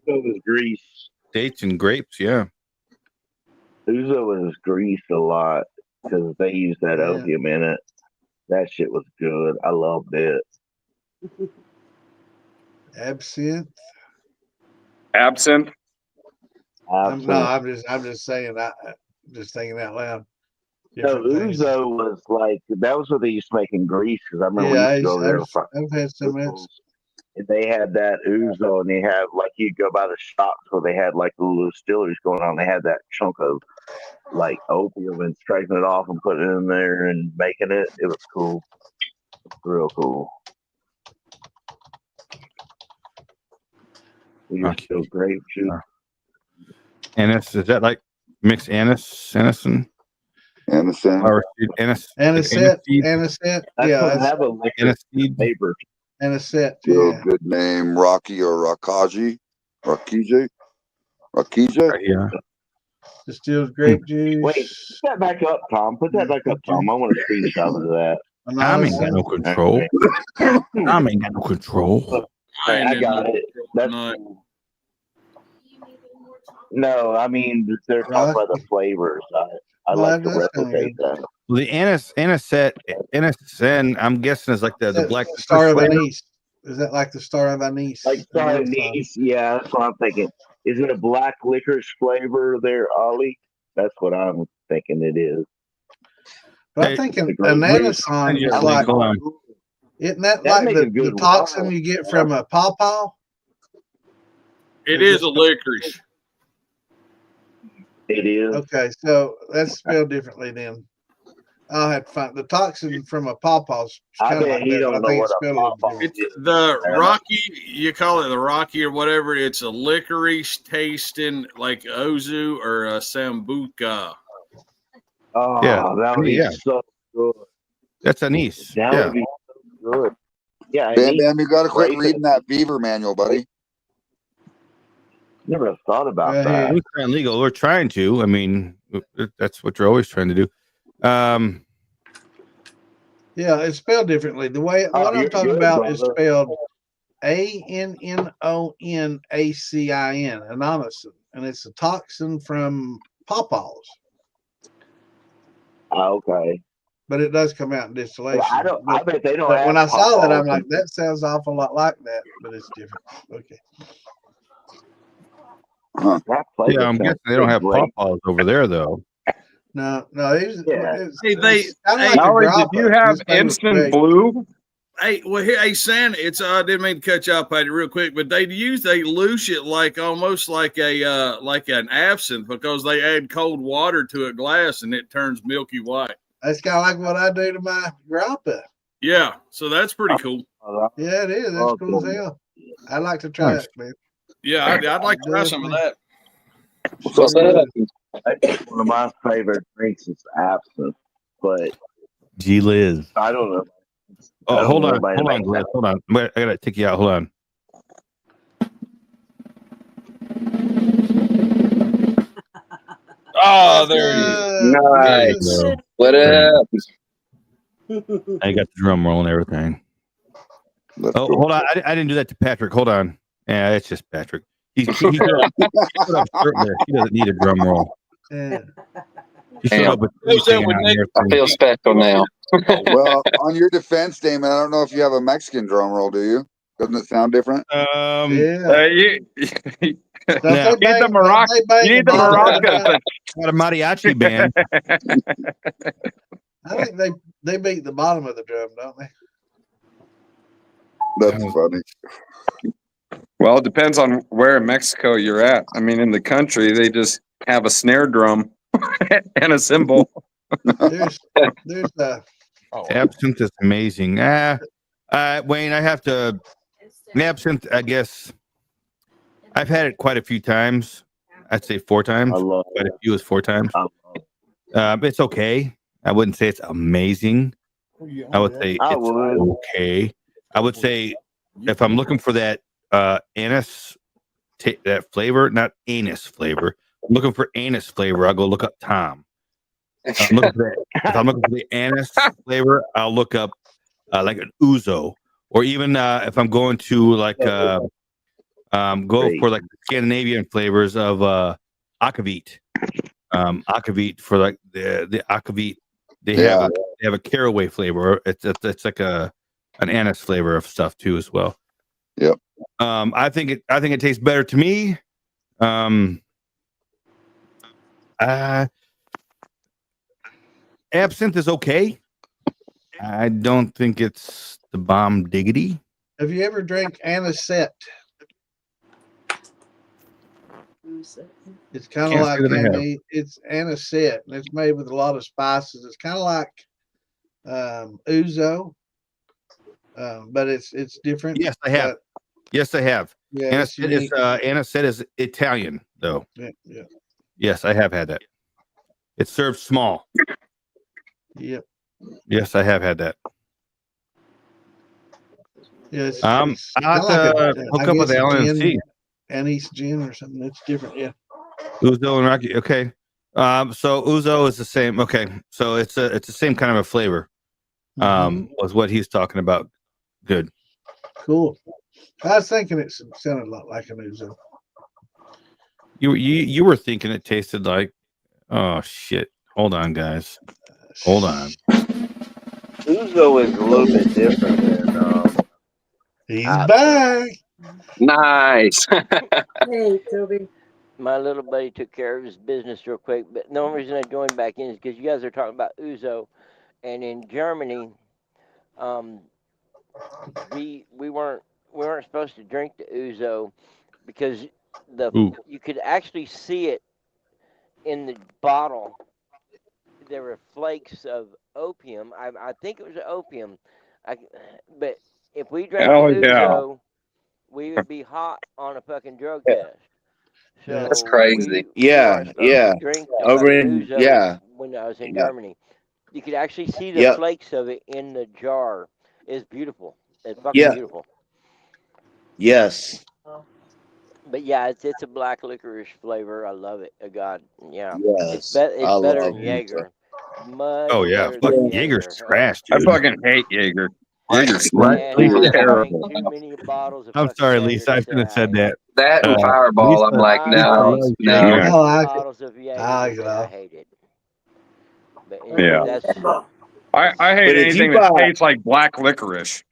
is Greece. dates and grapes. Yeah. Ouzo is Greece a lot because they use that opium in it. That shit was good. I loved it. Absinthe. Absinthe. I'm just saying. Just thinking out loud. No, Ouzo was like that was what they used to make in Greece because I remember we used to go there. I've had some else. They had that Ouzo, and they had like you'd go by the shops where they had like the little distilleries going on. They had that chunk of like opium and scraping it off and putting it in there and making it. It was cool. Real cool. We used to grape juice. Anise, is that like mixed anise and Anisette. Anisette. Yeah. Paper. Anisette. Still Yeah. a good name, Rocky or Rakiji. Rakija. Yeah. Distilled grape juice. Wait, put that back up, Tom. Put that back up, Tom. I want to screenshot of that. Tom ain't got no control. Tom ain't got no control. I got it. That's cool. No, I mean they're talking about the flavors. I like to replicate that. Well, the anisette, I'm guessing is like the black star of anise. Is that like the star of anise? Like star of anise, yeah. That's what I'm thinking. Is it a black licorice flavor there, Ollie? That's what I'm thinking it is. But I'm thinking an anason is like, isn't that like the toxin you get from a pawpaw? It is a licorice. It is. Okay, so that's spelled differently then. I'll have to find the toxin from a pawpaw's kind of like that. I think it's spelled it's the Rocky, you call it the Rocky or whatever. It's a licorice tasting like Ozu or a Sambuca. Oh, Yeah. that would be so good. That's anise. That would be so good. Yeah, Bam, you got to quit reading that beaver manual, buddy. Never thought about that. We're trying legal. We're trying to. I mean, that's what you're always trying to do. Yeah, it's spelled differently. The way what I'm talking about is spelled ANNONACIN, anonacin, and it's a toxin from pawpaws. Okay. But it does come out in distillation. I bet they don't. But when I saw that, I'm like, that sounds awful lot like that, but it's different. Okay. Yeah, I'm guessing they don't have pawpaws over there though. No. Did you have instant blue? Hey, well, here, hey, San, I didn't mean to cut you off, Patty, real quick, but they loose it like almost like an absinthe because they add cold water to a glass and it turns milky white. That's kind of like what I do to my grappa. Yeah, so that's pretty cool. Yeah, it is. That's cool as hell. I'd like to try it, man. Yeah, I'd like to try some of that. One of my favorite drinks is absinthe, but G Liz. I don't know. Oh, hold on, Liz. Hold on. Wait, I gotta take you out. Hold on. Oh, there he is. Nice. What up? I got the drum roll and everything. Hold on. I didn't do that to Patrick. Hold on. Yeah, it's just Patrick. He doesn't need a drum roll. Yeah. I feel special now. Well, on your defense, Damon, I don't know if you have a Mexican drum roll, do you? Doesn't it sound different? You need the maracas. You need the maracas. Got a mariachi band. I think they beat the bottom of the drum, don't they? That's funny. Well, it depends on where in Mexico you're at. I mean, in the country, they just have a snare drum and a cymbal. There's absinthe is amazing. Wayne, I have to. Absinthe, I guess. I've had it quite a few times. I'd say 4 times. Quite a few is 4 times. It's okay. I wouldn't say it's amazing. I would say it's okay. I would say if I'm looking for that anise, that flavor, not anus flavor. I'm looking for anus flavor. I'll go look up Tom. If I'm looking for the anise flavor, I'll look up like an ouzo, or even if I'm going to like go for like the Scandinavian flavors of akavit. Akavit for like the akavit. They have a caraway flavor. It's like an anise flavor of stuff too as well. Yep. I think it tastes better to me. Absinthe is okay. I don't think it's the bomb diggity. Have you ever drank anisette? It's kind of like it's anisette, and it's made with a lot of spices. It's kind of like ouzo, but it's different. Yes, I have. Yes, I have. Yeah, anisette is Italian, though. Yeah. Yes, I have had that. It's served small. Yep. Yes, I have had that. Yes. I'll have to hook up with Alan and see. Anise gin or something. That's different. Yeah. Ouzo and Rocky. Okay. So ouzo is the same. Okay. So it's the same kind of a flavor. Was what he's talking about. Good. Cool. I was thinking it sounded a lot like an ouzo. You were thinking it tasted like, oh shit. Hold on, guys. Hold on. Ouzo is a little bit different than he's back. Nice. Hey, Toby. My little buddy took care of his business real quick, but the only reason I joined back in is because you guys are talking about ouzo, and in Germany, we weren't supposed to drink the ouzo because you could actually see it in the bottle. There were flakes of opium. I think it was opium. But if we drank ouzo, we would be hot on a fucking drug test. So that's crazy. Over in when I was in Germany, you could actually see the flakes of it in the jar. It's beautiful. It's fucking beautiful. Yes. But yeah, it's a black licorice flavor. I love it. God, yeah. Yes. It's better than Jaeger. Oh yeah, fucking Jaeger's trash, dude. I fucking hate Jaeger. Jaeger's terrible. I'm sorry, Lisa. I shouldn't have said that. That and Fireball, I'm like, no. I hate it. But I hate anything that tastes like black licorice.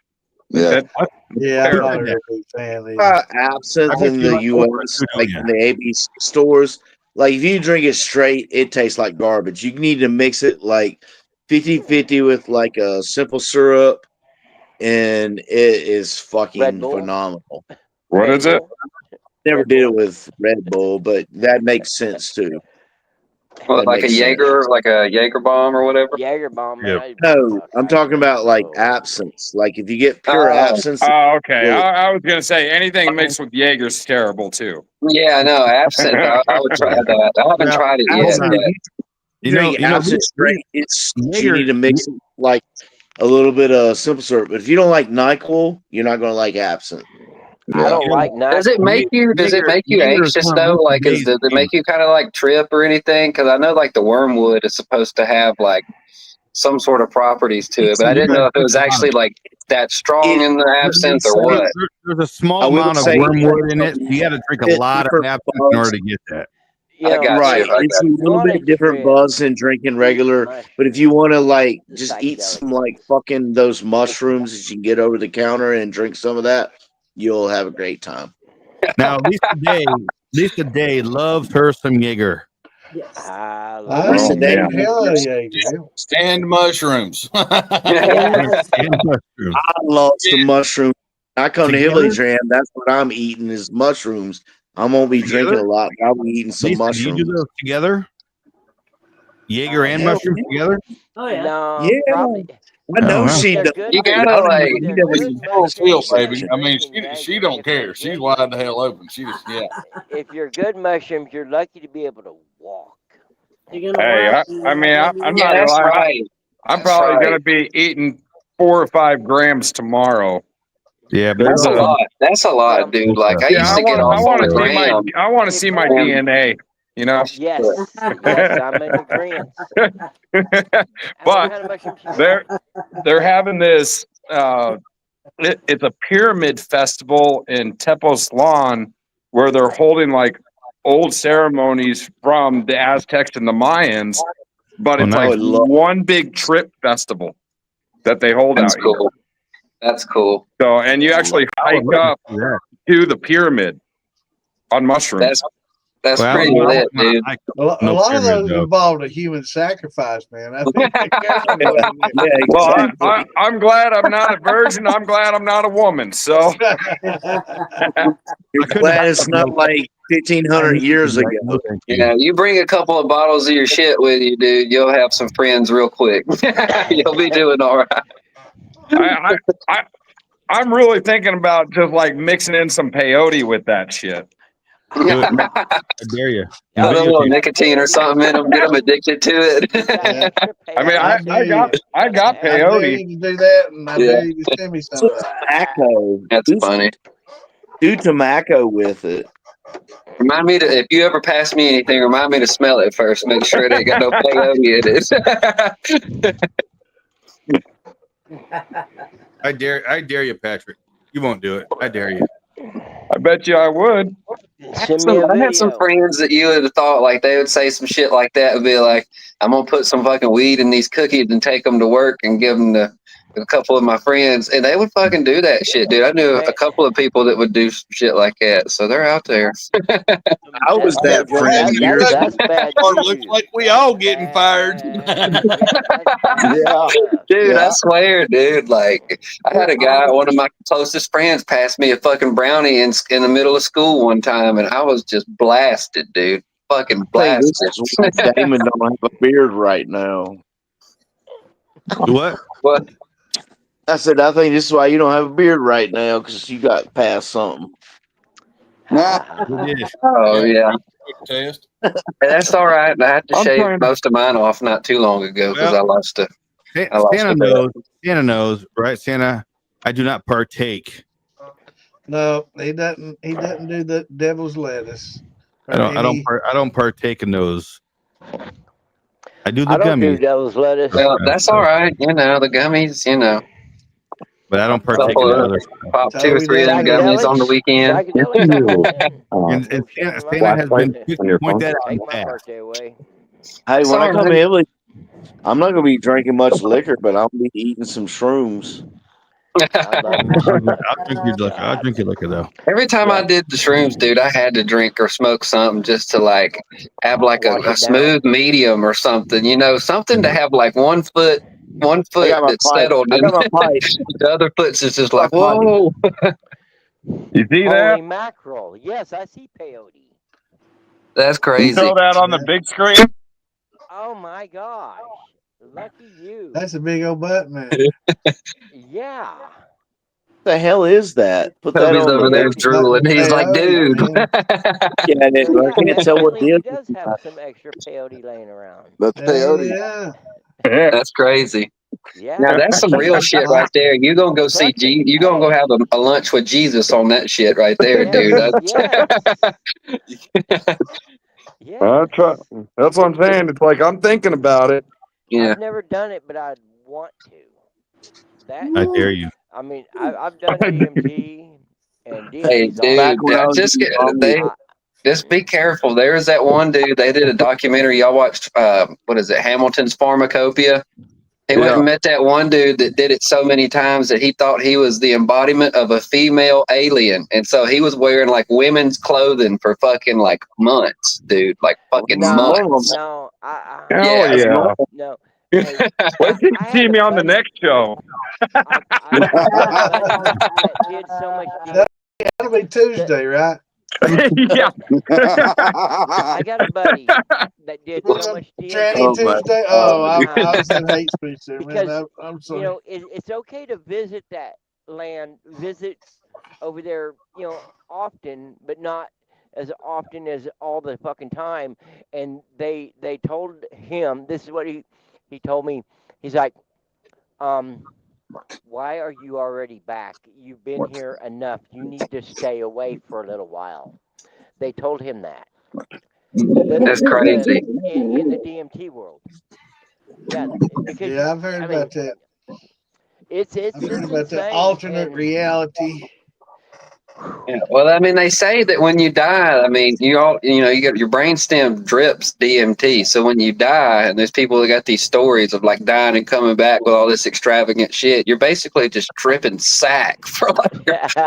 Yeah. I'm not a real big fan. Absinthe in the U.S., like in the ABC stores, like if you drink it straight, it tastes like garbage. You need to mix it like 50-50 with like a simple syrup, and it is fucking phenomenal. What is it? Never did it with Red Bull, but that makes sense too. Well, like a Jaeger, like a Jaeger bomb or whatever. Jaeger bomb. No, I'm talking about like absinthe. Like if you get pure absinthe. Oh, okay. I was gonna say anything mixed with Jaeger's terrible too. Yeah, no, absinthe. I would try that. I haven't tried it yet. But absinthe straight. You need to mix it like a little bit of simple syrup. But if you don't like NyQuil, you're not gonna like absinthe. I don't like NyQuil. Does it make you anxious though? Like, does it make you kind of like trip or anything? Because I know like the wormwood is supposed to have like some sort of properties to it, but I didn't know if it was actually like that strong in the absinthe or what. There's a small amount of wormwood in it. You got to drink a lot of absinthe in order to get that. Right. It's a little bit different buzz than drinking regular. But if you want to like just eat some like fucking those mushrooms that you can get over the counter and drink some of that, you'll have a great time. Now, Lisa Day loves her some Jaeger. Yes. Stand mushrooms. I love some mushrooms. I come to Hillary Jam. That's what I'm eating is mushrooms. I won't be drinking a lot, but I'll be eating some Lisa, mushrooms. Do you do those together? Jaeger and mushrooms together? Oh yeah. No, probably. I know she does. You gotta like feel, baby. I mean, she don't care. She's wide the hell open. She just If you're good mushrooms, you're lucky to be able to walk. Hey, I mean, I'm not that's gonna lie. right. I'm probably going to be eating 4 or 5 grams tomorrow. Yeah, but That's a lot. That's a lot, dude. Like I used to get off on a gram. I want to see my DNA. You know. Yes, yes, I'm in agreement. But they're having this. It's a pyramid festival in Tepoztlan where they're holding like old ceremonies from the Aztecs and the Mayans, but it's like one big trip festival that they hold That's out cool. here. That's cool. So, and you actually hike up to the pyramid on mushrooms. That's pretty lit, dude. A lot of those involved a human sacrifice, man. I think Well, I'm glad I'm not a virgin. I'm glad I'm not a woman. So you're glad it's not like 1,500 years ago. Yeah, you bring a couple of bottles of your shit with you, dude. You'll have some friends real quick. You'll be doing all right. I'm really thinking about just like mixing in some peyote with that shit. I dare you. Put a little nicotine or something in them, get them addicted to it. I mean, I got peyote. I dare you to do that, and I dare you to send me some of that. Tobacco. That's funny. Do tobacco with it. Remind me to, if you ever pass me anything, remind me to smell it first. Make sure it ain't got no peyote in it. I dare you, Patrick. You won't do it. I dare you. I bet you I would. I had some friends that you would have thought like they would say some shit like that and be like, I'm gonna put some fucking weed in these cookies and take them to work and give them to a couple of my friends, and they would fucking do that shit, dude. I knew a couple of people that would do some shit like that, so they're out there. I was that friend. That's bad. Looks like we all getting fired. Yeah, dude, I swear, dude. Like, I had a guy, one of my closest friends, pass me a fucking brownie in the middle of school one time, and I was just blasted, dude. Fucking blasted. Damon don't have a beard right now. What? What? I said, I think this is why you don't have a beard right now, because you got past something. Oh yeah. Test. That's all right. I had to shave most of mine off not too long ago because I lost a. Santa knows. Santa knows, right? Santa, I do not partake. No, he doesn't. He doesn't do the devil's lettuce. I don't partake in those. I do the I don't gummies. do devil's lettuce. Well, that's all right. You know, the gummies, you know. But I don't partake in the other stuff. Pop 2 or 3 of them gummies on the weekend. And Santa has been quick to point that out in the past. Hey, when I come in, I'm not going to be drinking much liquor, but I'll be eating some shrooms. I'll drink your liquor. I'll drink your liquor though. Every time I did the shrooms, dude, I had to drink or smoke something just to like have like a smooth medium or something, you know, something to have like one foot that's settled, and the other foot's is just like, whoa. You see that? Holy mackerel! Yes, I see peyote. That's crazy. You throw that on the big screen. Oh my gosh! Lucky you. That's a big old butt, man. Yeah. What the hell is that? Put Toby's over there drooling. He's like, dude. I can't tell what He does have some extra peyote laying around. That's peyote. Yeah. That's crazy. Yeah. Now that's some real shit right there. You gonna go see you gonna go have a lunch with Jesus on that shit right there, dude. That's what I'm saying. It's like I'm thinking about it. Yeah. I've never done it, but I'd want to. I dare you. I mean, I've done DMT and Hey, DMT. dude, just be careful. There's that one dude. They did a documentary. Y'all watched? What is it? Hamilton's Pharmacopoeia. He went and met that one dude that did it so many times that he thought he was the embodiment of a female alien. And so he was wearing like women's clothing for fucking like months, dude. Like fucking months. No, Hell yeah. No. Wait till you see me on the next show. That'll be Tuesday, right? Yeah. I got a buddy that did so much Tranny Tuesday. Oh, I was in hate speech there, man. I'm sorry. You know, it's okay to visit that land, visit over there, you know, often, but not as often as all the fucking time. And they told him, this is what he told me. He's like, why are you already back? You've been here enough. You need to stay away for a little while. They told him that. That's crazy. In the DMT world. Yeah, because I've heard about that. It's I've heard about insane. that alternate reality. Yeah. Well, I mean, they say that when you die, I mean, you get your brainstem drips DMT. So when you die, and there's people that got these stories of like dying and coming back with all this extravagant shit, you're basically just tripping sack for like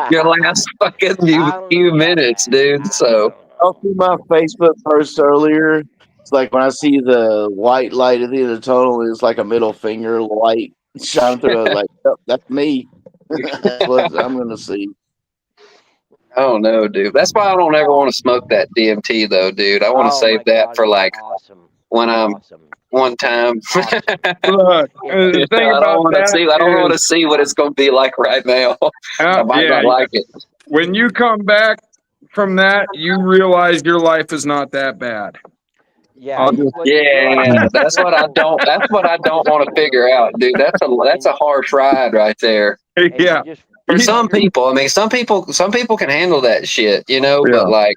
your last fucking few minutes, dude. So I'll see my Facebook post earlier. It's like when I see the white light at the end of the tunnel, it's like a middle finger light shining through. I was like, yep, that's me. That's what I'm gonna see. I don't know, dude. That's why I don't ever want to smoke that DMT, though, dude. I want to save that for like when I'm one time. The I thing don't about want to that see. I don't want to is- see what it's going to be like right now. I might not like it. When you come back from that, you realize your life is not that bad. Yeah, that's what I don't. That's what I don't want to figure out, dude. That's a harsh ride right there. Yeah. For some people, I mean, some people can handle that shit, but like,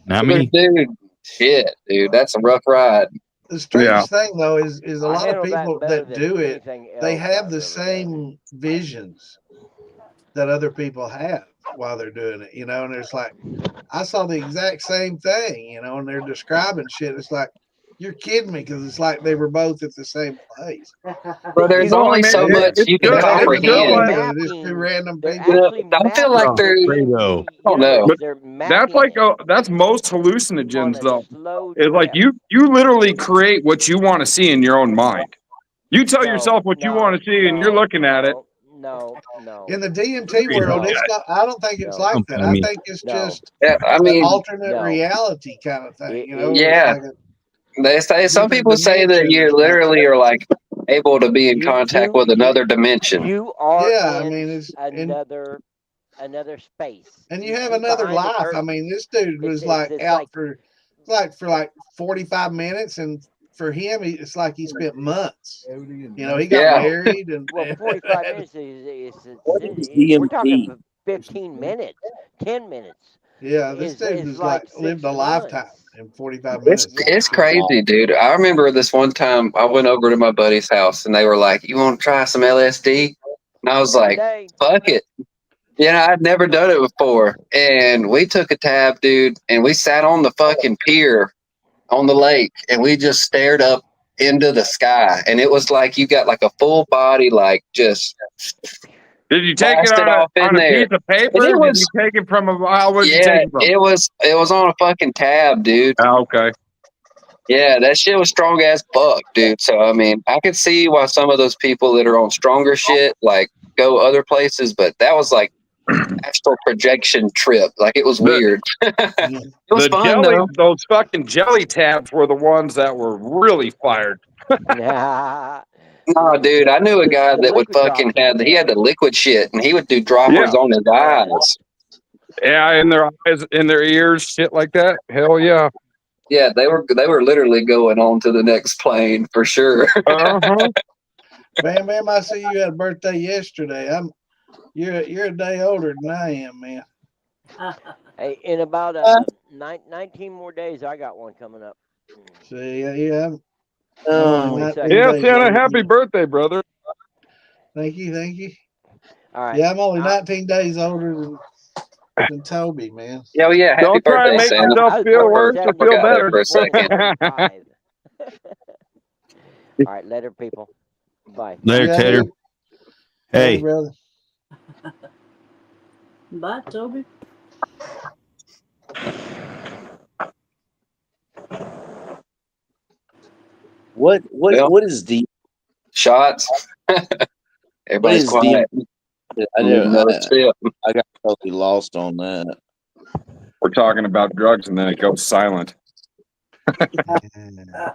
not me. Dude, shit, dude, that's a rough ride. The strange thing though is a lot of people that do it, they have the same visions that other people have while they're doing it, and it's like, I saw the exact same thing, and they're describing shit. It's like, you're kidding me, because it's like they were both at the same place. But there's only so much you can comprehend. Just two random people. I feel like they're. I don't know. But that's most hallucinogens though. It's like you literally create what you want to see in your own mind. You tell yourself what you want to see, and you're looking at it. No. In the DMT world, it's not. I don't think it's like that. I think it's just an alternate reality kind of thing. Yeah. They say some people say that you literally are like able to be in contact with another dimension. You are it's another space, and you have another life. I mean, this dude was out for 45 minutes, and for him, it's like he spent months. He got married, and 45 minutes we're talking 15 minutes, 10 minutes. Yeah, this dude was like lived a lifetime in 45 minutes. It's crazy, dude. I remember this one time I went over to my buddy's house and they were like, "You want to try some LSD?" And I was like, "Fuck it." I'd never done it before. And we took a tab, dude, and we sat on the fucking pier on the lake and we just stared up into the sky. And it was like you got like a full body, like just. Did you take it on a piece of paper? Did you take it from a vial? What did you take it from? It was on a fucking tab, dude. Oh, okay. Yeah, that shit was strong as fuck, dude. So I mean, I could see why some of those people that are on stronger shit like go other places, but that was like astral projection trip. Like it was weird. It was fun though. Those fucking jelly tabs were the ones that were really fired. No, dude, I knew a guy that would fucking he had the liquid shit, and he would do droppers on his eyes. Yeah, in their eyes, in their ears, shit like that. Hell yeah. Yeah, they were literally going on to the next plane for sure. Man, I see you had a birthday yesterday. You're a day older than I am, man. Hey, in about 19 more days, I got one coming up. See, yeah. Santa, happy birthday, brother. Thank you. All right. Yeah, I'm only 19 days older than Toby, man. Yeah, well, yeah. Happy Don't try and make Santa. yourself feel worse or feel better. For a second. All right, later, people. Bye. Later, Tater. Hey. Brother. Bye, Toby. What is deep shots? Everybody's quiet. I got totally lost on that. We're talking about drugs and then it goes silent.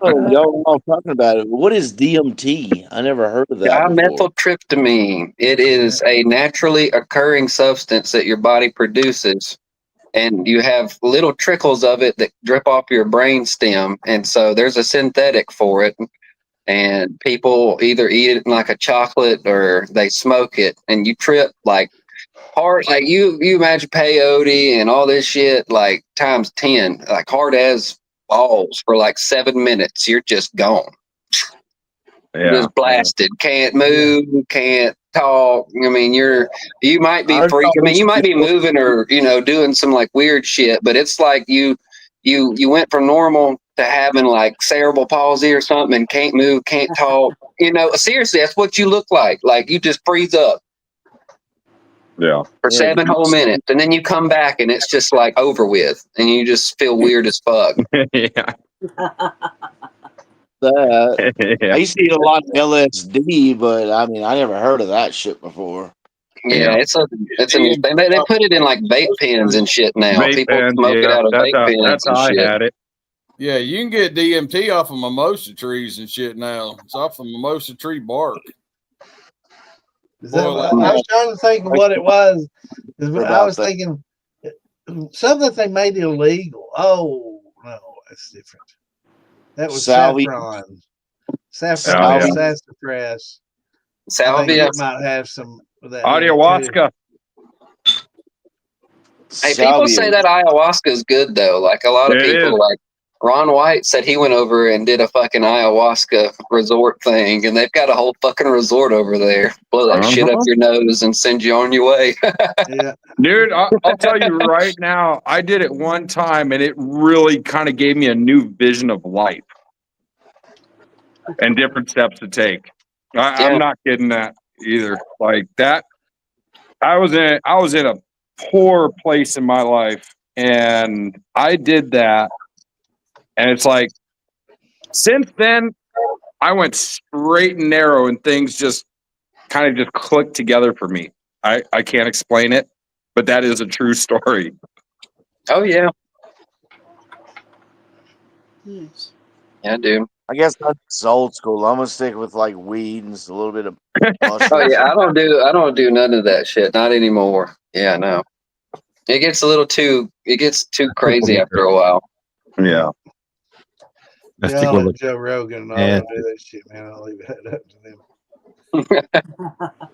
Oh, y'all know I'm talking about it. What is DMT? I never heard of that. Dimethyltryptamine. It is a naturally occurring substance that your body produces, and you have little trickles of it that drip off your brain stem, and so there's a synthetic for it. and people either eat it like a chocolate or they smoke it, and you trip like hard. Like you imagine peyote and all this shit like times 10, like hard as balls for like 7 minutes. You're just gone. Just blasted. Can't move, can't talk. I mean, you might be freaking. I mean, you might be moving or doing some like weird shit, but it's like you went from normal to having like cerebral palsy or something and can't move, can't talk. Seriously, that's what you look like. Like you just freeze up. Yeah. For 7 whole minutes, and then you come back and it's just like over with, and you just feel weird as fuck. Yeah. I used to eat a lot of LSD, but I mean, I never heard of that shit before. Yeah, it's a they put it in like vape pens and shit now. Vape People pens, smoke it out of vape pens that's and how shit. I had it. Yeah, you can get DMT off of mimosa trees and shit now. It's off the mimosa tree bark. I was trying to think of what it was. I was thinking something that they made illegal. Oh no, that's different. That was saffron. Sassafras. Salvia. It might have some of that. Ayahuasca. Hey, people say that ayahuasca is good though. Like a lot of people, like Ron White said he went over and did a fucking ayahuasca resort thing, and they've got a whole fucking resort over there. Blow that shit up your nose and send you on your way. Yeah, dude, I'll tell you right now, I did it one time, and it really kind of gave me a new vision of life and different steps to take. I'm not kidding that either. Like that, I was in a poor place in my life, and I did that. And it's like, since then, I went straight and narrow, and things just kind of just clicked together for me. I can't explain it, but that is a true story. Oh, yeah. Yes. Yeah, dude. I guess that's old school. I'm gonna stick with like weed and a little bit of mushrooms. Oh yeah, I don't do none of that shit. Not anymore. Yeah, no. It gets too crazy after a while. Yeah. I'll let Joe Rogan and all do that shit, man. I'll leave that up to them.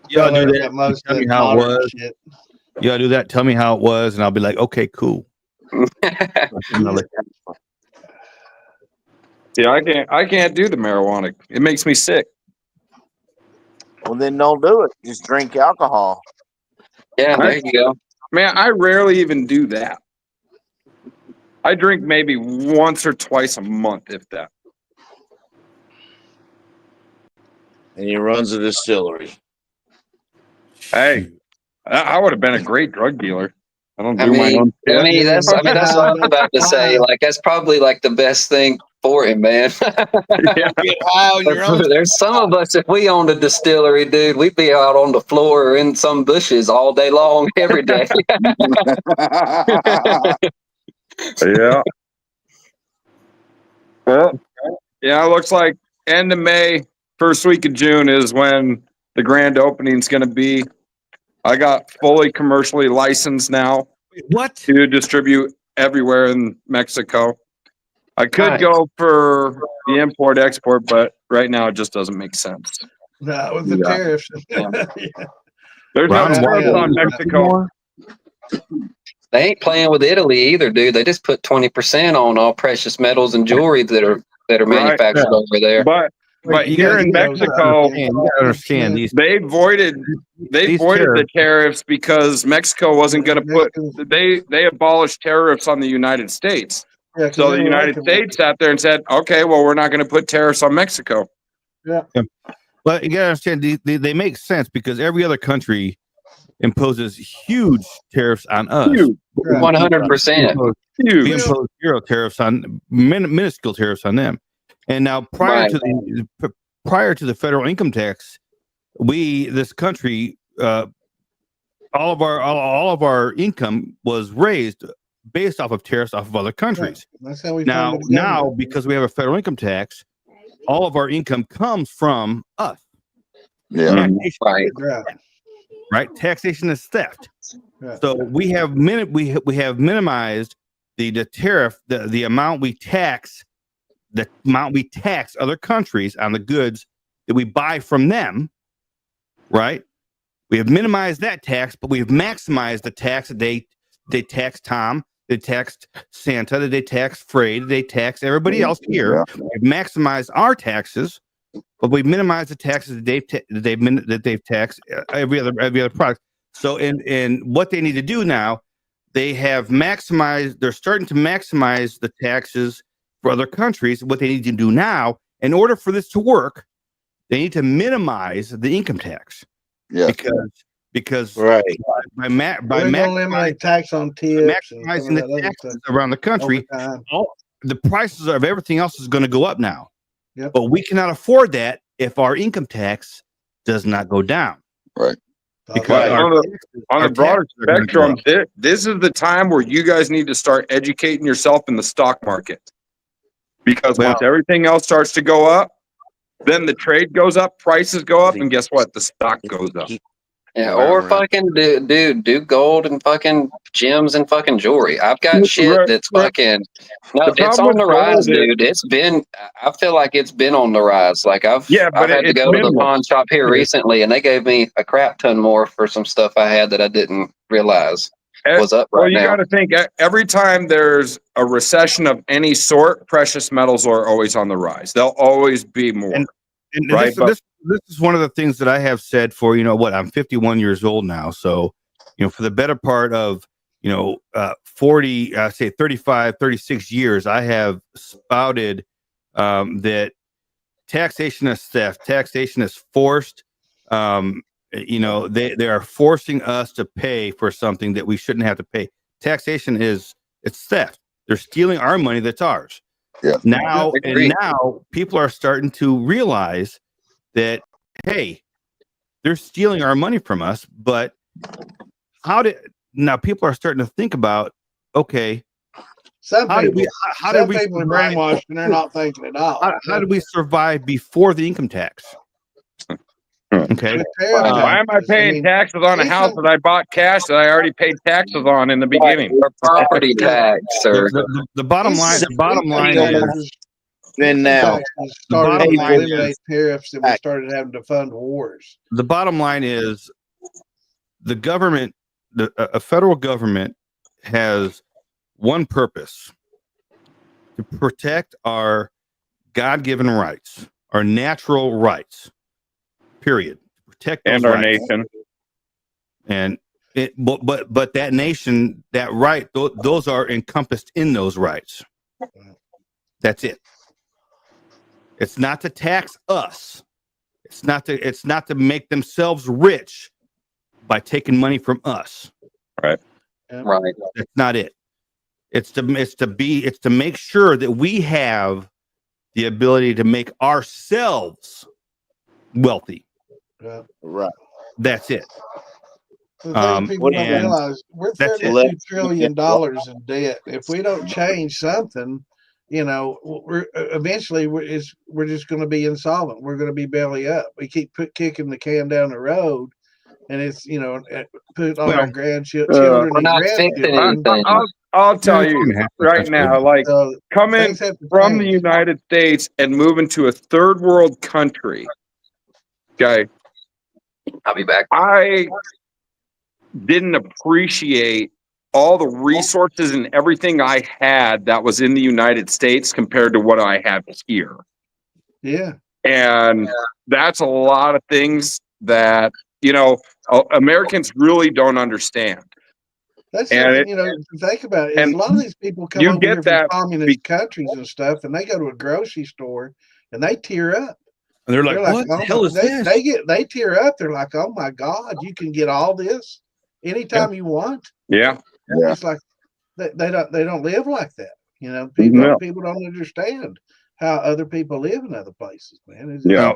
Y'all do that. Most tell me how it was. Shit. Y'all do that. Tell me how it was, and I'll be like, okay, cool. Yeah, I can't do the marijuana. It makes me sick. Well, then don't do it. Just drink alcohol. Yeah, there you go. Man, I rarely even do that. I drink maybe once or twice a month, if that. And he runs a distillery. Hey, I would have been a great drug dealer. I don't do my own shit. That's what I was about to say. Like, that's probably like the best thing for him, man. Yeah. There's some of us, if we owned a distillery, dude, we'd be out on the floor or in some bushes all day long, every day. Yeah. Well, yeah, it looks like end of May, first week of June is when the grand opening is going to be. I got fully commercially licensed now. What? To distribute everywhere in Mexico. I could go for the import export, but right now it just doesn't make sense. No, with the tariffs. There's no tariffs on Mexico. They ain't playing with Italy either, dude. They just put 20% on all precious metals and jewelry that are manufactured over there. But here in Mexico, they voided the tariffs because Mexico wasn't going to put. They abolished tariffs on the United States. Yeah, so the United States sat there and said, "Okay, well, we're not going to put tariffs on Mexico." Yeah. But you gotta understand, they make sense because every other country imposes huge tariffs on us. 100%. We impose zero tariffs on minuscule tariffs on them. And now prior to the federal income tax, this country, all of our income was raised based off of tariffs off of other countries. Right. That's how we now because we have a federal income tax, all of our income comes from us. Yeah. Right. Taxation is theft. Yeah. So we have minimized the tariff, the amount we tax the amount we tax other countries on the goods that we buy from them, right? We have minimized that tax, but we have maximized the tax that they tax Tom, they taxed Santa, that they tax Frey, they tax everybody else here. We've maximized our taxes, but we've minimized the taxes that they've taxed every other product. So in what they need to do now, they have maximized. They're starting to maximize the taxes for other countries. What they need to do now, in order for this to work, they need to minimize the income tax. Yeah, because right by eliminate tax on tips and maximizing the taxes around the country, the prices of everything else is going to go up now. Yep. But we cannot afford that if our income tax does not go down. Right. Because on the broader spectrum, this is the time where you guys need to start educating yourself in the stock market. Because once everything else starts to go up, then the trade goes up, prices go up, and guess what? The stock goes up. Yeah, or fucking do gold and fucking gems and fucking jewelry. I've got shit that's fucking it's on the rise, dude. It's been, I feel like it's been on the rise. Like I've had to go to the pawn shop here recently, and they gave me a crap ton more for some stuff I had that I didn't realize was up right now. Well, you got to think every time there's a recession of any sort, precious metals are always on the rise. They'll always be more. And right? This is one of the things that I have said for, I'm 51 years old now. So, for the better part of, 35, 36 years, I have spouted that taxation is theft. Taxation is forced. They are forcing us to pay for something that we shouldn't have to pay. Taxation it's theft. They're stealing our money that's ours. Yeah. Now people are starting to realize that, hey, they're stealing our money from us, but now people are starting to think about, okay, how did we people are brainwashed and they're not thinking at all. How do we survive before the income tax? Okay. Why am I paying taxes on a house that I bought cash that I already paid taxes on in the beginning? Property tax, sir. The bottom line is then now started to eliminate tariffs and we started having to fund wars. The bottom line is the government, a federal government, has one purpose: to protect our God-given rights, our natural rights. Period. Protect those our rights. nation. And but that nation, that right, those are encompassed in those rights. That's it. It's not to tax us. It's not to make themselves rich by taking money from us. Right. Right. That's not it. It's to make sure that we have the ability to make ourselves wealthy. Yeah. Right. That's it. The thing people don't realize, we're $32 trillion in debt. If we don't change something, we're just going to be insolvent. We're going to be belly up. We keep kicking the can down the road, and it's put on our grandchildren and grandchildren. I'll tell you right now, like coming from the United States and moving to a third world country. Okay, I'll be back. I didn't appreciate all the resources and everything I had that was in the United States compared to what I have here. Yeah. And that's a lot of things that, Americans really don't understand. That's think about it. A lot of these people come over here from communist countries and stuff, and they go to a grocery store and they tear up. And they're like, what the hell is this? They tear up. They're like, oh my God, you can get all this anytime you want. Yeah. It's like they don't live like that. People don't understand how other people live in other places, man. Now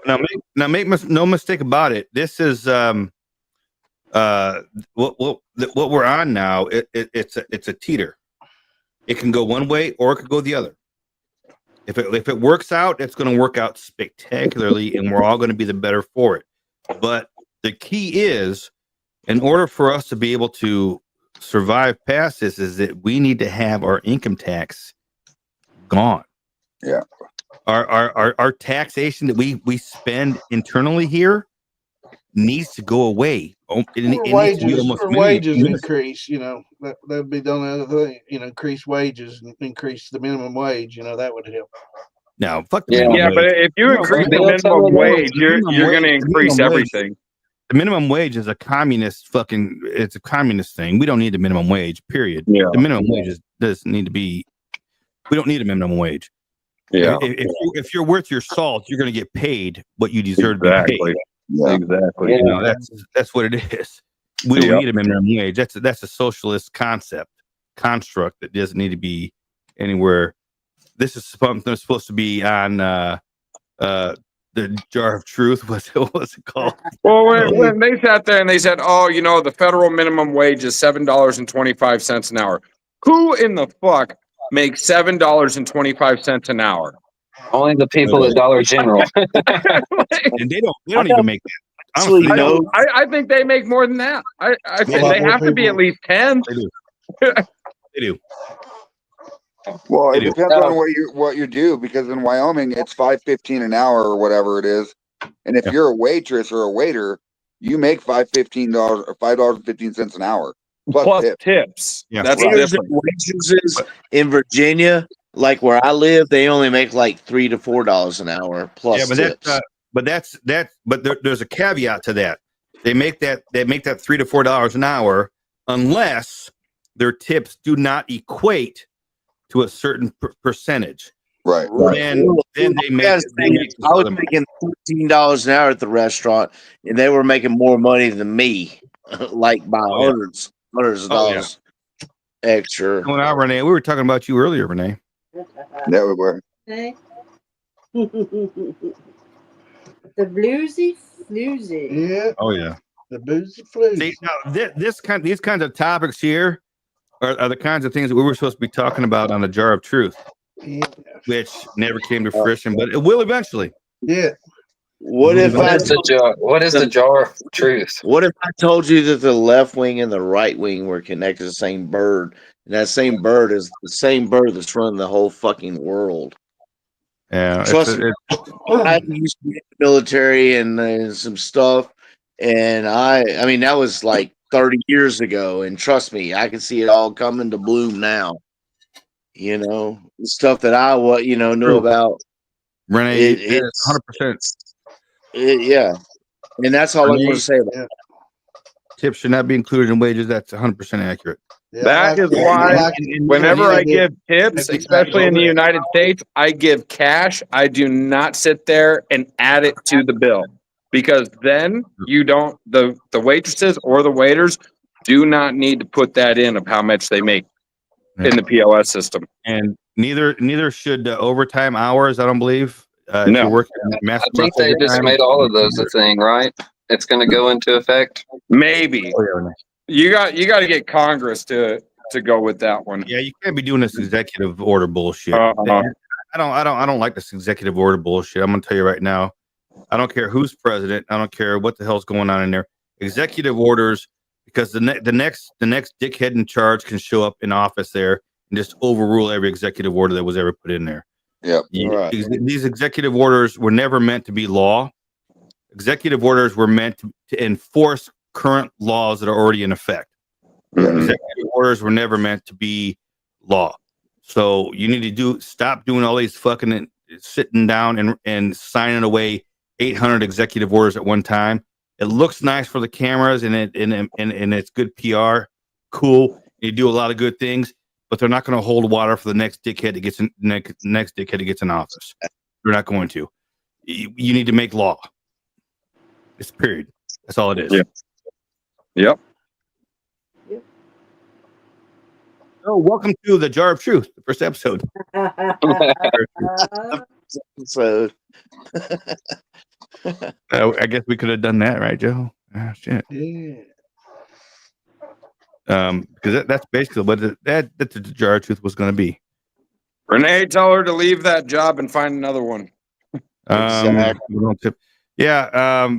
make no mistake about it. This is what we're on now. It's a teeter. It can go one way or it could go the other. If it works out, it's going to work out spectacularly, and we're all going to be the better for it. But the key is, in order for us to be able to survive past this, is that we need to have our income tax gone. Yeah. our taxation that we spend internally here needs to go away. Wages increase, that'd be the only other thing. Increase wages and increase the minimum wage. That would help. No, fuck the minimum wage. But if you increase the minimum wage, you're going to increase everything. The minimum wage is a communist it's a communist thing. We don't need a minimum wage, period. Yeah. The minimum wage doesn't need to be, we don't need a minimum wage. Yeah. If you're worth your salt, you're going to get paid what you deserve to be paid. Yeah. Exactly. That's what it is. We don't need a minimum wage. That's a socialist construct that doesn't need to be anywhere. This is something that's supposed to be on the Jar of Truth. What's it called? Well, when they sat there and they said, "Oh, the federal minimum wage is $7.25 an hour." Who in the fuck makes $7.25 an hour? Only the people at Dollar General. And they don't even make that. Honestly, I think they make more than that. I think they have to be at least 10. They do. Well, it depends on what you do, because in Wyoming it's $5.15 an hour or whatever it is, and if you're a waitress or a waiter, you make $5.15 or $5.15 an hour plus tips. Yeah, that's different. Waitresses in Virginia, like where I live, they only make like $3 to $4 an hour plus tips. But there's a caveat to that. They make that $3 to $4 an hour unless their tips do not equate to a certain percentage. Right. Then they make. I was making $14 an hour at the restaurant, and they were making more money than me, like by hundreds of dollars extra. Going out, Renee. We were talking about you earlier, Renee. Yeah, we were. Okay. The bluesy floozy. Yeah. Oh yeah. The boozy floozy. See, now these kinds of topics here are the kinds of things that we were supposed to be talking about on the Jar of Truth, which never came to fruition, but it will eventually. Yeah. What is the Jar of Truth? What if I told you that the left wing and the right wing were connected to the same bird, and that same bird is the same bird that's running the whole fucking world? Yeah. Trust me, I used to be in the military and some stuff, and I mean that was like 30 years ago, and trust me, I can see it all coming to bloom now. The stuff that I knew about. Renee, it's 100%. Yeah, and that's all I want to say about it. Tips should not be included in wages. That's 100% accurate. Yeah, that is why whenever I give tips, especially in the United States, I give cash. I do not sit there and add it to the bill. Because then you don't, the waitresses or the waiters do not need to put that in of how much they make in the POS system. And neither should overtime hours, I don't believe. No. If you're working I think they just made all of those a thing, right? It's going to go into effect. Maybe. You got to get Congress to go with that one. Yeah, you can't be doing this executive order bullshit. I don't like this executive order bullshit. I'm going to tell you right now. I don't care who's president. I don't care what the hell's going on in there. Executive orders, because the next dickhead in charge can show up in office there and just overrule every executive order that was ever put in there. Yep. Right. These executive orders were never meant to be law. Executive orders were meant to enforce current laws that are already in effect. Mm-hmm. Executive orders were never meant to be law. So you need to stop doing all these fucking sitting down and signing away 800 executive orders at one time. It looks nice for the cameras and it's good PR. Cool. You do a lot of good things, but they're not going to hold water for the next dickhead that gets in next dickhead that gets in office. They're not going to. You need to make law. It's period. That's all it is. Yep. Oh, welcome to the Jar of Truth, the first episode. So I guess we could have done that, right, Joe? Oh, shit. Yeah. Because that's basically what the Jar of Truth was going to be. Renee, tell her to leave that job and find another one. Yeah.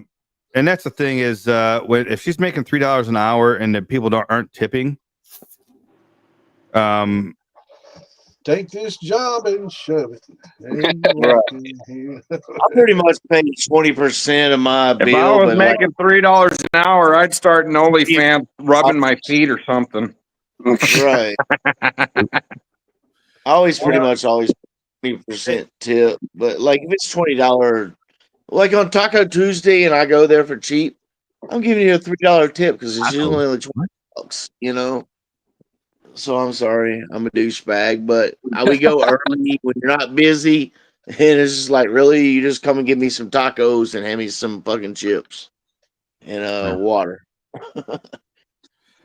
And that's the thing is, if she's making $3 an hour and the people aren't tipping, take this job and shove it. I pretty much pay 20% of my If bill, I was but like making $3 an hour, I'd start an OnlyFans rubbing my feet or something. right. I always 20% tip, but like if it's $20, like on Taco Tuesday, and I go there for cheap, I'm giving you a $3 tip because it's usually only $20, you know. So I'm sorry, I'm a douchebag, but we go early when you're not busy, and it's just like, really, you just come and give me some tacos and hand me some fucking chips and water.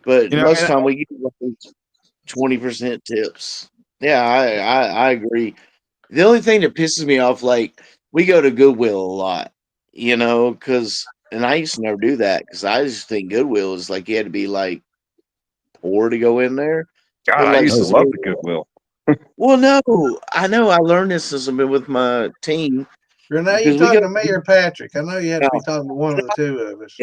But most of the time we give like 20% tips. Yeah, I agree. The only thing that pisses me off, like we go to Goodwill a lot, you know, and I used to never do that because I just think Goodwill is like you had to be like poor to go in there. God, But, I like, used to love the Goodwill. Well, no, I know. I learned this since I've been with my team. Renee, you talking to me or Patrick? I know you have to be talking to one of the two of us.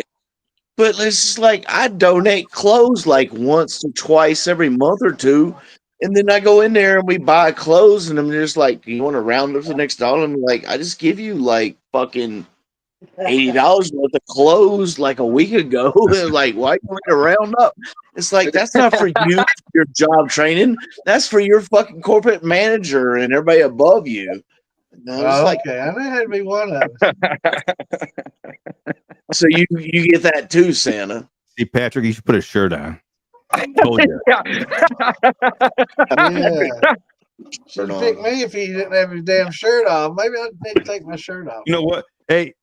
But it's just like I donate clothes like once or twice every month or two. And then I go in there and we buy clothes, and I'm just like, "Do you want to round up the next dollar?" I'm like, "I just give you like fucking $80 worth of clothes like a week ago." Like, why you want to round up? It's like that's not for you, for your job training. That's for your fucking corporate manager and everybody above you. Okay, I know it had to be one of us. So you get that too, Santa. See, Patrick, you should put a shirt on. Told you. Yeah. Should have picked me if he didn't have his damn shirt on. Maybe I need to take my shirt off. You know what? Hey,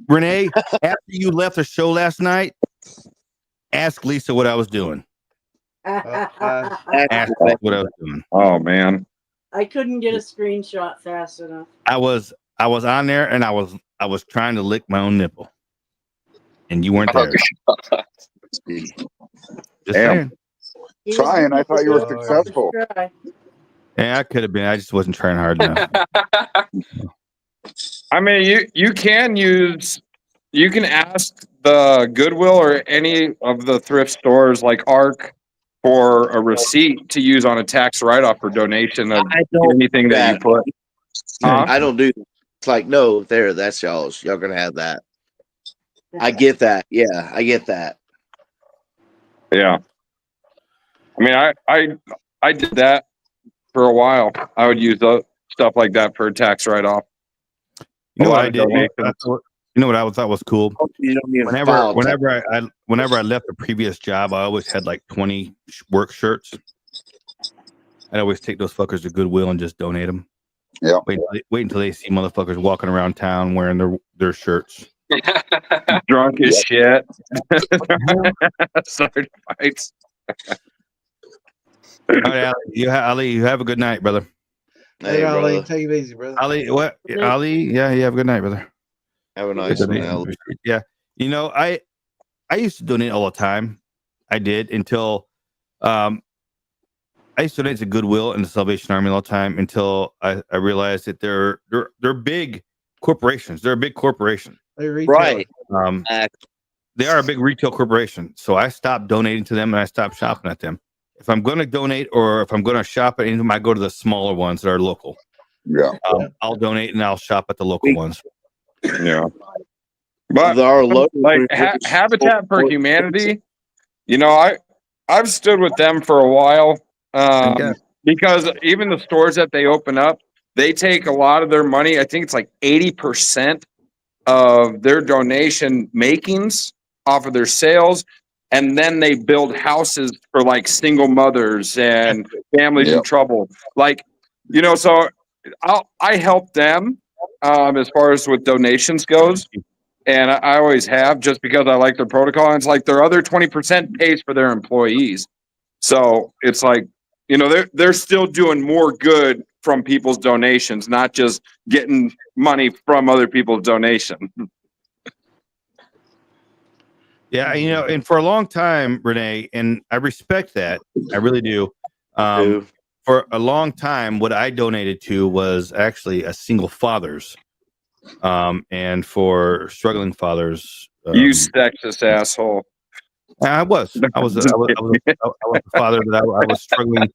Renee, after you left the show last night, ask Lisa what I was doing. Ask her what I was doing. Oh man. I couldn't get a screenshot fast enough. I was on there and I was trying to lick my own nipple. And you weren't there. Just saying. Trying. I thought you were successful. Yeah, I could have been. I just wasn't trying hard enough. I mean, you can ask the Goodwill or any of the thrift stores like ARC for a receipt to use on a tax write-off or donation of anything that you put. I don't do that. It's like, no, that's y'all's. Y'all gonna have that. I get that. Yeah, I get that. Yeah. I mean, I did that for a while. I would use stuff like that for a tax write-off. You know what I did? You know what I thought was cool? Whenever I left the previous job, I always had like 20 work shirts. I'd always take those fuckers to Goodwill and just donate them. Yeah. Wait until they see motherfuckers walking around town wearing their shirts. Drunk as shit. Started fights. All right, Ali, you have a good night, brother. Hey, Ali, take it easy, brother. Ali, what? Ali, yeah, you have a good night, brother. Have a nice one, Ali. Yeah, you know, I used to donate all the time. I did until I used to donate to Goodwill and the Salvation Army all the time until I realized that they're big corporations. They're a big corporation. Right. They are a big retail corporation. So I stopped donating to them and I stopped shopping at them. If I'm going to donate or if I'm going to shop at them, I go to the smaller ones that are local. Yeah. I'll donate and I'll shop at the local ones. Yeah. But like Habitat for Humanity, you know, I've stood with them for a while because even the stores that they open up, they take a lot of their money. I think it's like 80% of their donation makings off of their sales. And then they build houses for like single mothers and families in trouble. Like, you know, so I help them as far as with donations goes. And I always have, just because I like their protocol. And it's like their other 20% pays for their employees. So it's like, you know, they're still doing more good from people's donations, not just getting money from other people's donation. Yeah, you know, and for a long time, Renee, and I respect that. I really do. For a long time, what I donated to was actually a single father's. And for struggling fathers. You sexist asshole. I was a father that I was struggling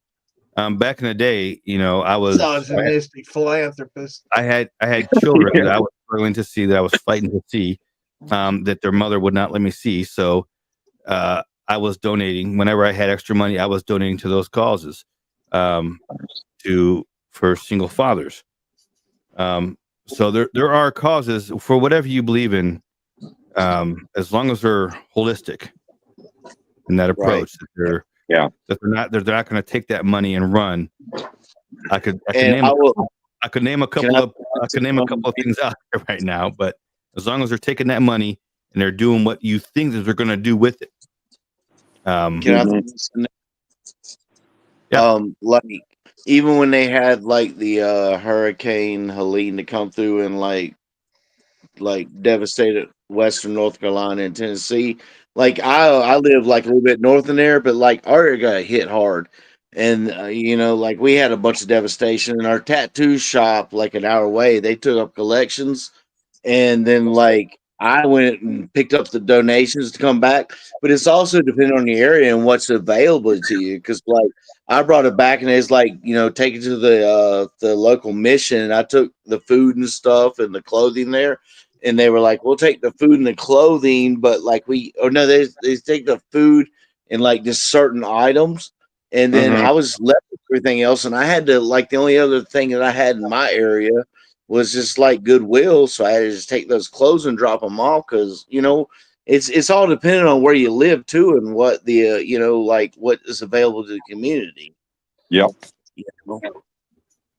back in the day, I was misogynistic philanthropist. I had children that I was struggling to see, that I was fighting to see, that their mother would not let me see. So I was donating whenever I had extra money. I was donating to those causes, for single fathers. So there are causes for whatever you believe in, as long as they're holistic in that approach. That they're not going to take that money and run. I could name a couple of things out there right now, but as long as they're taking that money and they're doing what you think that they're going to do with it. Like even when they had like the Hurricane Helene to come through and like devastated Western North Carolina and Tennessee. Like I live like a little bit north in there, but like our area got hit hard, and like we had a bunch of devastation. And our tattoo shop, like an hour away, they took up collections, and then like I went and picked up the donations to come back. But it's also depending on the area and what's available to you, because like I brought it back and it's like take it to the local mission, and I took the food and stuff and the clothing there. And they were like, we'll take the food and the clothing, but like they take the food and like just certain items. And then I was left with everything else. And I had to, like, the only other thing that I had in my area was just like Goodwill. So I had to just take those clothes and drop them off. Cause it's all dependent on where you live too. And what the, like what is available to the community. Yep.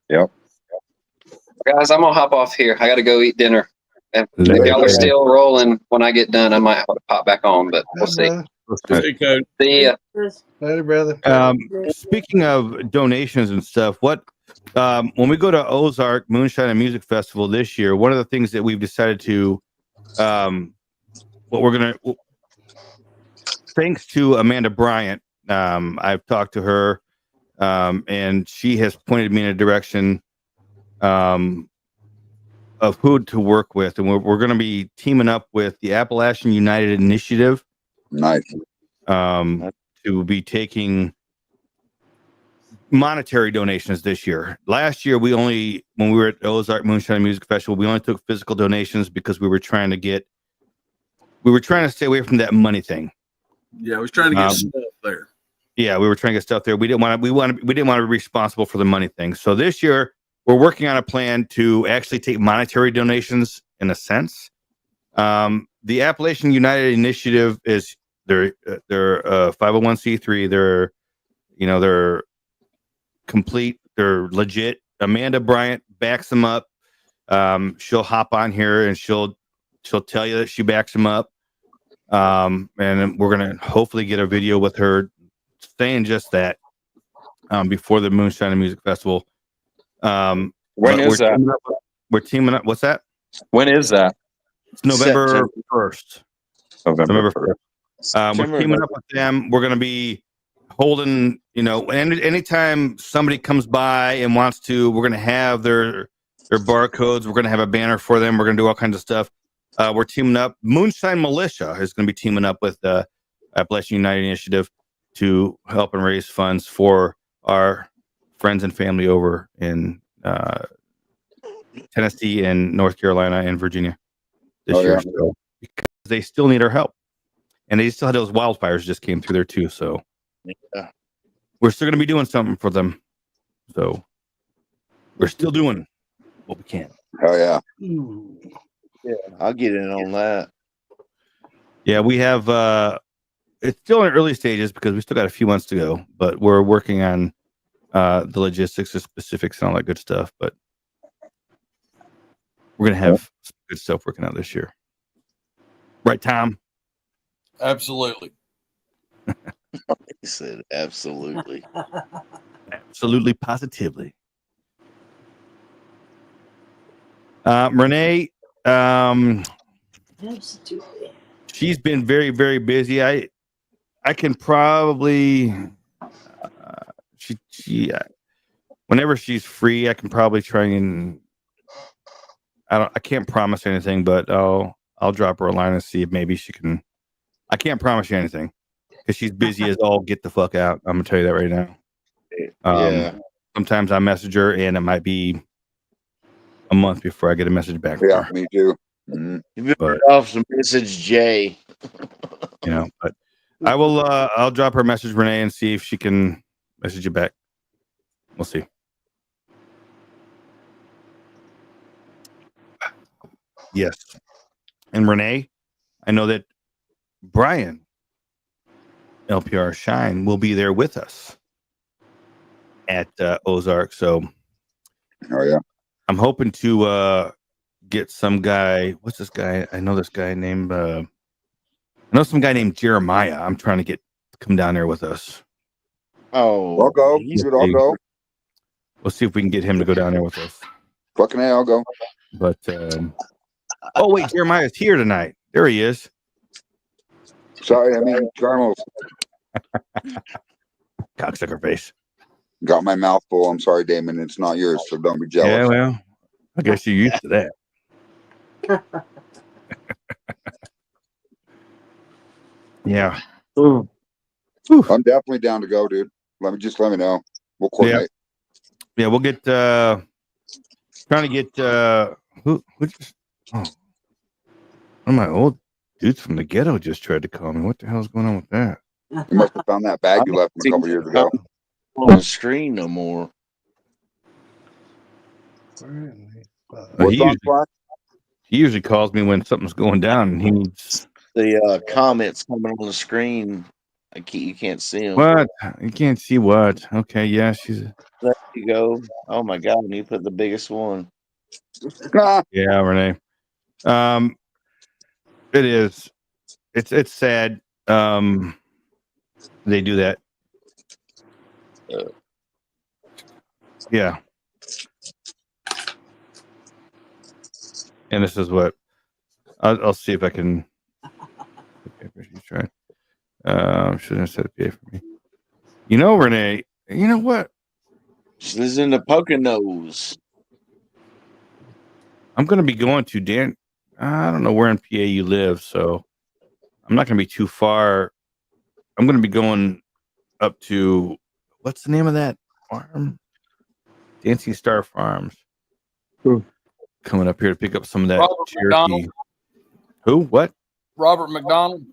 Yep. Guys, I'm gonna hop off here. I gotta go eat dinner. And if y'all are still rolling when I get done, I might pop back on, but we'll see. See ya. Later, brother. Speaking of donations and stuff, when we go to Ozark Moonshine and Music Festival this year, one of the things that we've decided to, thanks to Amanda Bryant, I've talked to her, and she has pointed me in a direction, of who to work with, and we're going to be teaming up with the Appalachian United Initiative. Nice. To be taking monetary donations this year. Last year, when we were at Ozark Moonshine Music Festival, we only took physical donations because we were trying to stay away from that money thing. Yeah, I was trying to get stuff there. Yeah, we were trying to get stuff there. We didn't want to be responsible for the money thing. So this year, we're working on a plan to actually take monetary donations in a sense. The Appalachian United Initiative is they're 501c3. They're complete. They're legit. Amanda Bryant backs them up. She'll hop on here and she'll tell you that she backs them up. And we're gonna hopefully get a video with her saying just that before the Moonshine and Music Festival. When is that? We're teaming up. What's that? When is that? It's November 1st. November 1st. We're teaming up with them. We're going to be holding, anytime somebody comes by and wants to, we're going to have their barcodes. We're going to have a banner for them. We're going to do all kinds of stuff. We're teaming up. Moonshine Militia is going to be teaming up with the Appalachian United Initiative to help and raise funds for our friends and family over in Tennessee and North Carolina and Virginia this year. So, because they still need our help. And they still had those wildfires just came through there too. So we're still going to be doing something for them. So we're still doing what we can. Oh, yeah. Yeah, I'll get in on that. Yeah, we have, it's still in early stages because we still got a few months to go, but we're working on the logistics, the specifics, and all that good stuff. But we're going to have some good stuff working out this year. Right, Tom? Absolutely. He said absolutely. Absolutely, positively. Renee, she's been very, very busy. I can probably she whenever she's free, I can probably try and I can't promise anything, but I'll drop her a line and see if maybe she can. I can't promise you anything because she's busy as all get the fuck out. I'm gonna tell you that right now. Yeah. Sometimes I message her, and it might be a month before I get a message back from Yeah, her. me too. Mm-hmm. You've been off some message J. But I will. I'll drop her a message, Renee, and see if she can message you back. We'll see. Yes, and Renee, I know that Brian, LPR Shine, will be there with us at Ozark. So, I'm hoping to get some guy. What's this guy? I know this guy named. I know some guy named Jeremiah. I'm trying to get come down there with us. Oh, I'll go. Dude, I'll go. We'll see if we can get him to go down there with us. Fucking A, I'll go. But oh wait, Jeremiah's here tonight. There he is. Sorry, I mean caramels. Cocksucker face. Got my mouth full. I'm sorry, Damon. It's not yours, so don't be jealous. Yeah, well, I guess you're used to that. Yeah. I'm definitely down to go, dude. Let me know. We'll coordinate. Yeah, we'll get trying to get who just one of my old dudes from the ghetto just tried to call me. What the hell's going on with that? You must have found that bag you left a couple years ago. On the screen no more. He usually calls me when something's going down and he needs the comments coming on the screen. You can't see them. What? You can't see what? Okay, yeah, she's. There you go. Oh my God! And you put the biggest one. Yeah, Renee. It is. It's sad. They do that. Yeah. And this is what I'll see if I can. Try. Shouldn't have said PA for me. You know, Renee. You know what? She lives in the Poconos. I'm going to be going to Dan. I don't know where in PA you live, so I'm not going to be too far. I'm going to be going up to what's the name of that farm? Dancing Star Farms. Coming up here to pick up some of that Robert Cherokee. McDonald. Who? What? Robert McDonald.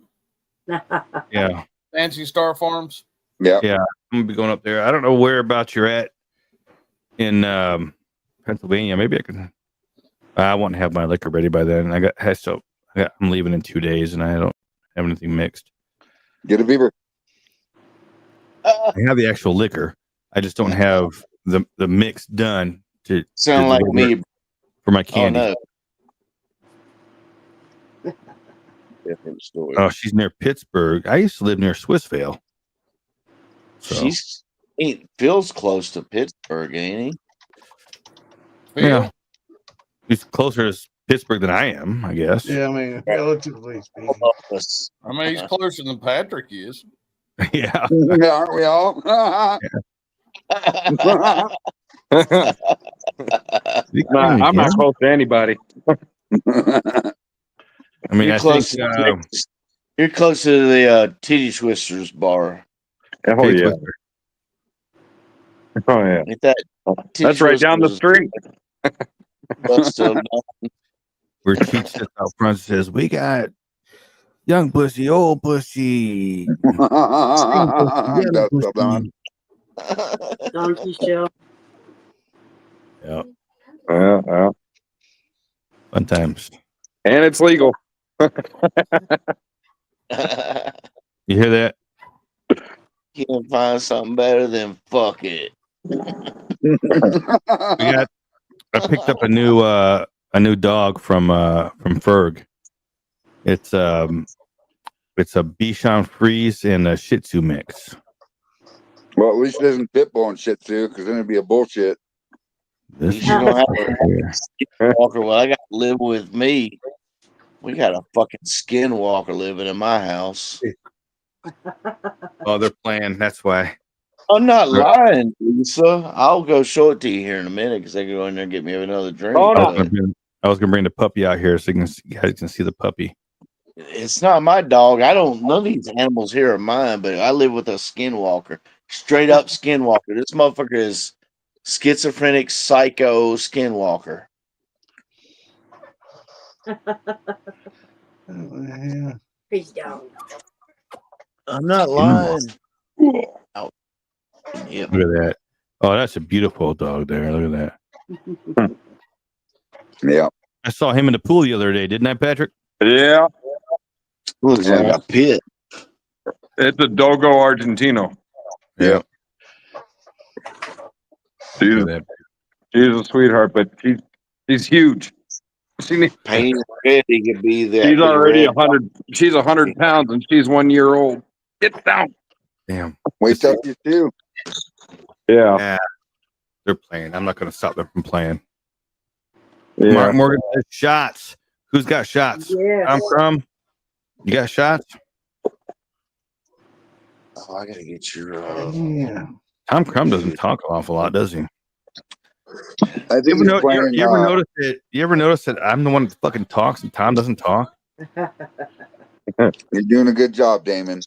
Yeah. Fancy Star Farms. Yeah. Yeah. I'm gonna be going up there. I don't know whereabouts you're at in Pennsylvania. Maybe I can. I won't have my liquor ready by then. I'm leaving in 2 days, and I don't have anything mixed. Get a beaver. I have the actual liquor. I just don't have the mix done to sound like me for my candy. Oh, no. Different story. Oh, she's near Pittsburgh. I used to live near Swissvale. So. He feels close to Pittsburgh, ain't he? Yeah. He's closer to Pittsburgh than I am, I guess. Yeah, I mean, relatively speaking. I mean, he's closer than Patrick is. Yeah. Yeah, aren't we all? I'm not close to anybody. I mean, you're close to the Titty Twisters bar. Oh yeah. Oh yeah. That's right down the street. Where Cheech sits out front says, "We got young pussy, old pussy." Donkey show. Yeah. Well. Fun times. And it's legal. You hear that? Can't find something better than fuck it. I picked up a new dog from Ferg. It's a Bichon Frise and a Shih Tzu mix. Well, at least it isn't Pitbull and Shih Tzu, because then it'd be a bullshit. You should have a skinwalker. Well, I got to live with me. We got a fucking skinwalker living in my house. Oh, they're playing. That's why. I'm not lying, Lisa. I'll go show it to you here in a minute because I can go in there and get me another drink. Oh, no. I was gonna bring the puppy out here so you guys can see the puppy. It's not my dog. None of these animals here are mine, but I live with a skinwalker. Straight up skinwalker. This motherfucker is schizophrenic, psycho skinwalker. Face down. I'm not lying. Out. Yep. Look at that. Oh, that's a beautiful dog there. Look at that. Yeah. I saw him in the pool the other day, didn't I, Patrick? Yeah. Looks like a pit. It's a Dogo Argentino. Yeah. She's a sweetheart, but she's huge. Pain red, he could be that. She's already 100. She's 100 pounds, and she's 1 year old. Get down. Damn. Wait till you too. Yeah. They're playing. I'm not going to stop them from playing. Yeah. Mark Morgan has shots. Who's got shots? Yeah. Tom Crumb. You got shots? Oh, I gotta get your. Tom Crumb doesn't talk an awful lot, does he? I think you ever notice it? You ever notice that I'm the one that fucking talks and Tom doesn't talk? You're doing a good job, Damon.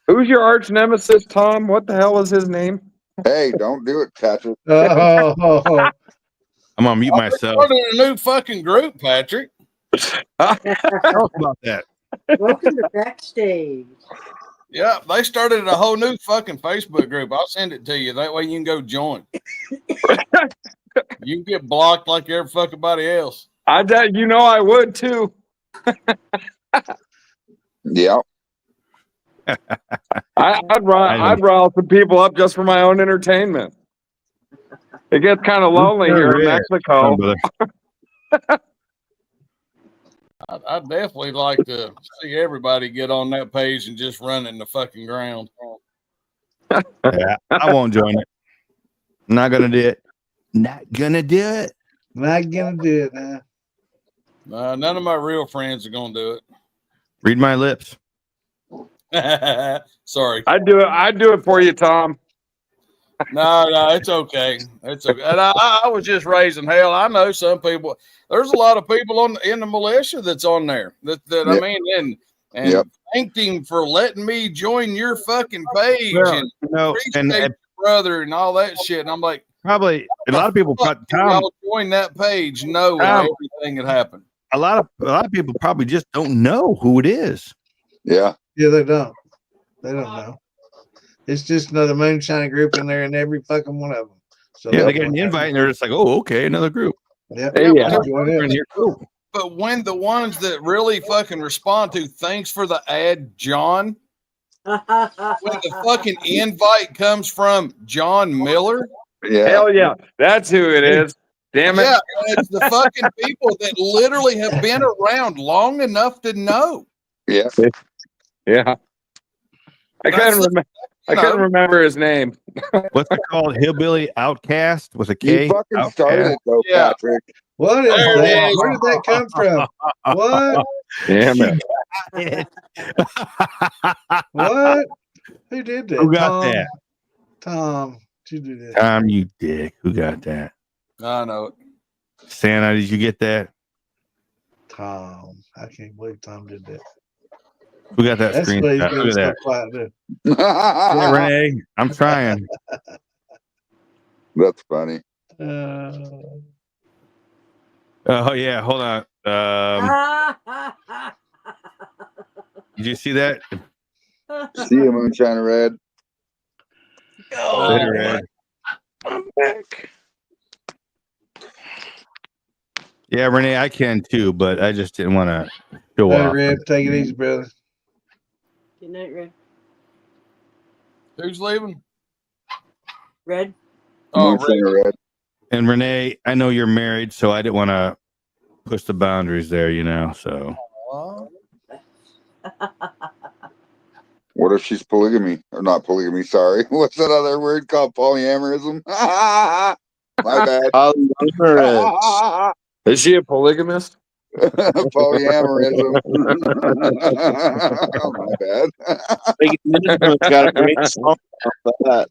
Who's your arch nemesis, Tom? What the hell is his name? Hey, don't do it, Patrick. I'm gonna mute myself. Started a new fucking group, Patrick. Tell us about that. Welcome to Backstage. Yeah, they started a whole new fucking Facebook group. I'll send it to you. That way you can go join. You can get blocked like everybody else. I would too. Yeah. I'd rile some people up just for my own entertainment. It gets kind of lonely here in Mexico. I'd definitely like to see everybody get on that page and just run in the fucking ground. Yeah, I won't join it. Not gonna do it. Not gonna do it. Not gonna do it, man. None of my real friends are gonna do Read my lips. it. Sorry. I'd do it for you, Tom. No, it's okay. It's okay. And I was just raising hell. I know some people. There's a lot of people in the militia that's on there. That Yep. I mean, and thanked him for letting me join your fucking page and appreciate your brother and all that shit. And I'm like, probably a lot of people. Tom, y'all join that page, know everything that happened. A lot of people probably just don't know who it is. Yeah. Yeah, they don't. They don't know. It's just another moonshine group in there, and every fucking one of them. So yeah, they get an invite, and they're just like, "Oh, okay, another group." Yep. But when the ones that really fucking respond to thanks for the ad, John, when the fucking invite comes from John Miller, hell yeah, that's who it is. Damn it! Yeah, it's the fucking people that literally have been around long enough to know. Yeah. Yeah. I couldn't remember his name. What's it called? Hillbilly Outcast with a K. You fucking started it though, Patrick. What is that? Where did that come from? What? Damn it. What? Who did that? Who got that? Tom. Did you do that? Tom, you dick. Who got that? I know it. Santa, did you get that? Tom. I can't believe Tom did that. Who got that screen? Look at that. Yeah, Renee, I'm trying. That's funny. Oh yeah, hold on. Did you see that? See you, Moonshine Red. Oh, Red. I'm back. Yeah, Renee, I can too, but I just didn't want to show Hey, off. Red, take it easy, brother. Good night, Red. Who's leaving? Red. Oh, Red. And Renee, I know you're married, so I didn't want to push the boundaries there, so. What if she's polygamy? Or not polygamy, sorry. What's that other word called? Polyamorism? My bad. Polyamorous. Is she a polygamist? Polyamorism. My bad. Got a great song about that.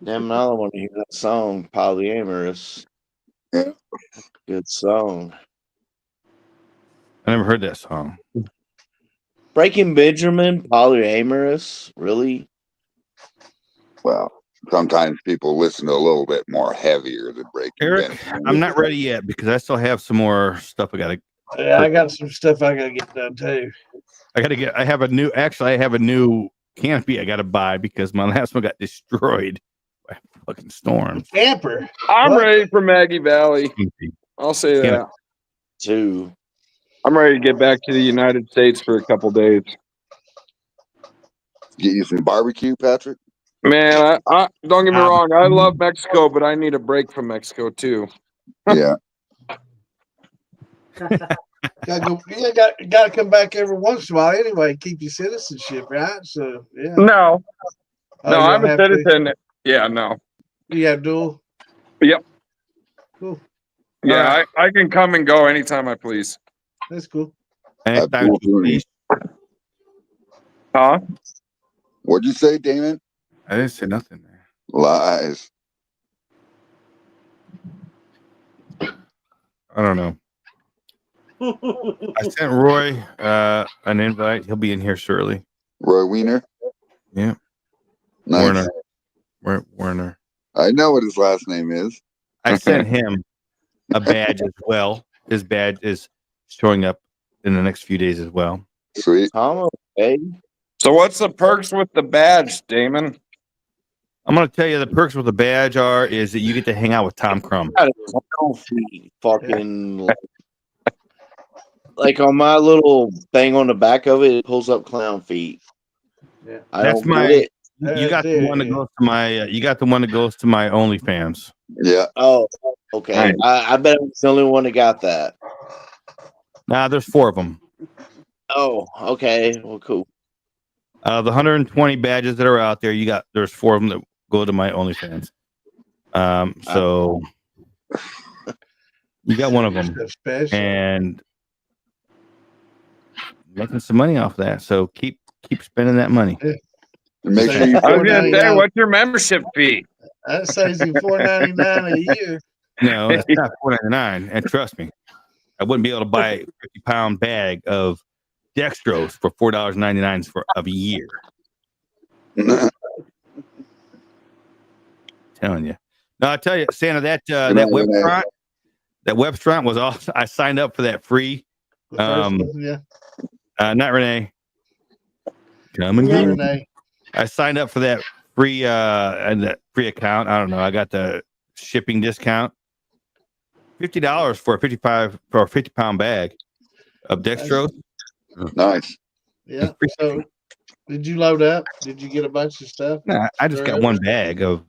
Damn, I want to hear that song, Polyamorous. Yeah. Good song. I never heard that song. Breaking Benjamin, polyamorous, really? Well, sometimes people listen to a little bit more heavier than Breaking Eric, Benjamin. I'm not ready yet because I still have some more stuff I gotta. Yeah, I got some stuff I gotta get done too. I have a new canopy I gotta buy because my last one got destroyed by a fucking storm. Camper. I'm What? ready for Maggie Valley. I'll say that. Too. I'm ready to get back to the United States for a couple days. Get you some barbecue, Patrick? Man, I don't get me wrong. I love Mexico, but I need a break from Mexico too. Yeah. Gotta come back every once in a while anyway. Keep your citizenship, right? So yeah. No, Oh, no, you I'm don't a have to? citizen. Yeah, no. You have dual. Yep. Cool. Yeah, I can come and go anytime I please. That's cool. And huh? What'd you say, Damon? I didn't say nothing. Lies. I don't know. I sent Roy an invite. He'll be in here shortly. Roy Wiener? Yeah. Nice. Werner. I know what his last name is. I sent him a badge as well. His badge is showing up in the next few days as well. Sweet. Okay. So what's the perks with the badge, Damon? I'm going to tell you the perks with the badge is that you get to hang out with Tom Crumb. Fucking like on my little thing on the back of it, it pulls up clown feet. Yeah. That's my. You got the one that goes to my. You got the one that goes to my OnlyFans. Yeah. Oh, okay. I bet I'm the only one that got that. Nah, there's 4 of them. Oh, okay. Well, cool. The 120 badges that are out there, there's 4 of them that go to my OnlyFans. So you got one of them, and making some money off that. So keep spending that money. Make sure you. I was gonna say, what's your membership fee? That saves you $4.99 a year. No, it's not $4.99. And trust me, I wouldn't be able to buy a 50-pound bag of dextrose for $4.99 of a year. Telling you. No, I tell you, Santa, that website was awesome. I signed up for that free. Yeah. Not Renee. Come and go. Renee. I signed up for that free account. I don't know. I got the shipping discount. $50 for a 50-pound bag of dextrose. Nice. Yeah. So, did you load up? Did you get a bunch of stuff? Nah, I just got one bag of.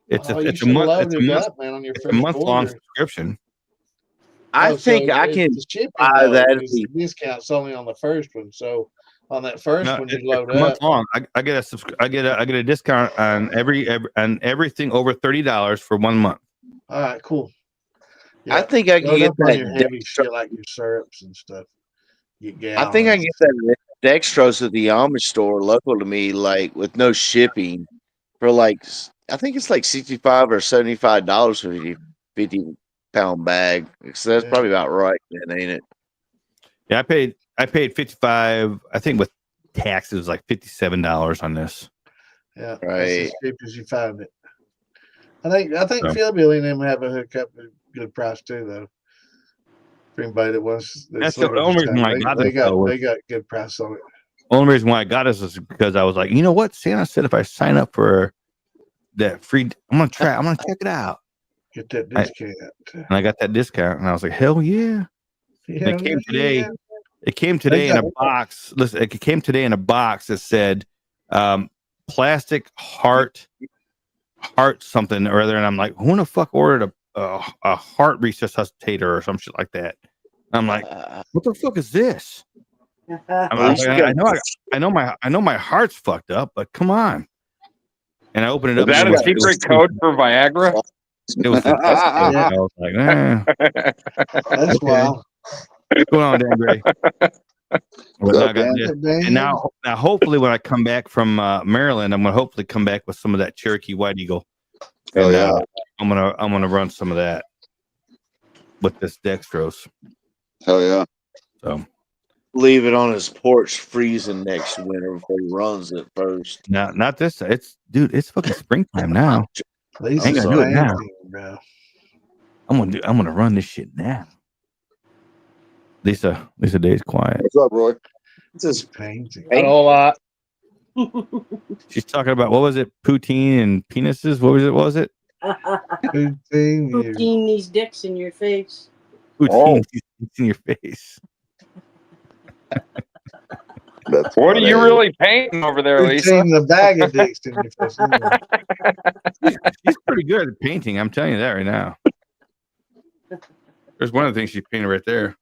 It's a month long subscription. I think I can buy that. The discount's only on the first one, so on that first one you load a month up. long. I get a discount on everything over $30 for 1 month. All right, cool. Yeah. I think I can get that your heavy shit like your syrups and stuff. I think I can get that dextrose at the Amish store local to me, like with no shipping, for like I think it's like $65 or $75 for a 50-pound bag. So that's probably about right, then, ain't it? Yeah, I paid $55. I think with taxes like $57 on this. Yeah, right. As cheap as you find it. I think Phil Billy and them have a hookup at a good price too, though. For anybody that wants, that's the only reason why I got they it. They got good price on it. Only reason why I got this is because I was like, you know what? Santa said if I sign up for that free, I'm gonna check it out. Get that discount. And I got that discount, and I was like, hell yeah! It came today. Yeah. It came today in a box. Listen, it came today in a box that said plastic heart something or other, and I'm like, who in the fuck ordered a heart resuscitator or some shit like that? I'm like, what the fuck is this? I know my heart's fucked up, but come on. And I opened it up. Is that a secret code for Viagra? It was I was like, that's wild. What's going on, Dan Gray? And now hopefully when I come back from Maryland, I'm gonna hopefully come back with some of that Cherokee White Eagle. Oh yeah. I'm gonna run some of that with this dextrose. Hell yeah. So leave it on his porch freezing next winter before he runs it first. No, not this. It's fucking springtime now. At least I ain't it's gonna do it now. painting, bro. I'm gonna run this shit now. Lisa Day's quiet. What's up, Roy? It's just painting. Not a whole lot. She's talking about what was it? Poutine and penises. What was it? Poutine. These dicks in your face. Poutine in your face. What are you really painting over there, Lisa? Poutine the bag of dicks in your face. She's pretty good at painting. I'm telling you that right now. There's one of the things she painted right there.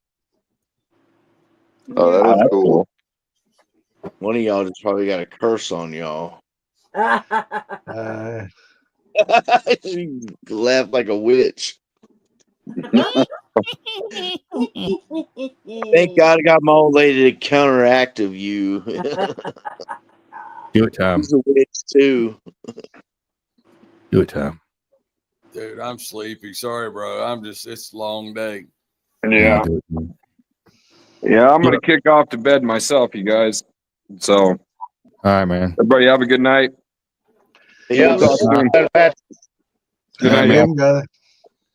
Oh, that is cool. One of y'all just probably got a curse on y'all. She laughed like a witch. Thank God I got my old lady to counteract of you. Do it, Tom. She's a witch too. Do it, Tom. Dude, I'm sleepy. Sorry, bro. It's a long day. Yeah. Yeah, I'm going to kick off to bed myself, you guys. So, all right, man. Everybody have a good night. Yeah. Talk soon. Good night, man. Brother.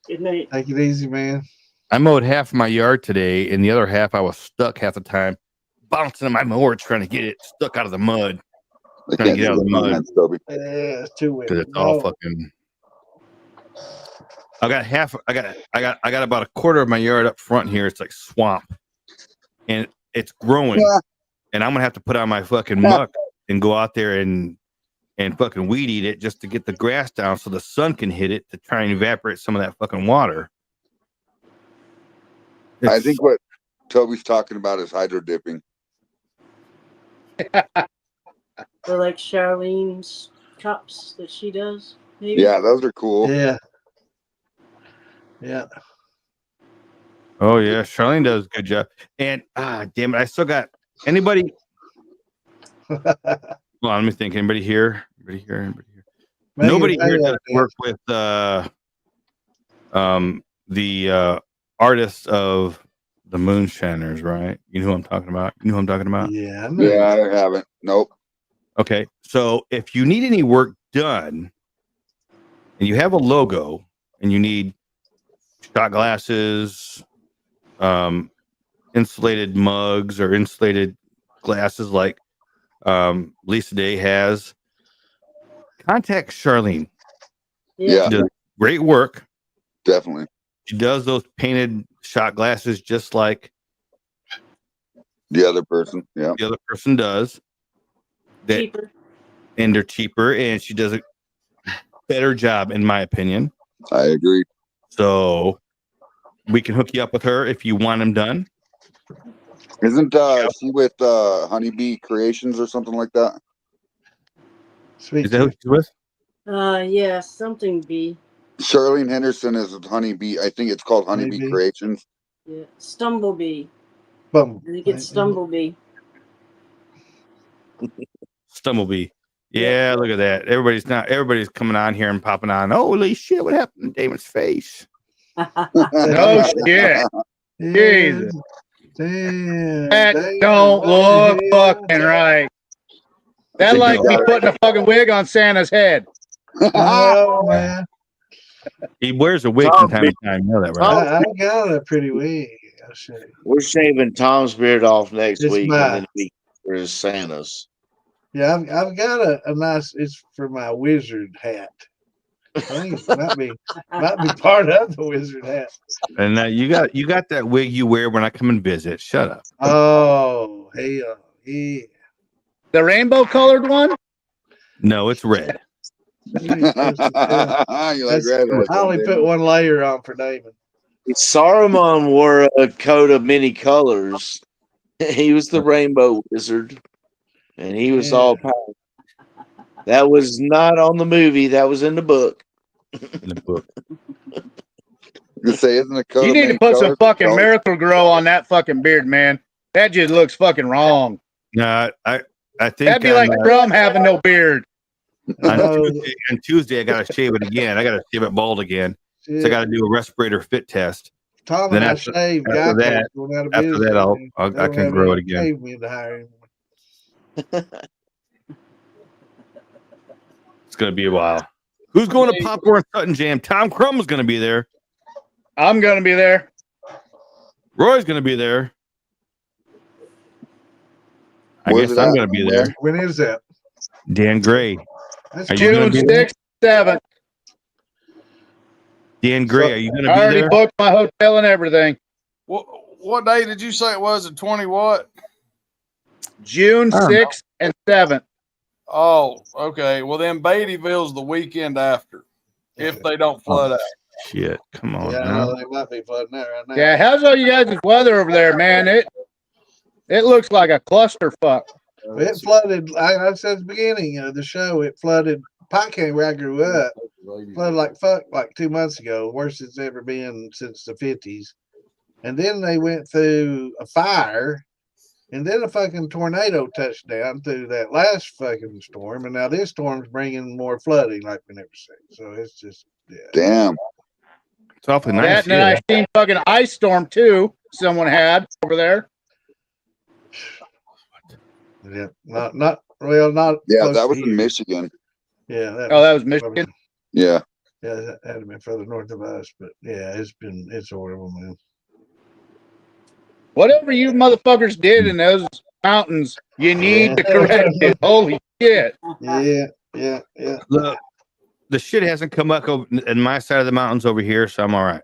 Good night. Take it easy, man. I mowed half my yard today, and the other half I was stuck half the time, bouncing in my mower trying to get it stuck out of the mud. Trying to get out of the mud. Yeah, it's too wet. Because it's all fucking. I got about a quarter of my yard up front here. It's like swamp, and it's growing. Yeah. And I'm gonna have to put on my fucking muck and go out there and fucking weed eat it just to get the grass down so the sun can hit it to try and evaporate some of that fucking water. I think what Toby's talking about is hydro dipping. Or like Charlene's cups that she does. Maybe. Yeah, those are cool. Yeah. Yeah. Oh yeah, Charlene does a good job. And damn it, I still got anybody. Hold on, let me think. Anybody here? Anybody here? Nobody here does work with the artists of the Moonshiners, right? You know who I'm talking about? Yeah. Yeah, I haven't. Nope. Okay, so if you need any work done and you have a logo and you need shot glasses, insulated mugs or insulated glasses like Lisa Day has, contact Charlene. Yeah. She does great work. Definitely. She does those painted shot glasses just like the other person. Yeah. The other person does. Cheaper. And they're cheaper, and she does a better job, in my opinion. I agree. So we can hook you up with her if you want them done. Isn't she with Honeybee Creations or something like that? Sweet. Is that who she's with? Yeah, something B. Charlene Henderson is with Honeybee. I think it's called Honeybee Creations. Yeah, Stumblebee. Bum. I think it's Stumblebee. Stumblebee. Yeah, look at that. Everybody's coming on here and popping on. Holy shit, what happened to Damon's face? No shit. Jesus. That don't look fucking right. That like me putting a fucking wig on Santa's head. Oh, man. He wears a wig from time to time. You know that, right? I got a pretty wig. We're shaving Tom's beard off next It's week, my- and then we for his Santa's. Yeah, I've got a nice. It's for my wizard hat. I think it might be part of the wizard hat. And you got that wig you wear when I come and visit. Shut up. Oh, hell yeah! The rainbow colored one? No, it's red. You like red? I only put one layer on for Damon. Saruman wore a coat of many colors. He was the rainbow wizard, and he was all powerful. That was not on the movie. That was in the book. In the book. You say, isn't a coat You of need to many put some colors? fucking Miracle Grow on that fucking beard, man. That just looks fucking wrong. No, I think That'd be like Drum having no beard. On Tuesday, I got to shave it again. I got to shave it bald again. So I got to do a respirator fit test. Tom Then and I after shaved. Guy that, going out of after business. that, I can grow it again. Shave me to hire him. It's gonna be a while. Who's going to Popcorn Sutton Jam? Tom Crum's gonna be there. I'm gonna be there. Roy's gonna be there. I Where's guess it I'm at? gonna be there. When is that? Dan Gray. That's Are you gonna June be there? 6th, 7th. Dan Gray, are you gonna I be already there? booked my hotel and everything. What day did you say it was? The 20 what? June 6th and 7th. Oh, okay. Well, then Beattyville's the weekend after, if they don't flood out. Shit, come on. Yeah, now. they might be flooding out right now. Yeah, how's all you guys' weather over there, man? It looks like a clusterfuck. It flooded. I said at the beginning of the show, it flooded. Pike where I grew up, flooded like fuck like 2 months ago, worst it's ever been since the 50s. And then they went through a fire, and then a fucking tornado touched down through that last fucking storm, and now this storm's bringing more flooding like we never seen. So it's just Damn. It's awfully That nice. and then I seen fucking ice storm too. Someone had over there. Yeah, not well, not Yeah, close that to was in here. Michigan. Yeah, that was Michigan. Yeah. Yeah, that had been further north of us, but yeah, it's horrible, man. Whatever you motherfuckers did in those mountains, you need to correct it. Holy shit. Yeah. Look, the shit hasn't come up in my side of the mountains over here, so I'm all right.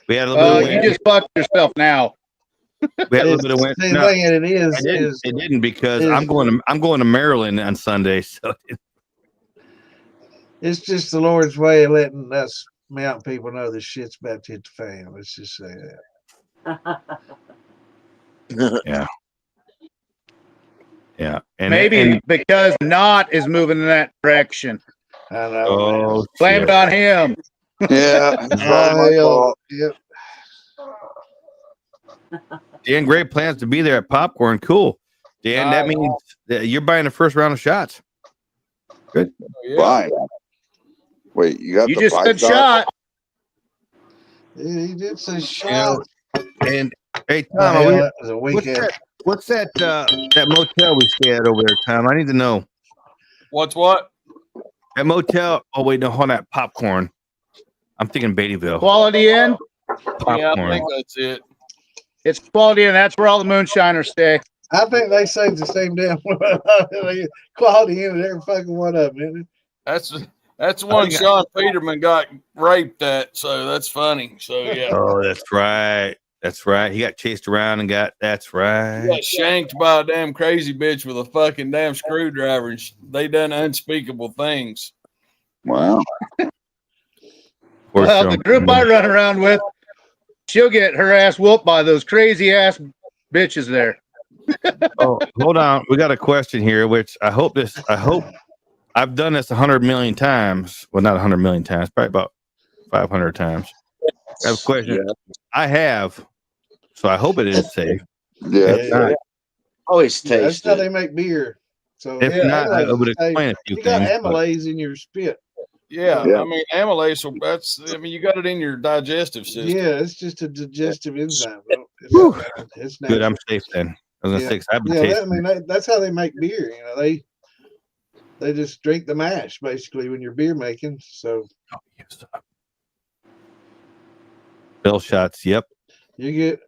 We had a little bit of You wind. just fucked yourself now. We had a little bit of wind. The thing it didn't because I'm going to Maryland on Sunday, so it's just the Lord's way of letting us mountain people know this shit's about to hit the fan. Let's just say that. Yeah. Maybe because Knot is moving in that direction. I know. Oh, blame it on him. Yeah. It's all my fault. Yep. Dan Gray plans to be there at Popcorn. Cool. Dan, that means that you're buying the first round of shots. Good. Fine. Wait, you got You the just said shot. Yeah, he did say shot. And hey, Tom, that was a weekend. What's that that motel we stay at over there, Tom? I need to know. What's what? That motel. Oh wait, no, hold on. Popcorn. I'm thinking Beattyville. Quality Inn. Popcorn. Yeah, I think that's it. It's Quality Inn. That's where all the moonshiners stay. I think they say the same damn quality in every fucking one of them, isn't it? That's the one Sean Peterman got raped at, so that's funny. So yeah. Oh, that's right. That's right. He got chased around and that's right. He got shanked by a damn crazy bitch with a fucking damn screwdriver, and they done unspeakable things. Wow. Well, the group I run around with, she'll get her ass whooped by those crazy ass bitches there. Oh, hold on. We got a question here, which I hope I've done this 100 million times. Well, not 100 million times, probably about 500 times. I have a question. Yeah. I have, so I hope it is safe. Yeah. Always taste. That's how they make beer. So if not, I would explain a few things. You got things, amylase in your spit. Yeah, I mean amylase. You got it in your digestive system. Yeah, it's just a digestive enzyme. It's good. I'm safe then. I was gonna say, I've been tasting. That's how they make beer. You know, they just drink the mash basically when you're beer making. So, Bill shots. Yep. You get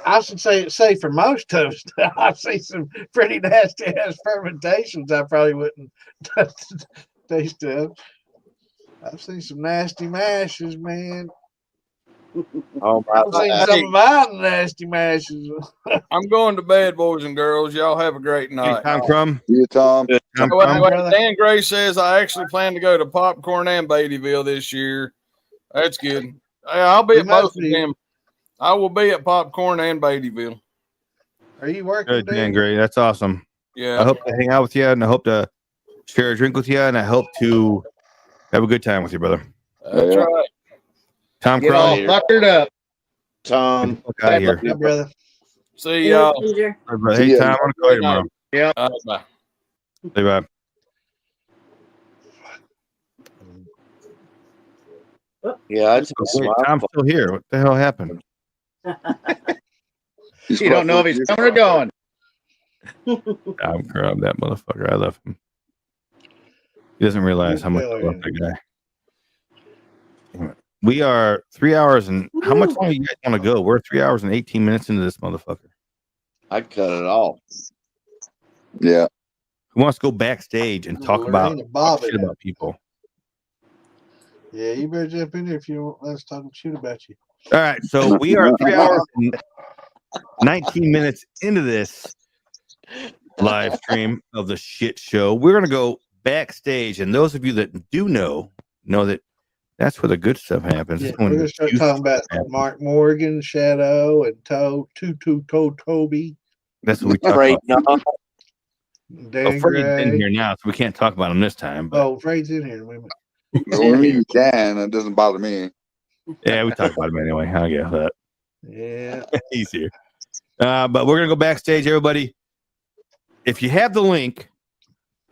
I should say it's safe for most toast. I see some pretty nasty ass fermentations. I probably wouldn't taste of. I've seen some nasty mashes, man. Oh my! I've seen some of my nasty mashes. I'm going to bed, boys and girls. Y'all have a great night. Tom Crumb. You, Tom. Dan Gray says I actually plan to go to Popcorn and Beattyville this year. That's good. I'll be at both of them. I will be at Popcorn and Beattyville. Are you working? Good, Dan Gray. That's awesome. Yeah. I hope to hang out with you, and I hope to share a drink with you, and I hope to have a good time with you, brother. That's right. Tom Get all fuckered up. Tom. Out of here. Bye, brother. See y'all. Hey, Tom, I'm going to call you tomorrow. Yeah. Bye. Say bye. Yeah, Tom's still here. What the hell happened? You don't know if he's coming or going. I'm crap that motherfucker. I love him. He doesn't realize how much I love that guy. We are 3 hours and how much longer you guys want to go? We're 3 hours and 18 minutes into this motherfucker. I'd cut it off. Yeah. Who wants to go backstage and talk about shit about people? Yeah, you better jump in there if you want us talking shit about you. All right, so we are 3 hours and 19 minutes into this live stream of the shit show. We're gonna go backstage, and those of you that do know that that's where the good stuff happens. Yeah, we're gonna start talking about Mark Morgan, Shadow, and Toby. That's what we talk about. Dan Fredd's in Gray. here now, so we can't talk about him this time. But Oh, Fredd's in here. Wait a minute. Well, you can. It doesn't bother me. yeah, we talk about him anyway. I get that. Yeah, he's here. But we're gonna go backstage, everybody. If you have the link,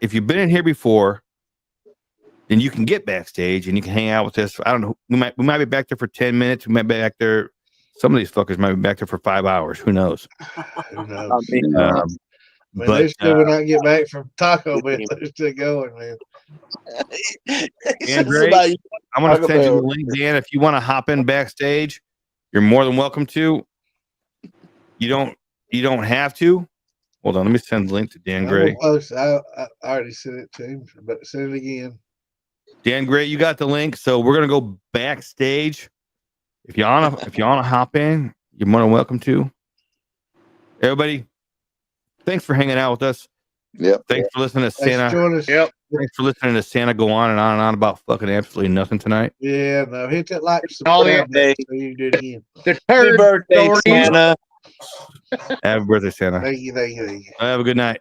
if you've been in here before, then you can get backstage and you can hang out with us. I don't know. We might be back there for 10 minutes. We might be back there. Some of these fuckers might be back there for 5 hours. Who knows? Who knows? But they still would not get back from Taco Bell. They're still going, man. Dan Gray, I'm going to send you the link, Dan. If you want to hop in backstage, you're more than welcome to. You don't have to. Hold on, let me send the link to Dan Gray. I already sent it to him, but send it again. Dan Gray, you got the link, so we're gonna go backstage. If you wanna hop in, you're more than welcome to. Everybody, thanks for hanging out with us. Yep. Thanks for listening to Santa. Yep. Thanks for listening to Santa go on and on and on about fucking absolutely nothing tonight. Yeah, no, hit that like. All the day. So you can do it again. The third birthday, Santa. Happy birthday, Santa. Thank you. Have a good night.